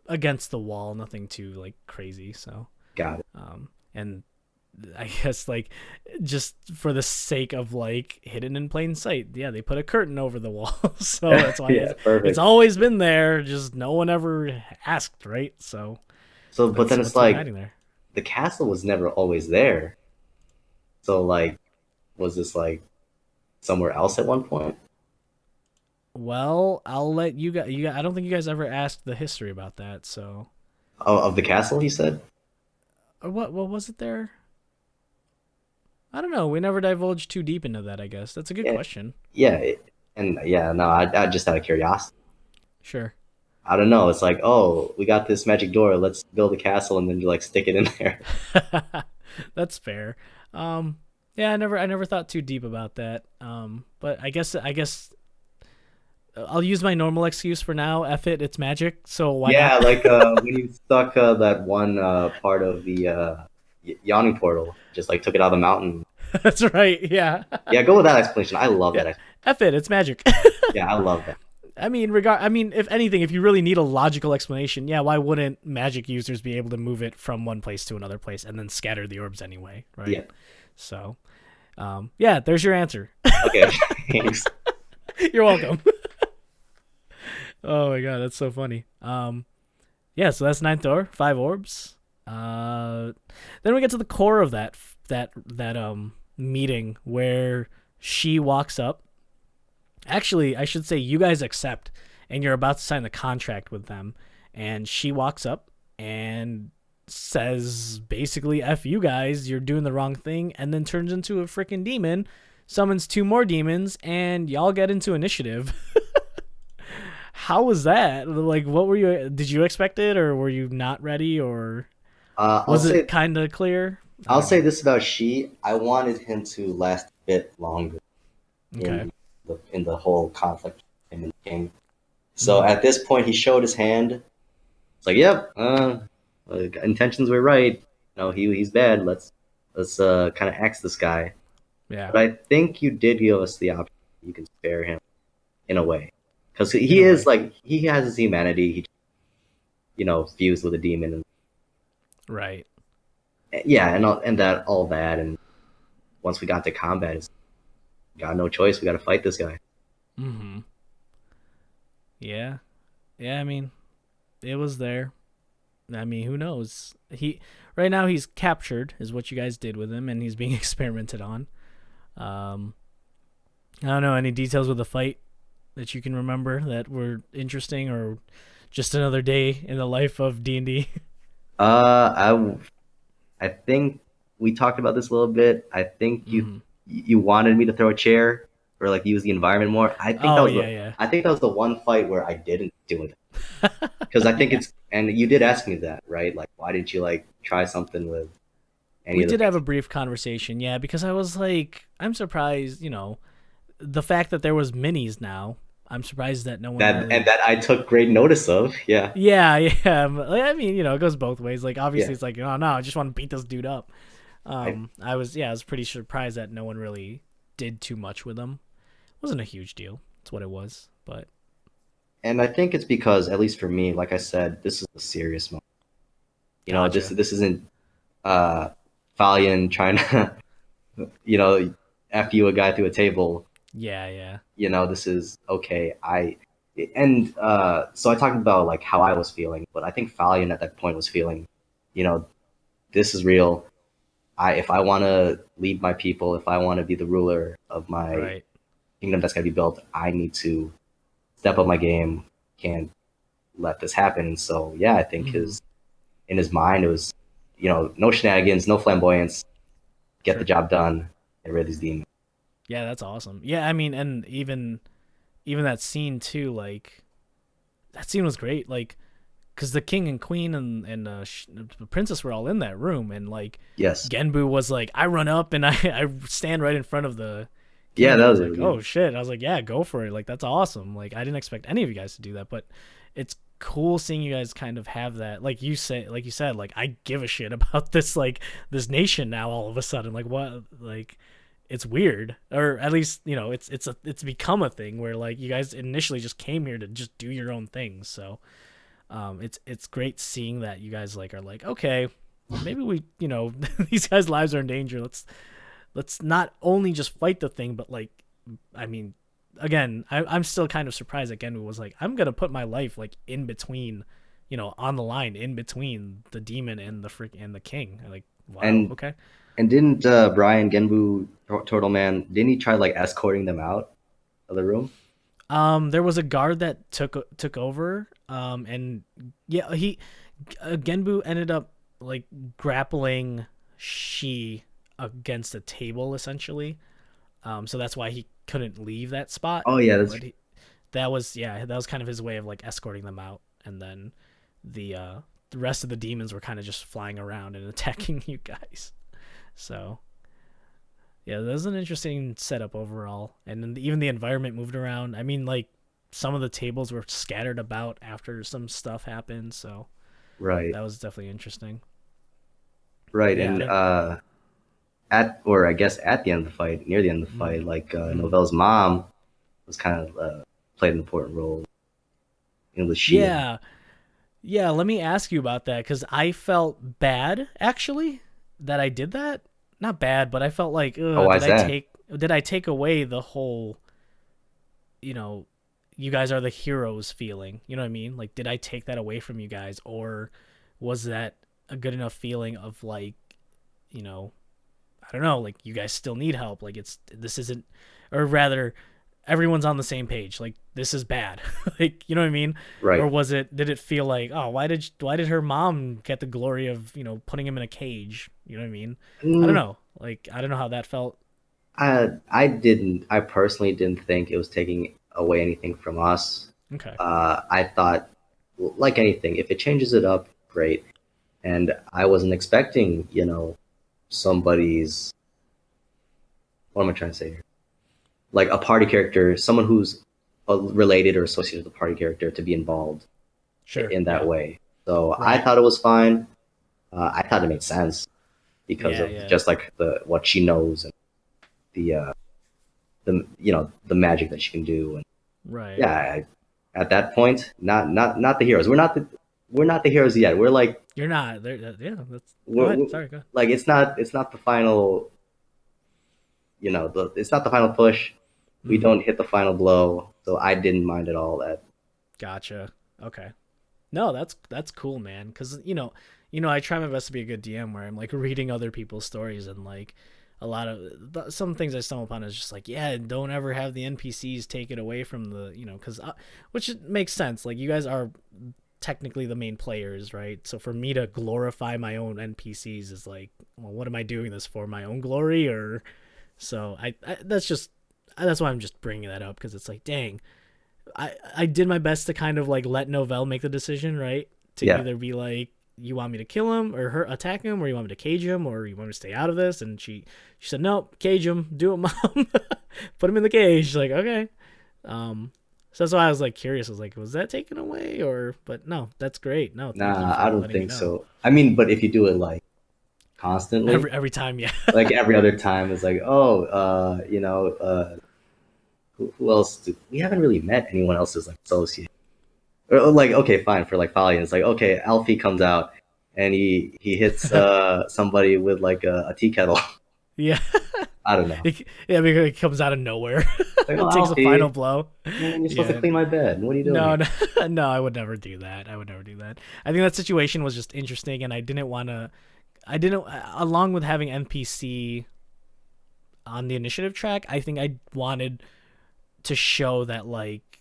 against the wall, nothing too like crazy. So, Got it. and I guess like just for the sake of like hidden in plain sight, yeah, they put a curtain over the wall, so that's why Yeah, it's perfect. always been there. Just no one ever asked, right? So So, but that's then it's what's been like hiding there. the castle was never always there. So, like, was this like somewhere else at one point? Well, I'll let you guys. I don't think you guys ever asked the history about that. So, Oh, of the castle, he said? or what? What was it there? I don't know. We never divulged too deep into that. I guess that's a good Yeah, question. yeah, and yeah, no, I just out of curiosity. Sure. I don't know. It's like, oh, we got this magic door. Let's build a castle and then like stick it in there. That's fair. Um, yeah, I never thought too deep about that. But I guess I'll use my normal excuse for now. F it, it's magic, so why not? Yeah, like when you stuck that one part of the yawning portal, just like took it out of the mountain. That's right. Yeah, Yeah, go with that explanation. I love yeah. that. F it, it's magic. Yeah, I love that. I mean, if anything, if you really need a logical explanation, yeah, why wouldn't magic users be able to move it from one place to another place and then scatter the orbs anyway, right? Yeah. So, yeah, there's your answer. Okay. Thanks. You're welcome. Oh my god, that's so funny. Yeah, so that's ninth door, five orbs. Uh, then we get to the core of that meeting where she walks up. Actually, I should say you guys accept, and you're about to sign the contract with them, and she walks up and says basically "F you guys, you're doing the wrong thing," and then turns into a freaking demon, summons two more demons, and y'all get into initiative. How was that? Like, what were you? Did you expect it, or were you not ready, or Uh, I'll was it say kind of clear? I I'll don't say know. this about She. I wanted him to last a bit longer Okay. in the whole conflict with him and the king. So Mm-hmm. at this point, he showed his hand. It's like, yep, intentions were right. No, he's bad. Let's kind of axe this guy. Yeah. But I think you did give us the option. You can spare him in a way, because In he a is way. like he has his humanity. He fused with a demon, and Right. yeah, and all that. And once we got to combat, it's got no choice. We got to fight this guy. Mm-hmm. Yeah. Yeah. I mean, it was there. I mean, who knows? He right now he's captured, is what you guys did with him, and he's being experimented on. Um, I don't know any details with the fight that you can remember that were interesting, or just another day in the life of D and D. I think we talked about this a little bit. I think Mm-hmm. you wanted me to throw a chair or like use the environment more. Oh yeah, yeah, I think that was the one fight where I didn't do it because I think yeah. it's and you did ask me that, right? Like, why didn't you like try something with any We of the did have things a brief conversation, yeah, because I was like, I'm surprised, the fact that there was minis now. I'm surprised that no one really. that I took great notice of? Yeah, Yeah, yeah. I mean, it goes both ways. Like, obviously, yeah. it's like, oh no, I just want to beat this dude up. I I was pretty surprised that no one really did too much with him. Wasn't a huge deal. It's what it was. But And I think it's because, at least for me, like I said, this is a serious moment. This gotcha. this isn't uh Falion trying to you know f you a guy through a table. Yeah, yeah. This is okay. So I talked about like how I was feeling, but I think Falion at that point was feeling, you know, this is real. If I want to lead my people, if I want to be the ruler of my Right. kingdom that's gonna be built, I need to step up my game. Can't let this happen. So yeah, I think Hmm. his in his mind it was, no shenanigans, no flamboyance, get the Sure. job done, get rid of these demons. Yeah, that's awesome. Yeah, I mean, and even that scene too, like that scene was great. Like, because the king and queen and the princess were all in that room, and like Yes, Genbu was like, I run up and I stand right in front of the yeah, king, that and I was was like, really oh good. shit. I was like, yeah, go for it. Like that's awesome. Like I didn't expect any of you guys to do that, but it's cool seeing you guys kind of have that. Like you said, like I give a shit about this like this nation now all of a sudden. Like what like it's weird, or at least it's become a thing where like you guys initially just came here to just do your own things. So it's great seeing that you guys like are like, okay, maybe we these guys' lives are in danger. Let's not only just fight the thing, but like, I mean, again, I'm still kind of surprised that Genwu was like, I'm gonna put my life like in between, on the line in between the demon and the king. Like, wow, And okay. and didn't Brian Genbu Turtle Man, didn't he try like escorting them out of the room? There was a guard that took over. And yeah, Genbu ended up like grappling Shi against a table essentially. So that's why he couldn't leave that spot. Oh yeah, that's But that was kind of his way of like escorting them out, and then the uh, the rest of the demons were kind of just flying around and attacking you guys. So yeah, that was an interesting setup overall, and then even the environment moved around. I mean, like some of the tables were scattered about after some stuff happened, so right, that was definitely interesting. But right. yeah, I And don't. or I guess at the end of the fight, near the end of the Mm, fight, like mm. Novelle's mom was kind of played an important role in with Shia. Yeah, yeah. Let me ask you about that because I felt bad actually that I did that. Not bad, but I felt like, Oh, why is that? did I take away the whole, you know, you guys are the heroes feeling? You know what I mean? Like, did I take that away from you guys, or was that a good enough feeling of like, you know, I don't know, like you guys still need help. Like this isn't, or rather, everyone's on the same page. Like this is bad. Like you know what I mean? Or Right. did it feel like, oh, why did her mom get the glory of putting him in a cage? You know what I mean? I don't Mm, know. Like I don't know how that felt. I personally didn't think it was taking away anything from us. Okay. I thought, well, like anything, if it changes it up, great. And I wasn't expecting, somebody's, what am I trying to say here? Like a party character, someone who's related or associated with the party character to be involved Sure. in that Yeah. way. So I Right. thought it was fine. I thought it made sense because Yeah. of Yeah. just like the what she knows and the magic that she can do. And Right. yeah, at that point, not the heroes. We're not the heroes yet. We're like You're not there. Yeah. That's. Go we're ahead. Sorry. Go ahead. like it's not the final. It's not the final push. We Mm-hmm. don't hit the final blow. So I didn't mind at all that. Gotcha. Okay. No, that's cool, man. Because I try my best to be a good DM where I'm like reading other people's stories, and like a lot of some things I stumble upon is just like, yeah, don't ever have the NPCs take it away from the because which makes sense. Like you guys are technically the main players, right? So for me to glorify my own NPCs is like, well, what am I doing this for? My own glory, or so that's why I'm just bringing that up because it's like, dang, I did my best to kind of like let Novell make the decision, right? To Yeah. either be like, you want me to kill him or her attack him, or you want me to cage him, or you want me to stay out of this? And she said, no, cage him, do it, mom. Put him in the cage. Like, okay. So that's why I was like curious. I was like, was that taken away or? But no, that's great. No, thank you Nah, for I don't letting me think know. so. I mean, but if you do it like constantly, Every time, yeah. like every other time, it's like, oh, who else? We haven't really met anyone else's like associate. Or like, okay, fine for like Falion. It's like, okay, Alfie comes out and he hits somebody with like a tea kettle. Yeah. I don't know. Yeah, because it comes out of nowhere. Like, oh, Takes a final Alfie, blow. man, you're supposed to Yeah. clean my bed. What are you doing No, here? no, no, I would never do that. I would never do that. I think that situation was just interesting, and I didn't want to. I didn't, along with having NPC on the initiative track, I think I wanted to show that, like,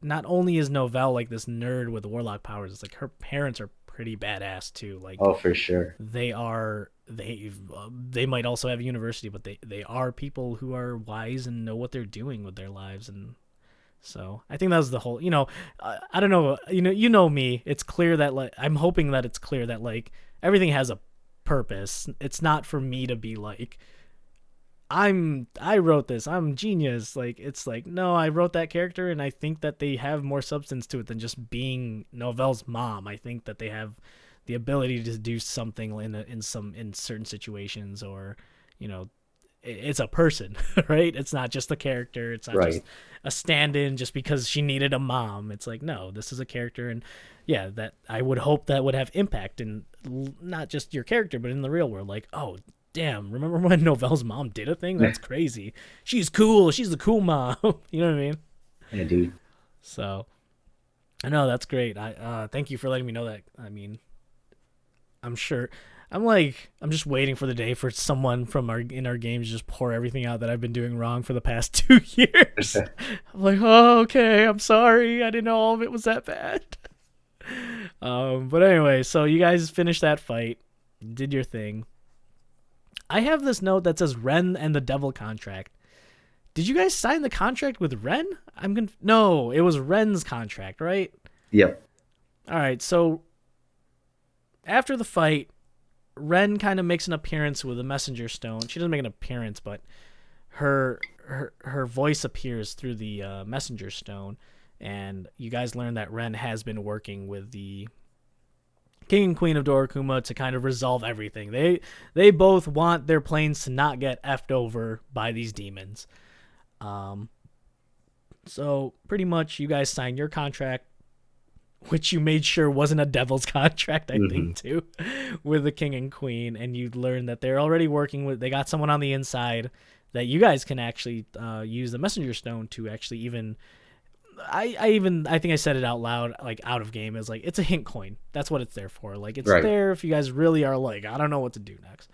not only is Novell like this nerd with warlock powers, it's like her parents are pretty badass too. Like, Oh, for sure. they might also have a university, but they are people who are wise and know what they're doing with their lives. And so I think that was the whole, I don't know, you know me, it's clear that, like, I'm hoping that it's clear that, like, everything has a purpose. It's not for me to be like, I wrote this, I'm genius. Like, it's like, no, I wrote that character and I think that they have more substance to it than just being Novell's mom. I think that they have the ability to do something in certain situations, or, you know, it's a person, right? It's not just a character. It's not just Right. a stand-in just because she needed a mom. It's like, no, this is a character, and yeah, that I would hope that would have impact in not just your character, but in the real world. Like, oh, damn, remember when Novell's mom did a thing? That's crazy. She's cool. She's the cool mom. You know what I mean? Yeah, dude. So I know that's great. I thank you for letting me know that. I mean, I'm sure. I'm just waiting for the day for someone from our games to just pour everything out that I've been doing wrong for the past 2 years. I'm like, oh, okay, I'm sorry. I didn't know all of it was that bad. But anyway, so you guys finished that fight, did your thing. I have this note that says Ren and the Devil contract. Did you guys sign the contract with Ren? No, it was Ren's contract, right? Yep. All right, so after the fight, Ren kind of makes an appearance with a messenger stone. She doesn't make an appearance, but her voice appears through the messenger stone, and you guys learn that Ren has been working with the King and Queen of Dorakuma to kind of resolve everything. They both want their planes to not get effed over by these demons. So pretty much you guys signed your contract, which you made sure wasn't a devil's contract, I think, too, with the King and Queen, and you learn that they're already working with, they got someone on the inside that you guys can actually use the messenger stone to actually even, I think I said it out loud, like out of game, is like, it's a hint coin. That's what it's there for. Like, it's Right. there if you guys really are like, I don't know what to do next.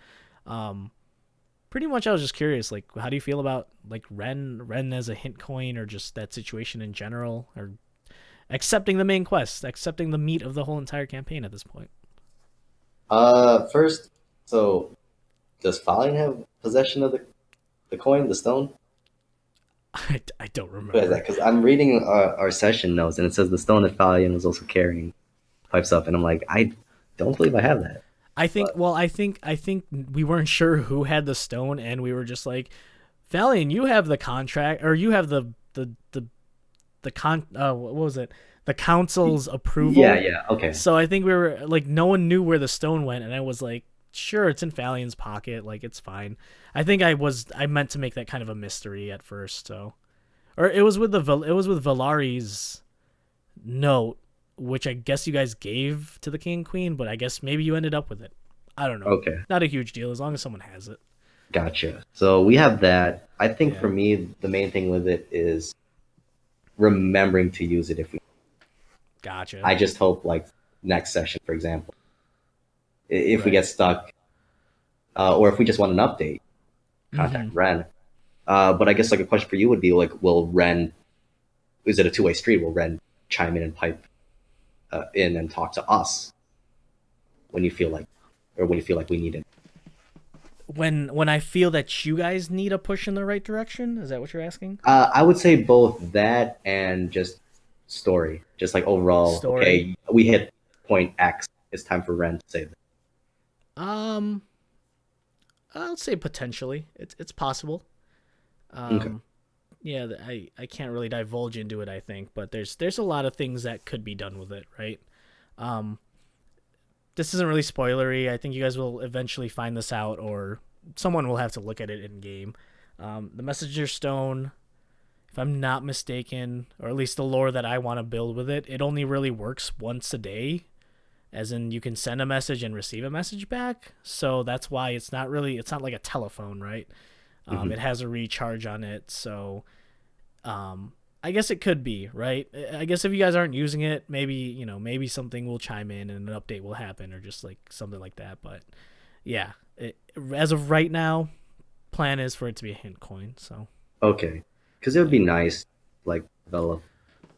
Pretty much I was just curious, like, how do you feel about, like, Ren as a hint coin, or just that situation in general, or accepting the main quest, accepting the meat of the whole entire campaign at this point? First, so does Fallion have possession of the coin, the stone? I don't Who has remember. that? Because I'm reading our session notes and it says the stone that Fallion was also carrying pipes up, and I'm like, I don't believe I have that. I think, But well, I think we weren't sure who had the stone, and we were just like, Valiant, you have the contract, or you have what was it? The council's yeah, approval. yeah, okay, So I think we were like, no one knew where the stone went, and I was like, sure, it's in Valiant's pocket, like, it's fine. I think I meant to make that kind of a mystery at first, so, or it was with Valari's note, which I guess you guys gave to the King and Queen, but I guess maybe you ended up with it. I don't know. okay, Not a huge deal as long as someone has it. gotcha. So we have that. I think Yeah. for me, the main thing with it is remembering to use it if we. Gotcha. I just hope, like, next session, for example, if we Right. get stuck, or if we just want an update, Mm-hmm. contact Ren. But I guess like a question for you would be like, will Ren? Is it a two-way street? Will Ren chime in and pipe in and talk to us when you feel like, or when you feel like we need it? When I feel that you guys need a push in the right direction, is that what you're asking? I would say both that and just story, just like overall. Story. Okay, we hit point X. It's time for Ren to say that. Um, I'll say potentially. It's possible. Okay. Yeah, I can't really divulge into it, I think, but there's a lot of things that could be done with it, right? Um, this isn't really spoilery. I think you guys will eventually find this out, or someone will have to look at it in game. The Messenger Stone, if if I'm not mistaken, or at least the lore that I want to build with it, it only really works once a day, as in you can send a message and receive a message back. So that's why it's not like a telephone, right? Hmm. It has a recharge on it, so I guess it could be, right? I guess if you guys aren't using it, maybe maybe something will chime in and an update will happen, or just like something like that. But yeah, as of right now, plan is for it to be a hint coin. So Okay, because it would be yeah. nice, like develop,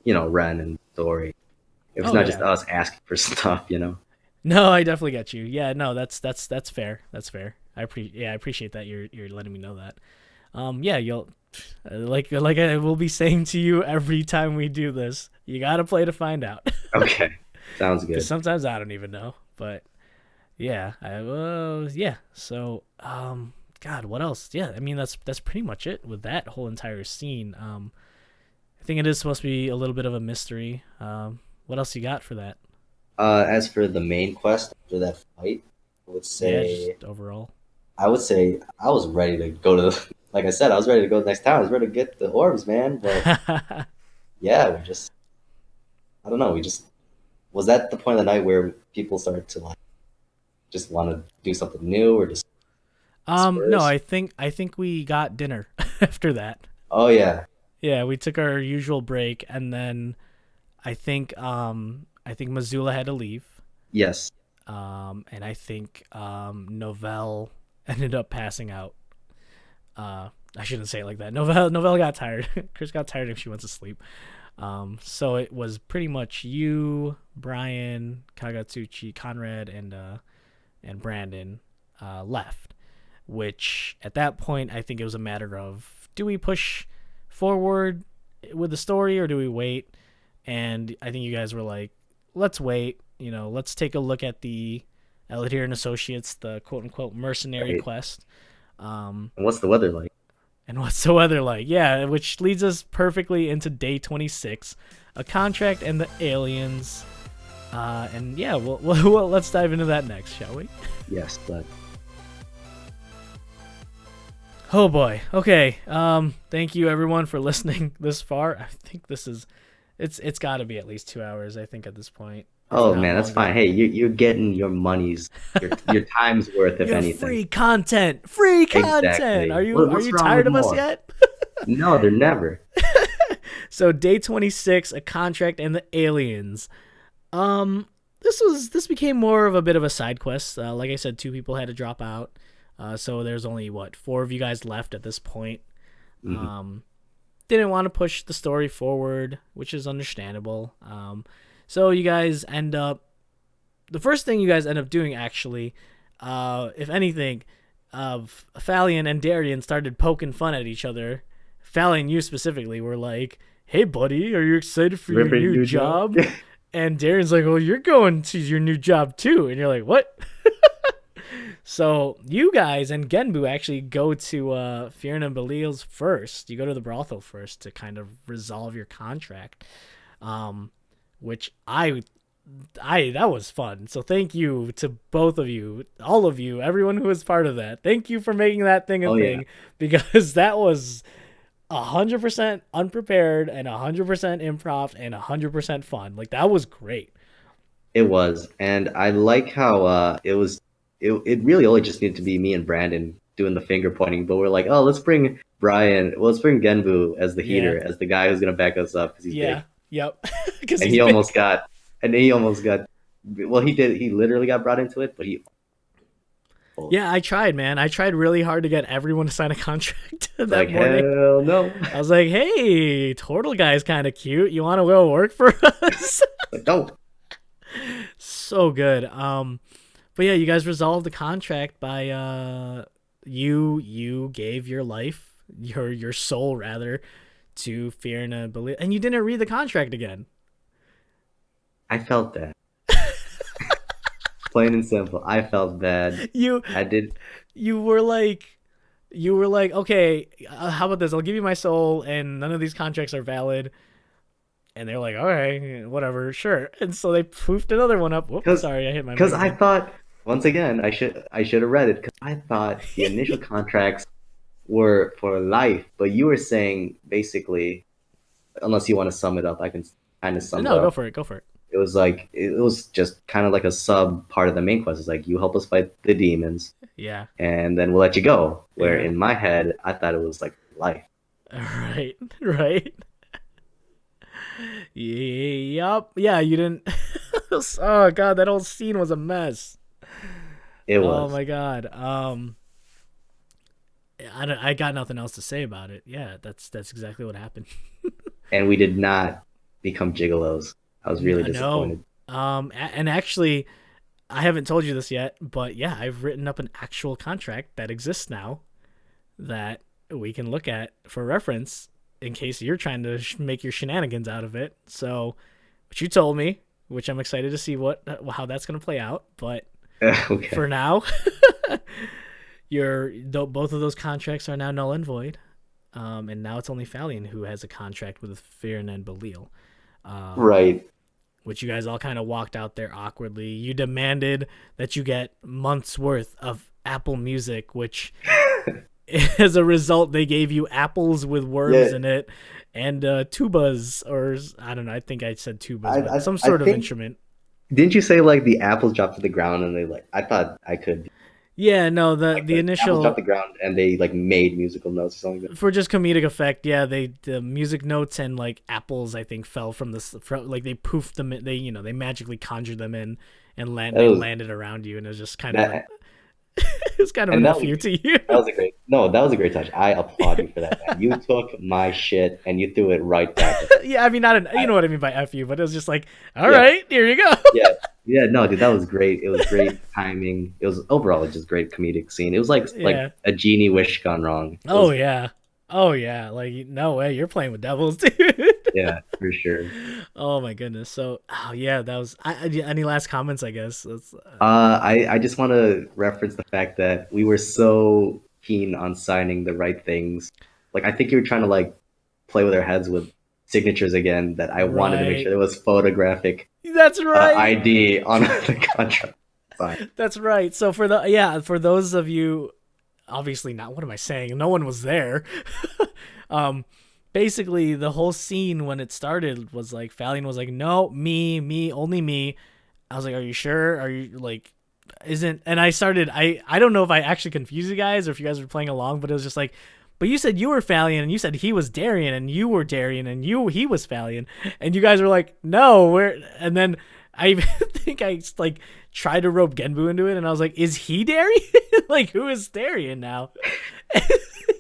Ren and story. If it's Oh not just yeah. us asking for stuff. No, I definitely get you. Yeah, no, that's fair. That's fair. I appreciate that you're letting me know that. Yeah, you'll like I will be saying to you every time we do this. You gotta play to find out, Okay, sounds because good. sometimes I don't even know. But yeah, yeah. So God, what else? Yeah, I mean that's pretty much it with that whole entire scene. I think it is supposed to be a little bit of a mystery. What else you got for that? As for the main quest after that fight, I would Yeah, just say overall. I would say I was ready to go to. Like I said, I was ready to go to the next town. I was ready to get the orbs, man. But yeah, we just I don't know. We just was that the point of the night where people started to like just want to do something new or just No, disperse. I think we got dinner after that. Oh yeah, Yeah, we took our usual break, and then I think Missoula had to leave. yes, And I think Novell ended up passing out. I shouldn't say it like that. Novell got tired. Chris got tired if she went to sleep. So it was pretty much you, Brian, Kagatsuchi, Conrad, and Brandon left. Which at that point I think it was a matter of, do we push forward with the story or do we wait? And I think you guys were like, let's wait. Let's take a look at the Elitier and Associates, the quote unquote mercenary right. quest. Um, And what's the weather like? and what's the weather like? Yeah, which leads us perfectly into day 26, a contract and the aliens. And yeah, let's dive into that next, shall we? Yes, but Oh boy. Okay. Thank you everyone for listening this far. I think it's got to be at least 2 hours. I think at this point, if oh not man, that's fine. longer. Hey, you're getting your money's your time's worth, if Your anything. free content. Free content. Are Exactly. you are What's you wrong with tired of us more? yet? No, they're never. So day 26, a contract and the aliens. This became more of a bit of a side quest. Like I said, two people had to drop out. So there's only what, four of you guys left at this point. Hmm. Um, didn't want to push the story forward, which is understandable. So you guys end up, the first thing you guys end up doing actually, if anything, Falion and Darian started poking fun at each other. Falion, you specifically, were like, "Hey, buddy, are you excited for your Ripping new new job. job?" And Darian's like, "Well, you're going to your new job too." And you're like, "What?" So you guys and Genbu actually go to Fierna and Belial's first. You go to the brothel first to kind of resolve your contract, um, which I that was fun. So thank you to both of you, all of you, everyone who was part of that. Thank you for making that thing a Oh yeah, thing, because that was 100% unprepared and 100% improv and 100% fun. Like that was great. it was, and I like how it was. It really only just needed to be me and Brandon doing the finger pointing, but we're like, oh, let's bring Brian. Well, let's bring Genbu as the Yeah, heater, as the guy who's gonna back us up because he's yeah, big, yep. Because and he's he almost big. got, and he almost got. Well, he did. He literally got brought into it, but he. Oh, Yeah, I tried, man. I tried really hard to get everyone to sign a contract it's that like morning. hell no. I was like, "Hey, Turtle Guy's kind of cute. You want to go work for us?" Like no. So good. But yeah, you guys resolved the contract by you gave your life, your soul rather, to Fear and Believe, and you didn't read the contract again. I felt that. Plain and simple. I felt bad. You I did. you were like you were like, okay, how about this? I'll give you my soul, and none of these contracts are valid. And they're like, okay, whatever, sure. And so they poofed another one up. Whoops, Because sorry, I hit my because mic I again. thought once again I should have read it because I thought the initial contracts were for life, but you were saying basically unless you want to sum it up, I can kind of sum it No, go up. for it. Go for it. It was like it was just kind of like a sub part of the main quest. It's like you help us fight the demons, Yeah. and then we'll let you go. Where Yeah. in my head, I thought it was like life. Right. Right. Yup. Yeah, you didn't. Oh god, that whole scene was a mess. It Oh was, my god. I got nothing else to say about it. Yeah, that's exactly what happened. and we did not become gigolos. I was really No. disappointed. And actually, I haven't told you this yet, but yeah, I've written up an actual contract that exists now that we can look at for reference in case you're trying to make your shenanigans out of it. So, what you told me, which I'm excited to see how that's going to play out, but Okay. for now, both of those contracts are now null and void. And now it's only Falion who has a contract with Fearin and Belial. Right. Which you guys all kind of walked out there awkwardly. You demanded that you get months worth of Apple Music, which as a result, they gave you apples with worms Yeah. in it and tubas, or I don't know, I think I said tubas, I, but I some I sort of think instrument. didn't you say like the apples dropped to the ground and they like I thought I could Yeah, no, like the the apples dropped initial to the ground and they like made musical notes or something like that. for just comedic effect, yeah, the music notes and like apples I think fell from like they poofed them, they magically conjured them in and That they was landed around you, and it was just kind of that it was kind of and an that was fu to you. that was a great no, that was a great touch. I applaud you for that, man. You took my shit and you threw it right back at me. Yeah, I mean, not an, you I, know what I mean by fu, but it was just like, all yeah, right, here you go. yeah, yeah. No, dude, that was great. It was great timing. It was overall just great comedic scene. It was like Yeah. a genie wish gone wrong. It Oh was yeah. Oh yeah. Like no way, you're playing with devils, dude. yeah, for sure. Oh my goodness. So, oh yeah, that was. Any last comments? I guess. I just want to reference the fact that we were so keen on signing the right things. Like I think you were trying to like play with our heads with signatures again. That I wanted to make sure Right. there was photographic That's right. ID on the contract. Fine. That's right. So for those of you, obviously not. What am I saying? No one was there. um, basically the whole scene when it started was like Falion was like, no, me, only me. I was like, are you sure? Are you like, isn't? And I started. I don't know if I actually confused you guys or if you guys were playing along, but it was just like, but you said you were Falion and you said he was Darian and you were Darian and he was Falion and you guys were like, no, we're. And then I even think I like tried to rope Genbu into it and I was like, is he Darian? Like, who is Darian now?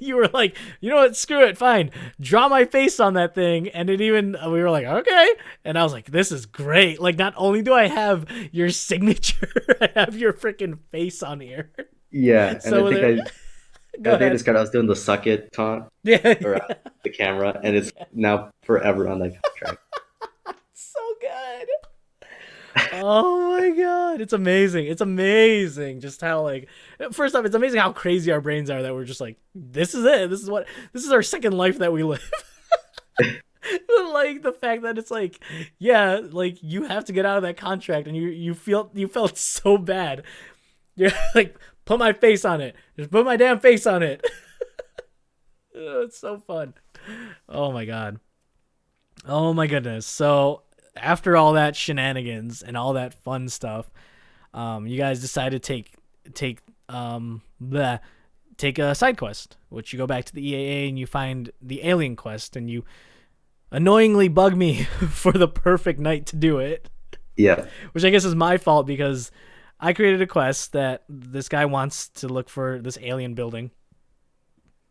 You were like, you know what? Screw it. Fine. Draw my face on that thing. And we were like, okay. And I was like, this is great. Like, not only do I have your signature, I have your freaking face on here. Yeah, and So go I think I ahead. just I was doing the suck it taunt Yeah. around the camera, and it's now forever on that contract. So good. Oh my god, it's amazing. It's amazing just how like first off, it's amazing how crazy our brains are that we're just like, this is it. This is our second life that we live. Like the fact that it's like, yeah, like you have to get out of that contract and you felt so bad. You're like, put my face on it. Just put my damn face on it. Oh, it's so fun. Oh my god. Oh my goodness. So after all that shenanigans and all that fun stuff, you guys decided to take bleh, take a side quest, which you go back to the EAA and you find the alien quest, and you annoyingly bug me for the perfect night to do it, Yeah, which I guess is my fault because I created a quest that this guy wants to look for this alien building,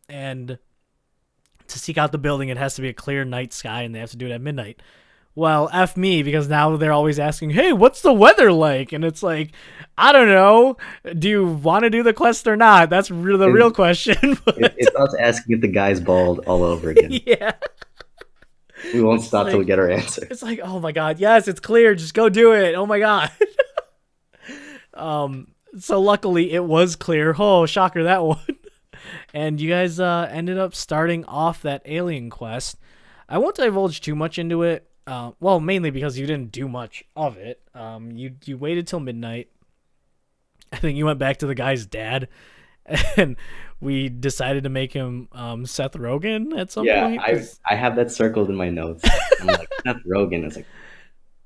and to seek out the building, it has to be a clear night sky, and they have to do it at midnight. Well, F me, because now they're always asking, hey, what's the weather like? And it's like, I don't know. Do you want to do the quest or not? That's the real it, question. But it's us asking if the guy's bald all over again. yeah, We won't it's stop till we like, get our answer. it's like, oh my God, yes, it's clear. Just go do it. Oh my God. So luckily it was clear. Oh, shocker, that one. And you guys ended up starting off that alien quest. I won't divulge too much into it. Well, mainly because you didn't do much of it. You waited till midnight. I think you went back to the guy's dad, and we decided to make him Seth Rogen at some Yeah, point I because I have that circled in my notes. I'm like Seth Rogen. It's like,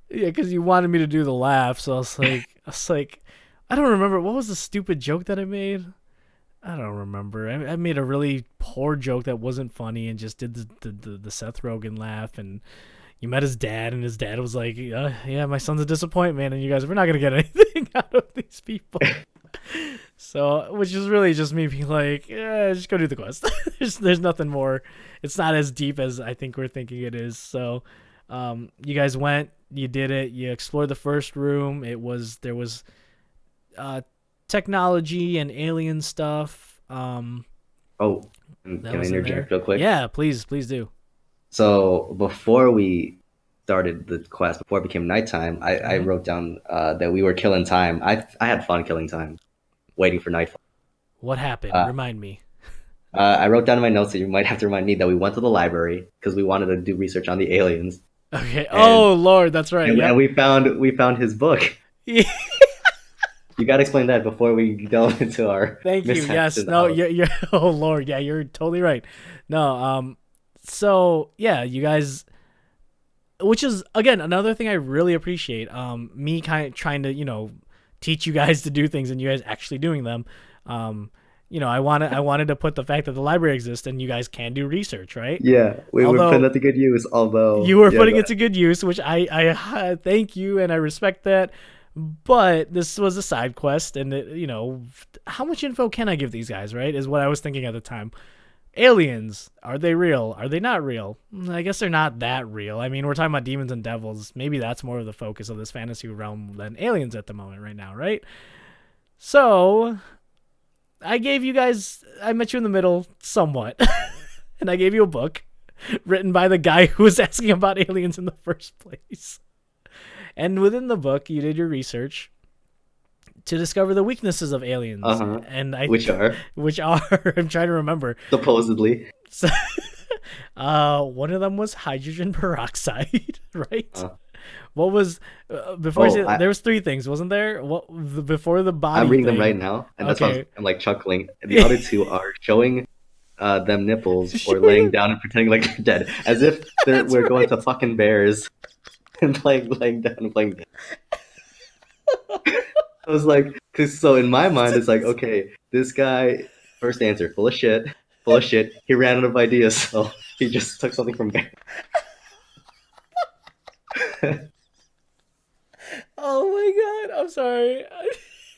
yeah, because you wanted me to do the laugh, so I was like, I don't remember what was the stupid joke that I made. I don't remember. I made a really poor joke that wasn't funny and just did the Seth Rogen laugh. And you met his dad, and his dad was like, "Yeah, my son's a disappointment." And you guys, we're not gonna get anything out of these people. So, which is really just me being like, "Yeah, just go do the quest." There's nothing more. It's not as deep as I think we're thinking it is. So, you guys went, you did it, you explored the first room. There was uh, technology and alien stuff. oh, and That can I was in there. interject real quick? Yeah, please do. So before we started the quest, before it became nighttime, I Hmm. wrote down that we were killing time. I had fun killing time, waiting for nightfall. What happened? Uh, Remind me. I wrote down in my notes that you might have to remind me that we went to the library because we wanted to do research on the aliens, Okay. and Oh Lord, that's right. and Yep. we found his book. Yeah. You got to explain that before we delve into our Thank you. mishaps Yes. in the No. house. You're. Oh Lord. Yeah. You're totally right. No. So yeah, you guys, which is again another thing I really appreciate. Me kind of trying to teach you guys to do things and you guys actually doing them. Um, I wanted to put the fact that the library exists and you guys can do research, right? Yeah, we were putting Although that to good use. you Although, were yeah, putting go it to good use, which I thank you and I respect that. But this was a side quest, and how much info can I give these guys? Right, is what I was thinking at the time. Aliens, are they real? Are they not real? I guess they're not that real. I mean, we're talking about demons and devils. Maybe that's more of the focus of this fantasy realm than aliens at the moment, right now, right? So I gave you guys. I met you in the middle, somewhat, and I gave you a book written by the guy who was asking about aliens in the first place. And within the book, you did your research to discover the weaknesses of aliens, uh-huh. and Which are which are I'm trying to remember. supposedly. So, one of them was hydrogen peroxide, right? Uh, What was before? oh, There was three things, wasn't there? Before the I'm body reading them right thing? now, and that's why Okay. I'm like chuckling. The other two are showing them nipples or laying Showing down and pretending like they're dead, as if That's we're going to right. fucking bears and like laying down and playing dead. I was like, cause so in my mind it's like, okay, this guy first answer full of shit, full of shit. He ran out of ideas, so he just took something from bear. Oh my god! I'm sorry.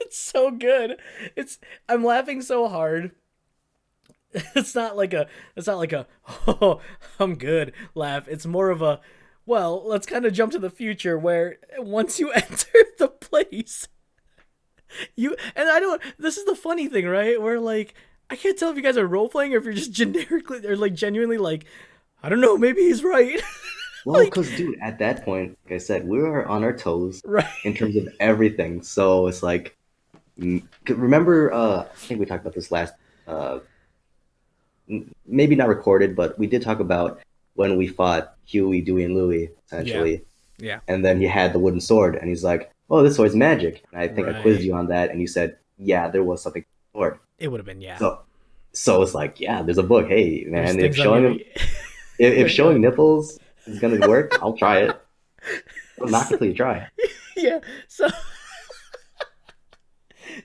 It's so good. It's I'm laughing so hard. It's not like a oh I'm good laugh. It's more of a well, let's kind of jump to the future where once you enter the place, you and I don't. This is the funny thing, right? Where like I can't tell if you guys are role playing or if you're just generically or like genuinely like I don't know. Maybe he's right. Well, Like cause dude, at that point, like I said, we were on our toes in right. terms of everything. So it's like, remember, I think we talked about this last, uh, maybe not recorded, but we did talk about when we fought Huey, Dewey, and Louie, Yeah. essentially. Yeah. And then he had the wooden sword, and he's like, "Oh, this sword's magic." And I think I quizzed Right. you on that, and you said, "Yeah, there was something to the sword." It would have been yeah. So, so it's like, yeah, there's a book. Hey, There's man, if things on showing your. him, if Go showing ahead. nipples is gonna work, I'll try it. Don't knock it So, till you try. yeah.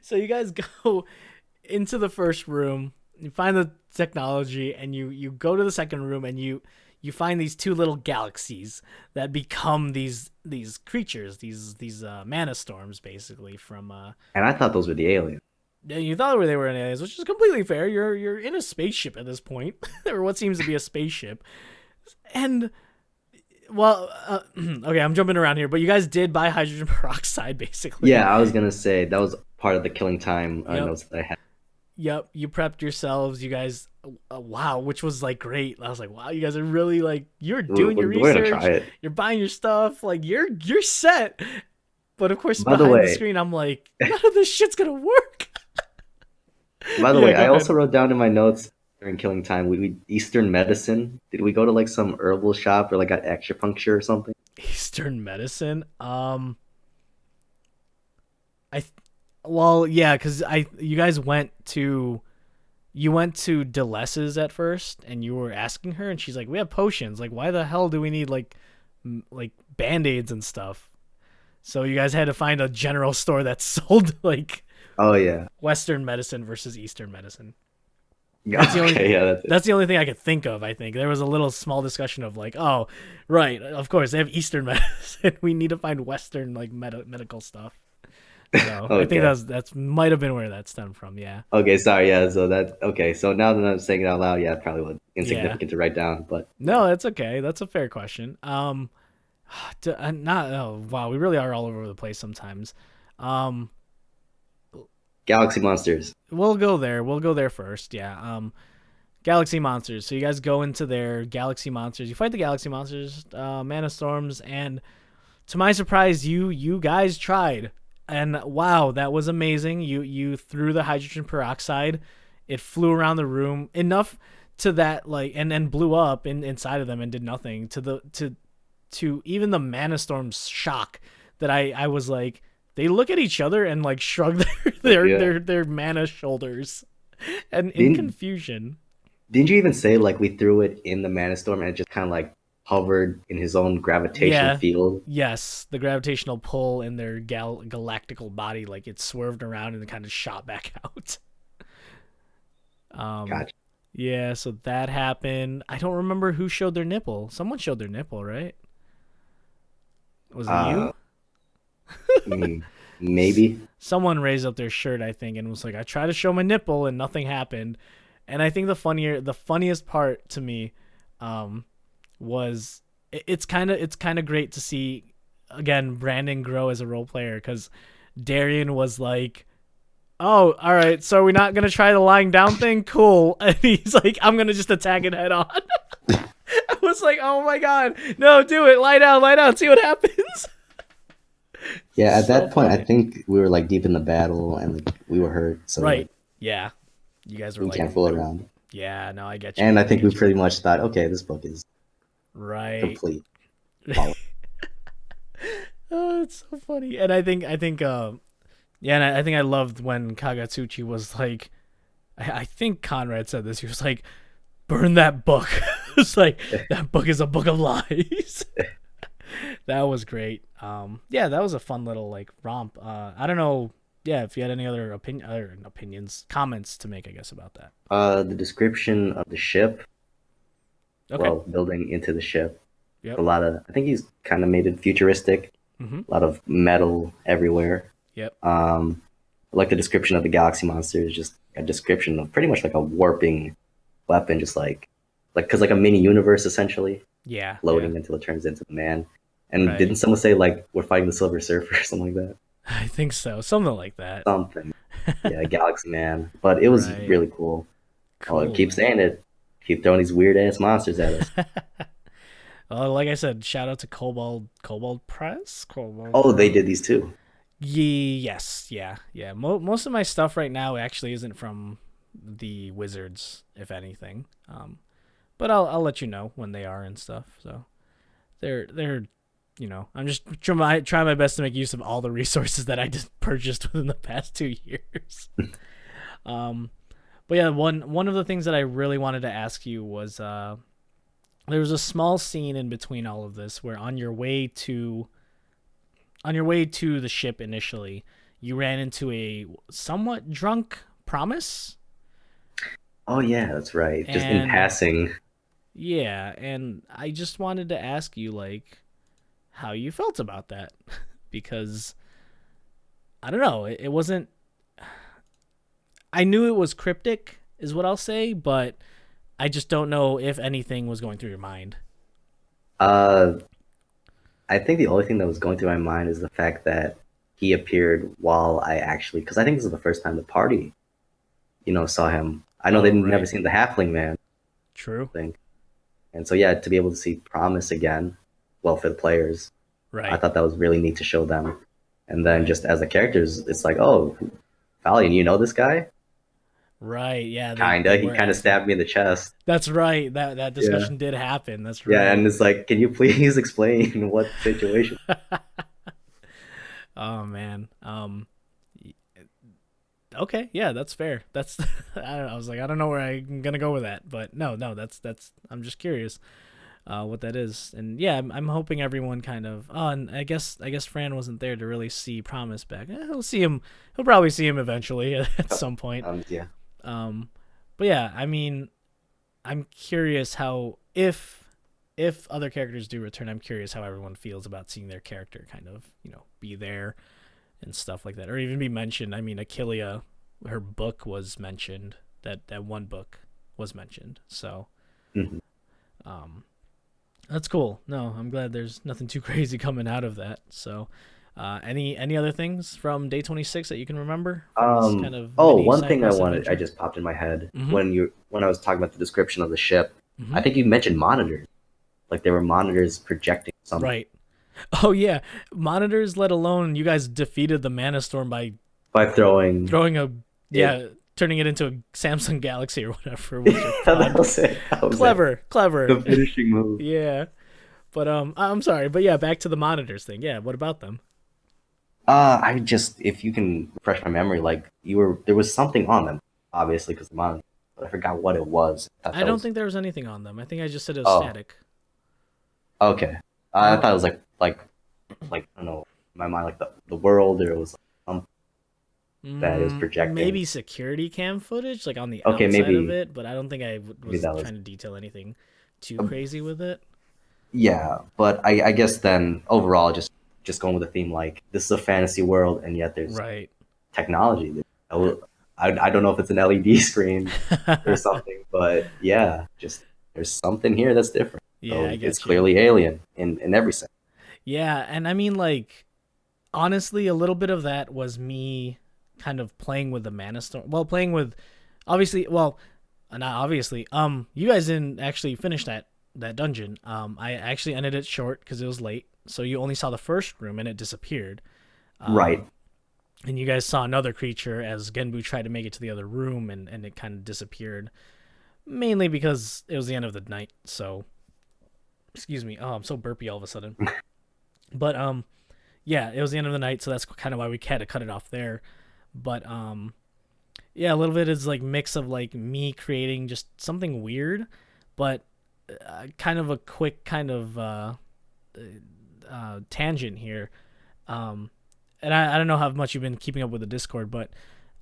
So you guys go into the first room, you find the technology, and you go to the second room, and you find these two little galaxies that become these creatures, these mana storms, basically from And I thought those were the aliens. you thought they were in aliens, which is completely fair. You're in a spaceship at this point, or what seems to be a spaceship, and well, okay, I'm jumping around here, but you guys did buy hydrogen peroxide, basically. Yeah, I was gonna say that was part of the killing time Yep. notes that I had. Yep, you prepped yourselves. You guys, wow, which was like great. I was like, wow, you guys are really like you're doing your We're gonna try research, it. you're buying your stuff, like you're set. But of course, By the behind the way, screen, I'm like, none of this shit's gonna work. by the Yeah, way, go I ahead. also wrote down in my notes during killing time we Eastern medicine. Did we go to like some herbal shop or like got acupuncture or something? Eastern medicine. I, well, yeah, because you guys went to you went to Deles's at first, and you were asking her, and she's like, "We have potions. Like, why the hell do we need like band-aids and stuff?" So you guys had to find a general store that sold like Oh yeah. Western medicine versus Eastern medicine. That's the only Okay, yeah, that's it. that's the only thing I could think of. I think there was a little small discussion of like, oh, right, of course they have Eastern medicine. We need to find Western like medical stuff. So I think Okay. that's might have been where that stemmed from. Yeah, Okay, sorry, yeah, so that okay. So now that I'm saying it out loud, yeah, it probably was yeah. insignificant to write down, but yeah. No, that's okay. That's a fair question. Not oh wow, we really are all over the place sometimes. Um, Galaxy Monsters. we'll go there. We'll go there first. Yeah. Galaxy monsters. So you guys go into their galaxy monsters. You fight the galaxy monsters, mana storms, and to my surprise, you guys tried, and wow, that was amazing. You threw the hydrogen peroxide. It flew around the room enough to that like and then blew up inside of them and did nothing to the to even the mana storm's shock that I was like they look at each other and like shrug Yeah. their mana shoulders and in Didn't confusion. didn't you even say like we threw it in the Mana Storm and it just kind of like hovered in his own gravitational Yeah. field? Yes, the gravitational pull in their galactical body, like it swerved around and kind of shot back out. Um, Gotcha. yeah, so that happened. I don't remember who showed their nipple. Someone showed their nipple, right? Was it Uh, you? mm, maybe. Someone raised up their shirt, I think, and was like, "I tried to show my nipple and nothing happened." And I think the funniest part to me, um, was it's kind of great to see again Brandon grow as a role player because Darian was like, "Oh, all right, so we're not gonna try the lying down thing, cool." And he's like, "I'm gonna just attack it head on." I was like, "Oh my god, no, do it, lie down, see what happens." Yeah, at So that point, I funny. think we were like deep in the battle and like we were hurt, so like Right? Yeah, you guys were we like, can't fool nope. around. Yeah, no, I get you. And I I think we get you. pretty much thought, okay, this book is Right. complete. Follow. Oh, it's so funny. And yeah, and I think I loved when Kagatsuchi was like, I think Conrad said this. He was like, "Burn that book." It's like that book is a book of lies. That was great. Yeah, that was a fun little like romp. I don't know. Yeah, if you had any other opinions, comments to make, I guess about that. The description of the ship, Okay. well, building into the ship, Yep. a lot of, I think he's kind of made it futuristic, Mhm. a lot of metal everywhere. Yep. Like the description of the galaxy monster is just a description of pretty much like a warping weapon, just like because like a mini universe essentially Yeah. Yeah. floating until it turns into the man. And Right. didn't someone say like we're fighting the Silver Surfer or something like that? I think so. Something like that. Something. Yeah, Galaxy Man. But it was Right. really cool. Oh, Cool, keep man. saying it. Keep throwing these weird ass monsters at us. Like I said, shout out to Cobalt Press. Cobalt Oh, they Pro. did these too. Yes, yeah, yeah. Most of my stuff right now actually isn't from the Wizards, if anything. But I'll let you know when they are and stuff. So they're I'm just try my best to make use of all the resources that I just purchased within the past 2 years. Um, but yeah, one of the things that I really wanted to ask you was there was a small scene in between all of this where on your way to the ship initially, you ran into a somewhat drunk Promise, Oh yeah, that's right. Just in and passing. yeah, and I just wanted to ask you like how you felt about that because I don't know, it wasn't. I knew it was cryptic, is what I'll say, but I just don't know if anything was going through your mind. Uh, I think the only thing that was going through my mind is the fact that he appeared while I actually, because I think this is the first time the party, saw him. I know Oh, they'd never right. seen the Halfling Man True. thing, and so yeah, to be able to see Promise again, well, for the players, I Right. thought that was really neat to show them. And then Right. just as the characters, it's like, oh, Valiant, you know this guy? Right. Yeah, they Kinda. He were kind of asking. stabbed me in the chest. That's right. That Yeah. discussion did happen. That's Yeah, and right. it's like, can you please explain what situation? Oh man. Okay, yeah, that's fair. That's I was like, I don't know where I'm gonna go with that, but no, that's. I'm just curious, what that is, and yeah, I'm hoping everyone kind of. Oh, and I guess Fran wasn't there to really see Promise back. He'll see him. He'll probably see him eventually at some point. Yeah. Um, but yeah, I mean, I'm curious how if other characters do return, I'm curious how everyone feels about seeing their character kind of be there and stuff like that, or even be mentioned. I mean, Achillia, her book was mentioned. That one book was mentioned. So Hmm. um, that's cool. No, I'm glad there's nothing too crazy coming out of that. So any other things from day 26 that you can remember from this kind of Oh, mini one side thing quest I adventure? just popped in my head Mm-hmm. when I was talking about the description of the ship. Mm-hmm. I think you mentioned monitors. Like there were monitors projecting something Right. Oh yeah, monitors. Let alone you guys defeated the Mana Storm by by throwing throwing a it. yeah, turning it into a Samsung Galaxy or whatever was your That pod. was it. That was it. Clever, clever. The finishing move. Yeah, but I'm sorry, but yeah, back to the monitors thing. Yeah, what about them? I just, if you can refresh my memory, like there was something on them, obviously, because the monitor, but I forgot what it was. I thought I that don't was, think there was anything on them. I think I just said it was oh, static. okay. I I don't. thought it was like, I don't know, in my mind, like the world, or it was something that it was projecting. Maybe security cam footage, like on the Okay, outside of maybe, it, but I don't think I maybe was that was, trying to detail anything too crazy with it. yeah, but I guess then overall, just going with the theme, like, this is a fantasy world, and yet there's Right. technology. I don't know if it's an LED screen or something, but yeah, just there's something here that's different. Yeah, I So it's get you. clearly alien in every sense. Yeah, and I mean, like, honestly, a little bit of that was me kind of playing with the Mana Storm. Well, playing with, obviously, well, not obviously. You guys didn't actually finish that dungeon. I actually ended it short because it was late, so you only saw the first room and it disappeared. Right. And you guys saw another creature as Genbu tried to make it to the other room, and it kind of disappeared, mainly because it was the end of the night. So, excuse me. Oh, I'm so burpy all of a sudden. But yeah, it was the end of the night, so that's kind of why we had to cut it off there. But yeah, a little bit is like mix of like me creating just something weird, but kind of a quick kind of tangent here. Um, and I don't know how much you've been keeping up with the Discord, but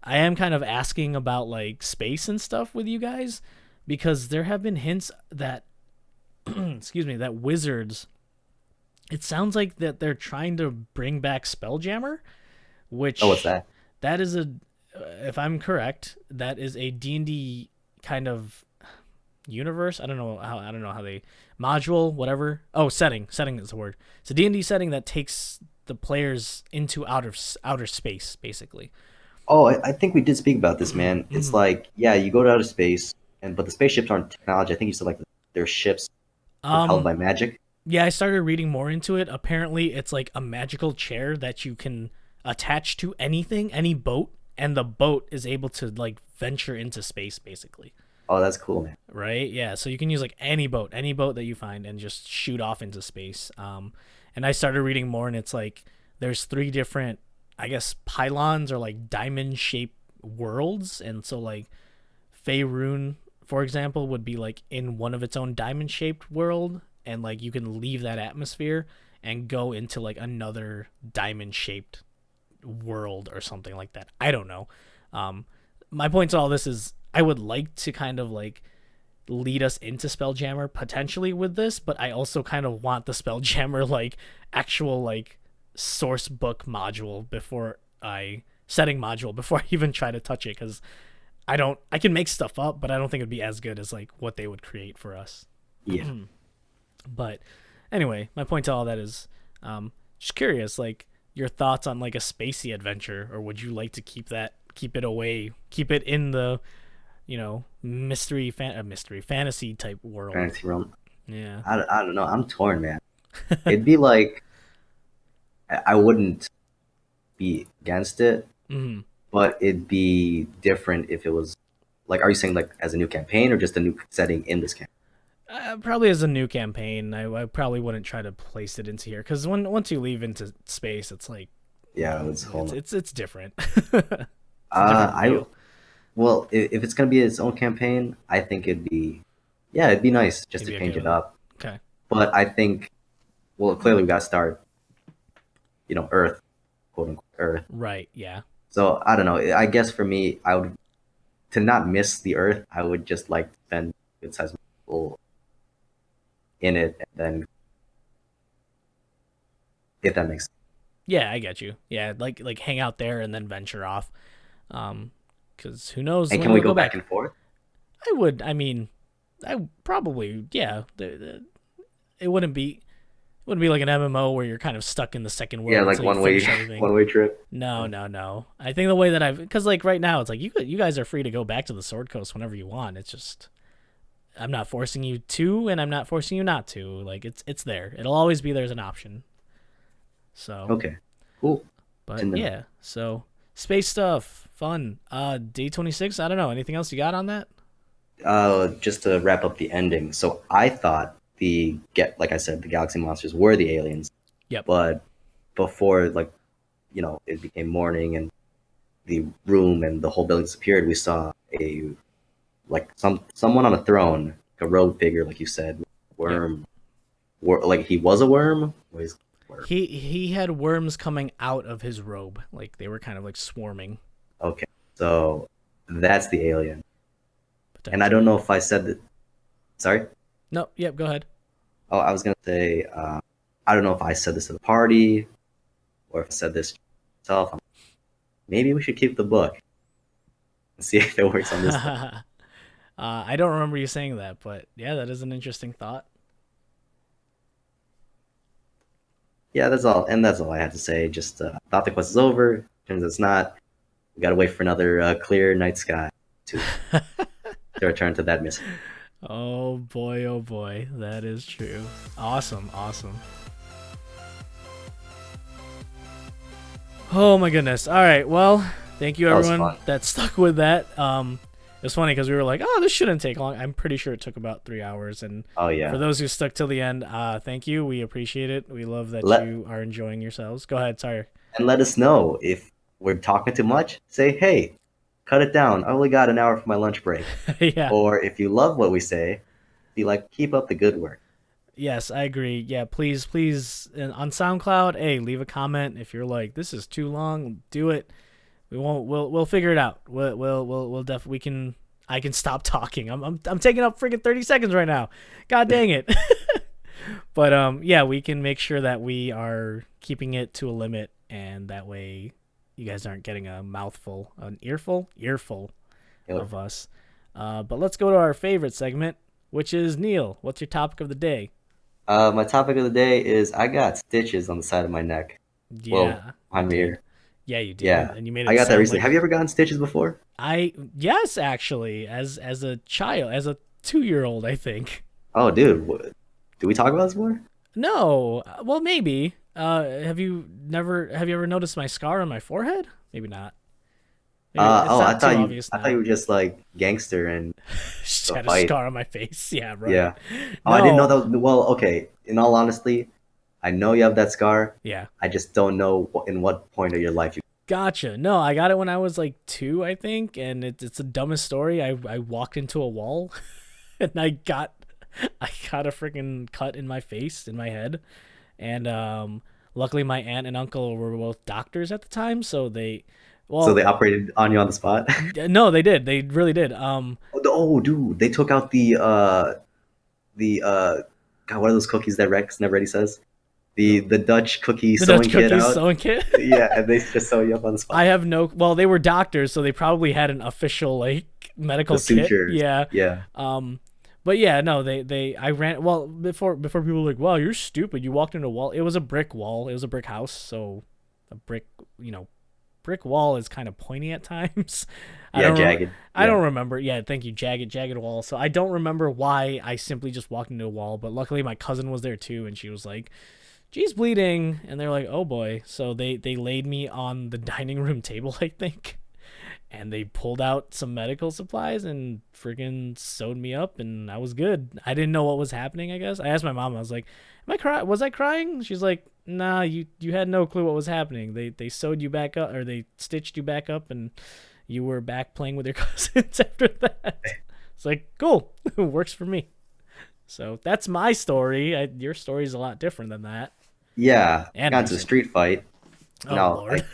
I am kind of asking about like space and stuff with you guys because there have been hints that excuse me, that wizards, it sounds like that they're trying to bring back Spelljammer, Oh, what's which that? that is a, if I'm correct, that is a D&D kind of universe. I don't know how they module whatever. Oh, setting is the word. It's a D&D setting that takes the players into outer space basically. Oh, I think we did speak about this, man. It's Mm-hmm. like, yeah, you go to outer space, but the spaceships aren't technology. I think you said like they're ships propelled Um by magic. yeah, I started reading more into it. Apparently, it's like a magical chair that you can attach to anything, any boat, and the boat is able to like venture into space basically. Oh, that's cool, man. Right? Yeah, so you can use like any boat that you find and just shoot off into space. And I started reading more and it's like there's three different, I guess, pylons or like diamond shaped worlds, and so like Faerun, for example, would be like in one of its own diamond shaped world, and like you can leave that atmosphere and go into like another diamond shaped world or something like that. I don't know. Um, my point to all this is I would like to kind of like lead us into Spelljammer potentially with this, but I also kind of want the Spelljammer like actual like source book module before I setting module before I even try to touch it because I can make stuff up, but I don't think it'd be as good as like what they would create for us. Yeah. But anyway, my point to all that is just curious, like your thoughts on like a spacey adventure, or would you like to keep it away, keep it in the mystery fantasy type world? Fantasy realm. Yeah. I don't know. I'm torn, man. It'd be like I wouldn't be against it, Mm-hmm. but it'd be different if it was like, are you saying like as a new campaign or just a new setting in this campaign? Probably as a new campaign, I probably wouldn't try to place it into here because once you leave into space, it's like Yeah, it's whole. it's different. It's a different I feel. well, if it's gonna be its own campaign, I think yeah, it'd be nice just You'd to be okay change it with it. up. Okay. But I think, well, clearly we got to start, Earth, quote unquote Earth. Right. Yeah. So I don't know. I guess for me, I would to not miss the Earth. I would just like to spend a good sized people in it, and then if that makes sense. Yeah, I get you. Yeah, like hang out there and then venture off. Because who knows And when can we you'll go go back back. and forth? I would. I mean, I probably. Yeah. It wouldn't be like an MMO where you're kind of stuck in the second Yeah, world like until you one way, finish everything. one way trip. No, no, no. I think the way that because like right now it's like you guys are free to go back to the Sword Coast whenever you want. It's just I'm not forcing you to, and I'm not forcing you not to. Like it's there. It'll always be there as an option. So, Okay, cool. To but know. yeah. So space stuff, fun. D26. I don't know. Anything else you got on that? Just to wrap up the ending. So I thought like I said, the galaxy monsters were the aliens, Yep. but before it became morning and the room and the whole building disappeared, we saw someone on a throne, like a robed figure, like you said, Yep. worm, like he was a worm. Or he's a worm. He had worms coming out of his robe. Like they were kind of like swarming Okay, so that's the alien, and I don't potentially. know if I said that. Sorry. No. Yep. Go ahead. Oh, I was gonna say, I don't know if I said this at the party or if I said this myself. Maybe we should keep the book and see if it works on this time. I don't remember you saying that, but yeah, that is an interesting thought. Yeah, that's all, and that's all I had to say. Just thought the quest is over. Turns out it's not. We gotta wait for another clear night sky to return to that mission. Oh boy, that is true. Awesome, awesome. Oh my goodness. All right, well, thank you That was everyone fun. that stuck with that. It's funny because we were like, oh, this shouldn't take long. I'm pretty sure it took about 3 hours. And Oh for yeah. those who stuck till the end, thank you. We appreciate it. We love that Let you are enjoying yourselves. Go ahead. Sorry. and let us know if we're talking too much. Say, hey, cut it down. I only got an hour for my lunch break. Yeah. Or if you love what we say, be like, keep up the good work. Yes, I agree. Yeah, please, please, and on SoundCloud, hey, leave a comment if you're like, this is too long. Do it. We won't. We'll figure it out. We'll definitely. We can. I can stop talking. I'm taking up freaking 30 seconds right now. God dang it. But yeah, we can make sure that we are keeping it to a limit, and that way, you guys aren't getting a mouthful, an earful You know, of us. But let's go to our favorite segment, which is Neil. What's your topic of the day? my topic of the day is I got stitches on the side of my neck. Well, Yeah, you behind my did. ear. Yeah, you did, Yeah, and you made I it got that sound recently. like Have you ever gotten stitches before? yes, actually, as a child, as a 2 year old, I think. Oh, dude, do we talk about this more? No, well, maybe. Have you ever noticed my scar on my forehead? Maybe not. Maybe it's Oh, not too obvious I thought now. you were just like gangster and Just the had a fight. scar on my face. Yeah, right. Yeah. Oh, I didn't know No. that. Well, okay. In all honesty, I know you have that scar. Yeah. I just don't know in what point of your life you. Gotcha. No, I got it when I was like 2, I think, and it's the dumbest story. I walked into a wall, and I got a freaking cut in my face, in my head, and luckily my aunt and uncle were both doctors at the time, so So well, they operated on you on the spot. no, they did. They really did. Oh, dude, they took out the God, what are those cookies that Rex never says? The The Dutch cookie the Dutch sewing kit cookies out. sewing kit. Yeah, and they just sew you up on the spot. I have no. Well, they were doctors, so they probably had an official like The medical kit. sutures. Yeah. Yeah. Um, but yeah, no, I ran. Well, before people were like, "Wow, you're stupid. You walked into a wall." It was a brick wall. It was a brick house, so a brick, you know, brick wall is kind of pointy at times. I Yeah, don't remember. jagged. I Yeah. don't remember. Yeah, thank you. Jagged wall. So I don't remember why I simply just walked into a wall. But luckily, my cousin was there too, and she was like, "Geez, bleeding," and they're like, "Oh boy." So they laid me on the dining room table, I think, and they pulled out some medical supplies and freaking sewed me up, and I was good. I didn't know what was happening. I guess I asked my mom. I was like, "Am I crying? Was I crying?" She's like, "Nah, you had no clue what was happening. They sewed you back up, or they stitched you back up, and you were back playing with your cousins after that. It's like, cool, works for me. So that's my story. Your story is a lot different than that. Yeah, And got into a recent. street fight. Oh No, Lord.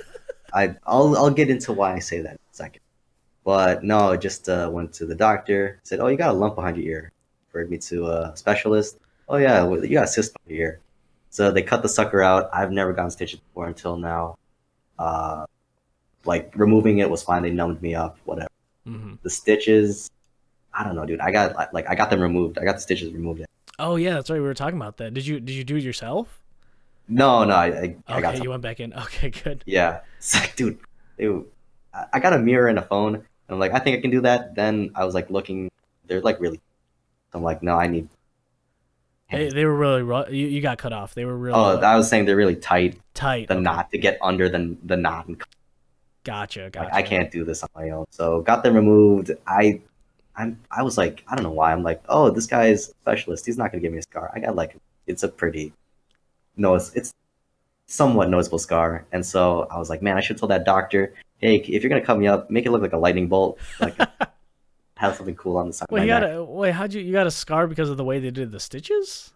I'll get into why I say that in a second. But no, I just went to the doctor. Said, "Oh, you got a lump behind your ear." Referred me to a specialist. Oh yeah, well, you got a cyst on your ear. So they cut the sucker out. I've never gotten stitches before until now. Uh, like removing it was fine. They numbed me up, whatever. Hmm. The stitches, I don't know, dude. I got them removed. I got the stitches removed. Oh yeah, that's right. We were talking about that. Did you do it yourself? No, no, I got Okay, some. you went back in. Okay, good. Yeah, it's like, dude, I got a mirror and a phone. And I'm like, I think I can do that. Then I was like looking, they're like really. I'm like, no, I need They hands. they were really you got cut off. They were really Oh, what? I was saying they're really tight. Tight. The Okay. knot to get under the knot, and Gotcha. like I Gotcha. can't do this on my own. So got them removed. I was like, I don't know why. I'm like, oh, this guy is a specialist. He's not gonna give me a scar. I got like, it's a pretty no, it's somewhat noticeable scar. And so I was like, man, I should tell that doctor, hey, if you're gonna cut me up, make it look like a lightning bolt, like have something cool on the side of Wait, my neck. how'd you got a scar because of the way they did the stitches?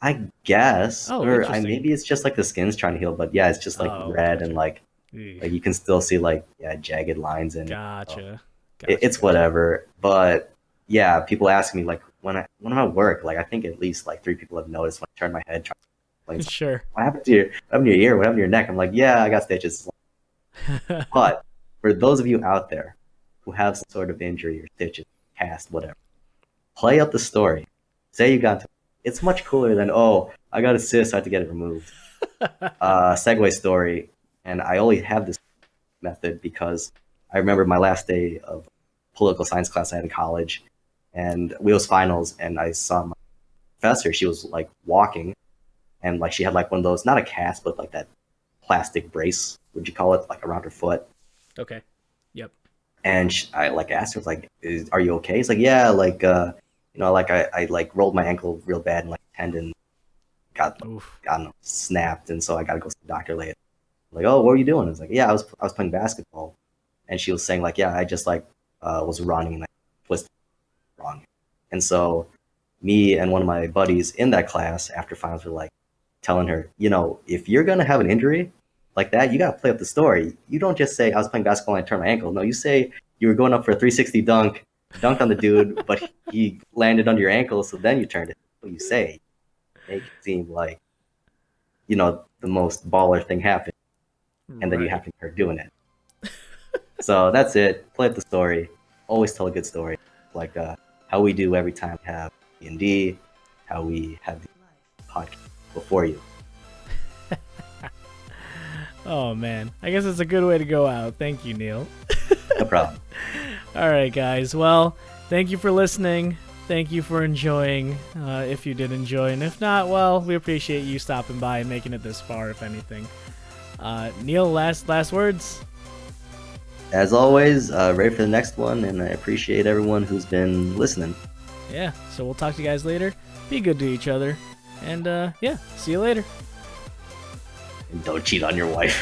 I guess, Oh, or interesting. maybe it's just like the skin's trying to heal, but yeah, it's just like Oh, red and gotcha. Eek. like you can still see like yeah jagged lines in it. So Gotcha. Gotcha. it's Gotcha. whatever. But yeah, people ask me like when I'm at work, like I think at least like three people have noticed when I turn my head trying to explain something. Sure. What happened to your ear? What happened to your neck? I'm like, yeah, I got stitches. But for those of you out there who have some sort of injury or stitches, cast, whatever, play up the story. Say you got to. It's much cooler than oh, I got a cyst, I had to get it removed. Segue story, and I only have this method because I remember my last day of political science class I had in college, and we was finals, and I saw my professor. She was like walking, and like she had like one of those, not a cast, but like that plastic brace, would you call it, like around her foot. Okay. Yep. And I like asked her, like, "Are you okay?" He's like, "Yeah, like, like I like rolled my ankle real bad, and like tendon got, Oof. I don't know, snapped, and so I got to go see the doctor later." Like, "Oh, what were you doing?" I was like, "Yeah, I was playing basketball," and she was saying like, "Yeah, I just like was running and I twisted wrong," and so me and one of my buddies in that class after finals were like telling her, if you're gonna have an injury like that, you gotta play up the story. You don't just say I was playing basketball and I turned my ankle. No, you say you were going up for a 360 dunk, dunked on the dude, but he landed under your ankle, so then you turned it. What you say, make it seem like the most baller thing happened, and then you Right. happen to her doing it. So that's it. Play up the story. Always tell a good story, like how we do every time we have D&D, how we have the podcast before you. Oh man. I guess it's a good way to go out. Thank you, Neil. No problem. All right, guys. Well, thank you for listening. Thank you for enjoying, if you did enjoy. And if not, well, we appreciate you stopping by and making it this far, if anything. Neil, last words? As always, ready for the next one, and I appreciate everyone who's been listening. Yeah, so we'll talk to you guys later. Be good to each other. And, yeah, see you later. And don't cheat on your wife.